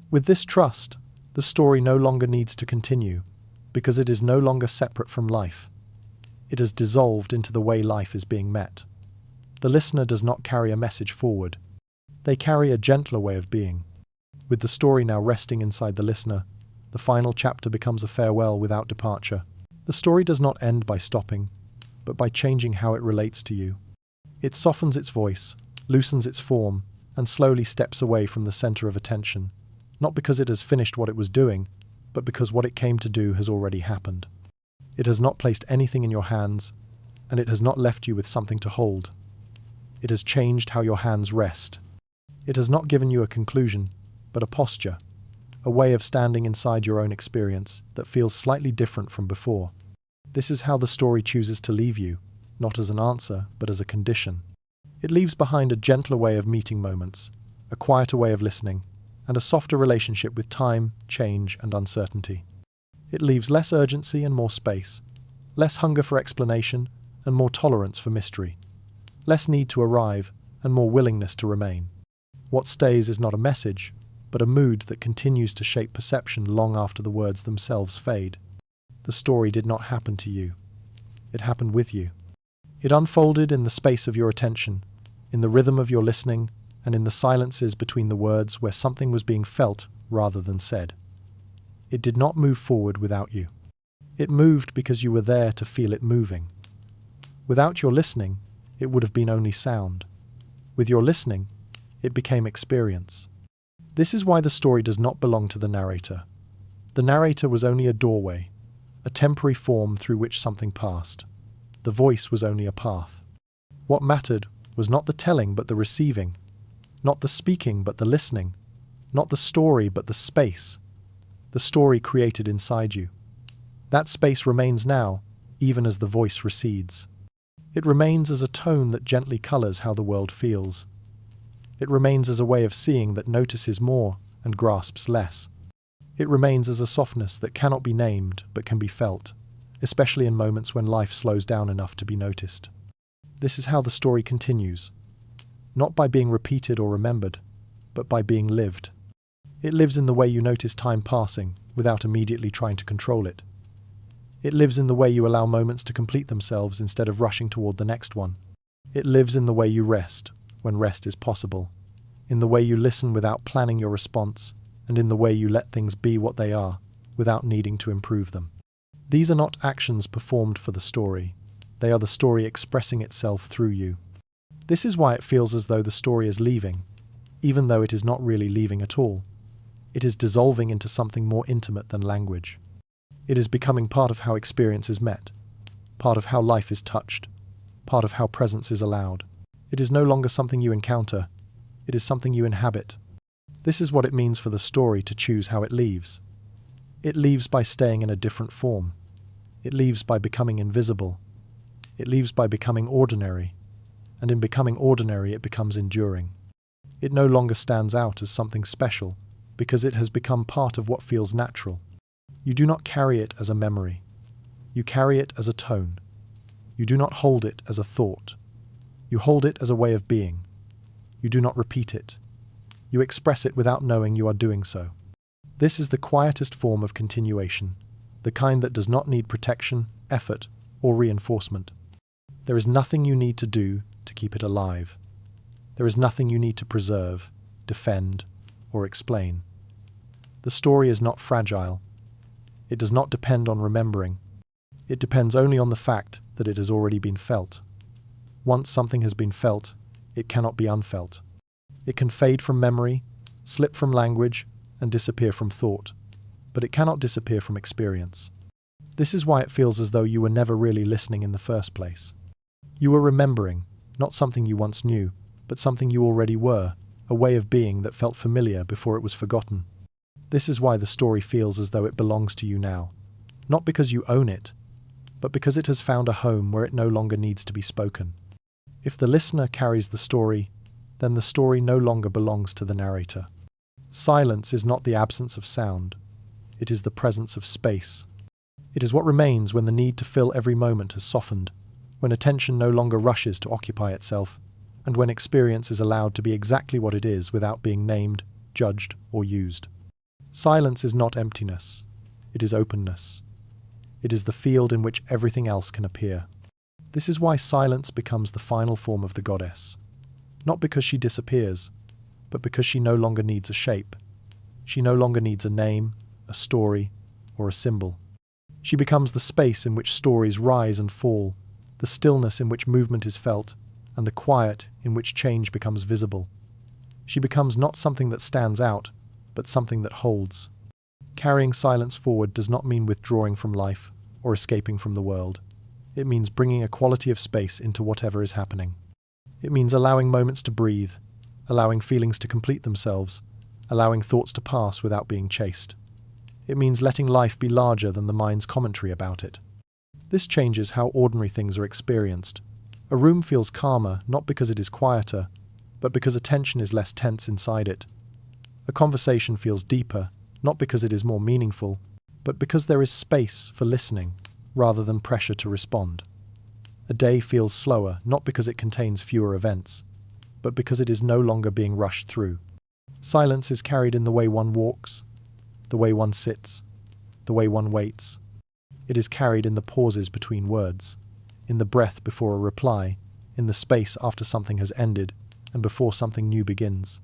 With this trust, the story no longer needs to continue, because it is no longer separate from life. It has dissolved into the way life is being met. The listener does not carry a message forward. They carry a gentler way of being. With the story now resting inside the listener, the final chapter becomes a farewell without departure. The story does not end by stopping, but by changing how it relates to you. It softens its voice, loosens its form, and slowly steps away from the center of attention, not because it has finished what it was doing, but because what it came to do has already happened. It has not placed anything in your hands, and it has not left you with something to hold. It has changed how your hands rest. It has not given you a conclusion, but a posture, a way of standing inside your own experience that feels slightly different from before. This is how the story chooses to leave you, not as an answer, but as a condition. It leaves behind a gentler way of meeting moments, a quieter way of listening, and a softer relationship with time, change, and uncertainty. It leaves less urgency and more space, less hunger for explanation and more tolerance for mystery, less need to arrive and more willingness to remain. What stays is not a message, but a mood that continues to shape perception long after the words themselves fade. The story did not happen to you. It happened with you. It unfolded in the space of your attention, in the rhythm of your listening, and in the silences between the words where something was being felt rather than said. It did not move forward without you. It moved because you were there to feel it moving. Without your listening, it would have been only sound. With your listening, it became experience. This is why the story does not belong to the narrator. The narrator was only a doorway, a temporary form through which something passed. The voice was only a path. What mattered was not the telling but the receiving, not the speaking but the listening, not the story but the space. The story created inside you. That space remains now, even as the voice recedes. It remains as a tone that gently colors how the world feels. It remains as a way of seeing that notices more and grasps less. It remains as a softness that cannot be named but can be felt, especially in moments when life slows down enough to be noticed. This is how the story continues, not by being repeated or remembered, but by being lived. It lives in the way you notice time passing without immediately trying to control it. It lives in the way you allow moments to complete themselves instead of rushing toward the next one. It lives in the way you rest when rest is possible, in the way you listen without planning your response, and in the way you let things be what they are without needing to improve them. These are not actions performed for the story. They are the story expressing itself through you. This is why it feels as though the story is leaving, even though it is not really leaving at all. It is dissolving into something more intimate than language. It is becoming part of how experience is met, part of how life is touched, part of how presence is allowed. It is no longer something you encounter, it is something you inhabit. This is what it means for the story to choose how it leaves. It leaves by staying in a different form. It leaves by becoming invisible. It leaves by becoming ordinary. And in becoming ordinary, it becomes enduring. It no longer stands out as something special, because it has become part of what feels natural. You do not carry it as a memory. You carry it as a tone. You do not hold it as a thought. You hold it as a way of being. You do not repeat it. You express it without knowing you are doing so. This is the quietest form of continuation, the kind that does not need protection, effort, or reinforcement. There is nothing you need to do to keep it alive. There is nothing you need to preserve, defend, or explain. The story is not fragile. It does not depend on remembering. It depends only on the fact that it has already been felt. Once something has been felt, it cannot be unfelt. It can fade from memory, slip from language, and disappear from thought, but it cannot disappear from experience. This is why it feels as though you were never really listening in the first place. You were remembering, not something you once knew, but something you already were, a way of being that felt familiar before it was forgotten. This is why the story feels as though it belongs to you now, not because you own it, but because it has found a home where it no longer needs to be spoken. If the listener carries the story, then the story no longer belongs to the narrator. Silence is not the absence of sound. It is the presence of space. It is what remains when the need to fill every moment has softened, when attention no longer rushes to occupy itself, and when experience is allowed to be exactly what it is without being named, judged, or used. Silence is not emptiness. It is openness. It is the field in which everything else can appear. This is why silence becomes the final form of the goddess. Not because she disappears, but because she no longer needs a shape. She no longer needs a name, a story, or a symbol. She becomes the space in which stories rise and fall, the stillness in which movement is felt, and the quiet in which change becomes visible. She becomes not something that stands out, but something that holds. Carrying silence forward does not mean withdrawing from life or escaping from the world. It means bringing a quality of space into whatever is happening. It means allowing moments to breathe, allowing feelings to complete themselves, allowing thoughts to pass without being chased. It means letting life be larger than the mind's commentary about it. This changes how ordinary things are experienced. A room feels calmer not because it is quieter, but because attention is less tense inside it. A conversation feels deeper, not because it is more meaningful, but because there is space for listening, rather than pressure to respond. A day feels slower, not because it contains fewer events, but because it is no longer being rushed through. Silence is carried in the way one walks, the way one sits, the way one waits. It is carried in the pauses between words, in the breath before a reply, in the space after something has ended, and before something new begins.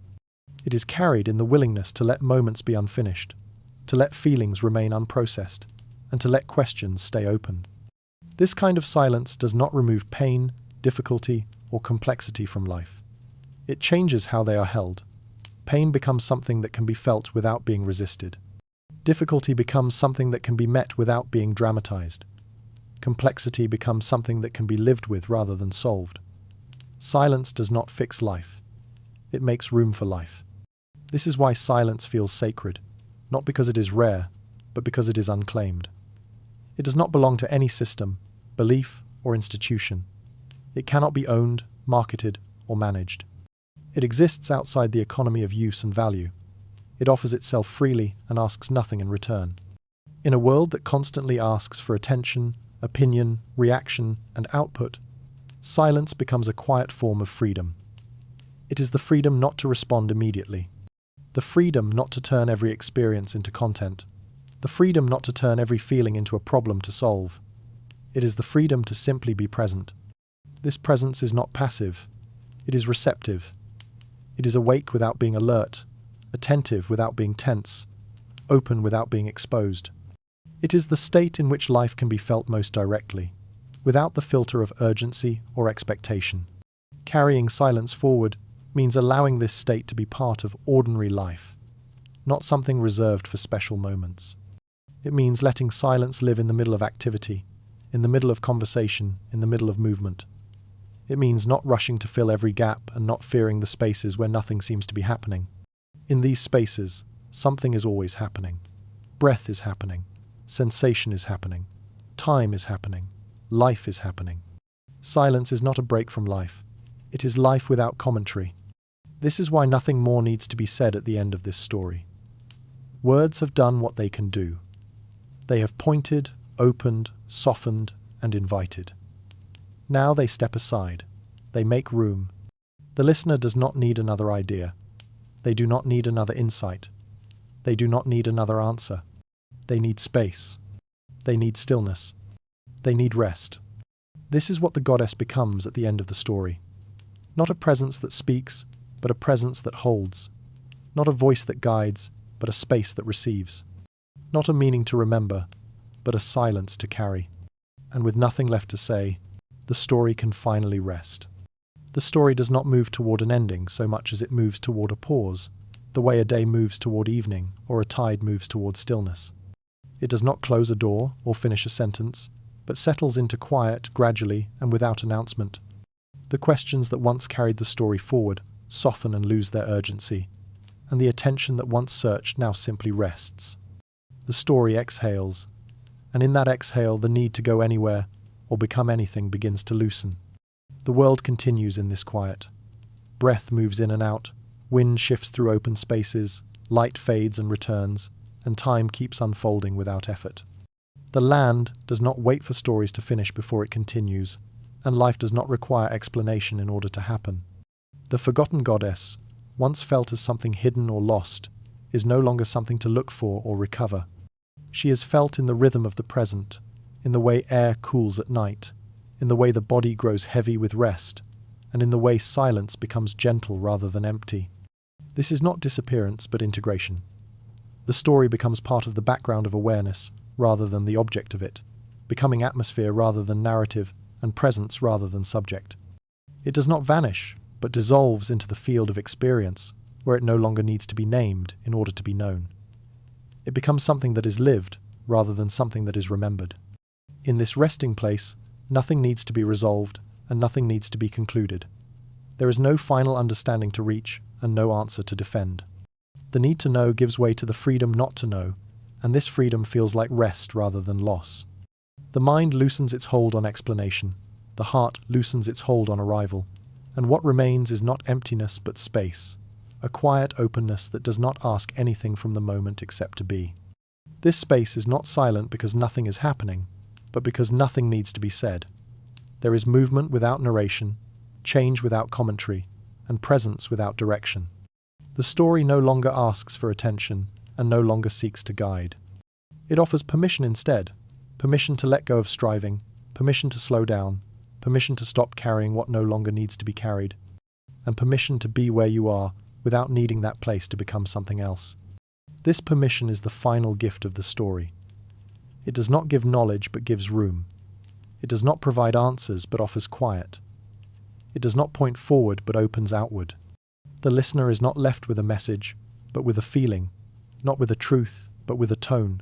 It is carried in the willingness to let moments be unfinished, to let feelings remain unprocessed, and to let questions stay open. This kind of silence does not remove pain, difficulty, or complexity from life. It changes how they are held. Pain becomes something that can be felt without being resisted. Difficulty becomes something that can be met without being dramatized. Complexity becomes something that can be lived with rather than solved. Silence does not fix life. It makes room for life. This is why silence feels sacred, not because it is rare, but because it is unclaimed. It does not belong to any system, belief, or institution. It cannot be owned, marketed, or managed. It exists outside the economy of use and value. It offers itself freely and asks nothing in return. In a world that constantly asks for attention, opinion, reaction, and output, silence becomes a quiet form of freedom. It is the freedom not to respond immediately, the freedom not to turn every experience into content, the freedom not to turn every feeling into a problem to solve. It is the freedom to simply be present. This presence is not passive, it is receptive. It is awake without being alert, attentive without being tense, open without being exposed. It is the state in which life can be felt most directly, without the filter of urgency or expectation. Carrying silence forward means allowing this state to be part of ordinary life, not something reserved for special moments. It means letting silence live in the middle of activity, in the middle of conversation, in the middle of movement. It means not rushing to fill every gap and not fearing the spaces where nothing seems to be happening. In these spaces, something is always happening. Breath is happening. Sensation is happening. Time is happening. Life is happening. Silence is not a break from life. It is life without commentary. This is why nothing more needs to be said at the end of this story. Words have done what they can do. They have pointed, opened, softened, and invited. Now they step aside. They make room. The listener does not need another idea. They do not need another insight. They do not need another answer. They need space. They need stillness. They need rest. This is what the goddess becomes at the end of the story. Not a presence that speaks, but a presence that holds. Not a voice that guides, but a space that receives. Not a meaning to remember, but a silence to carry. And with nothing left to say, the story can finally rest. The story does not move toward an ending so much as it moves toward a pause, the way a day moves toward evening or a tide moves toward stillness. It does not close a door or finish a sentence, but settles into quiet gradually and without announcement. The questions that once carried the story forward soften and lose their urgency, and the attention that once searched now simply rests. The story exhales, and in that exhale the need to go anywhere or become anything begins to loosen. The world continues in this quiet. Breath moves in and out, wind shifts through open spaces, light fades and returns, and time keeps unfolding without effort. The land does not wait for stories to finish before it continues, and life does not require explanation in order to happen. The forgotten goddess, once felt as something hidden or lost, is no longer something to look for or recover. She is felt in the rhythm of the present, in the way air cools at night, in the way the body grows heavy with rest, and in the way silence becomes gentle rather than empty. This is not disappearance but integration. The story becomes part of the background of awareness rather than the object of it, becoming atmosphere rather than narrative, and presence rather than subject. It does not vanish, but dissolves into the field of experience, where it no longer needs to be named in order to be known. It becomes something that is lived rather than something that is remembered. In this resting place, nothing needs to be resolved and nothing needs to be concluded. There is no final understanding to reach and no answer to defend. The need to know gives way to the freedom not to know, and this freedom feels like rest rather than loss. The mind loosens its hold on explanation, the heart loosens its hold on arrival, and what remains is not emptiness but space, a quiet openness that does not ask anything from the moment except to be. This space is not silent because nothing is happening, but because nothing needs to be said. There is movement without narration, change without commentary, and presence without direction. The story no longer asks for attention and no longer seeks to guide. It offers permission instead, permission to let go of striving, permission to slow down, permission to stop carrying what no longer needs to be carried, and permission to be where you are without needing that place to become something else. This permission is the final gift of the story. It does not give knowledge but gives room. It does not provide answers but offers quiet. It does not point forward but opens outward. The listener is not left with a message, but with a feeling, not with a truth, but with a tone,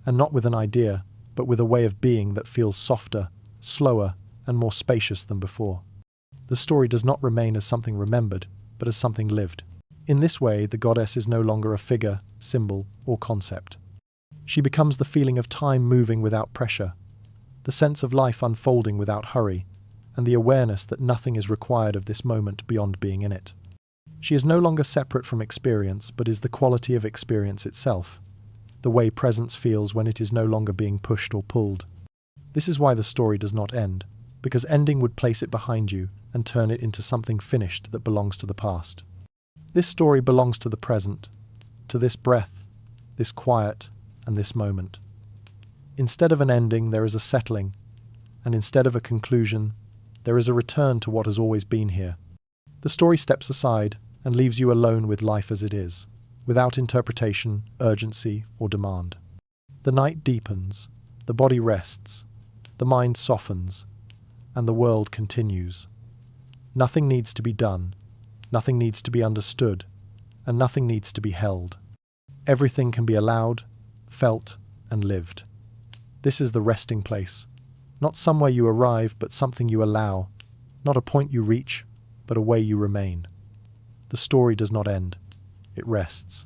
and not with an idea, but with a way of being that feels softer, slower, and more spacious than before. The story does not remain as something remembered, but as something lived. In this way, the goddess is no longer a figure, symbol, or concept. She becomes the feeling of time moving without pressure, the sense of life unfolding without hurry, and the awareness that nothing is required of this moment beyond being in it. She is no longer separate from experience, but is the quality of experience itself, the way presence feels when it is no longer being pushed or pulled. This is why the story does not end, because ending would place it behind you and turn it into something finished that belongs to the past. This story belongs to the present, to this breath, this quiet, and this moment. Instead of an ending, there is a settling, and instead of a conclusion, there is a return to what has always been here. The story steps aside and leaves you alone with life as it is, without interpretation, urgency, or demand. The night deepens, the body rests, the mind softens, and the world continues. Nothing needs to be done, nothing needs to be understood, and nothing needs to be held. Everything can be allowed, felt, and lived. This is the resting place, not somewhere you arrive, but something you allow, not a point you reach, but a way you remain. The story does not end, it rests.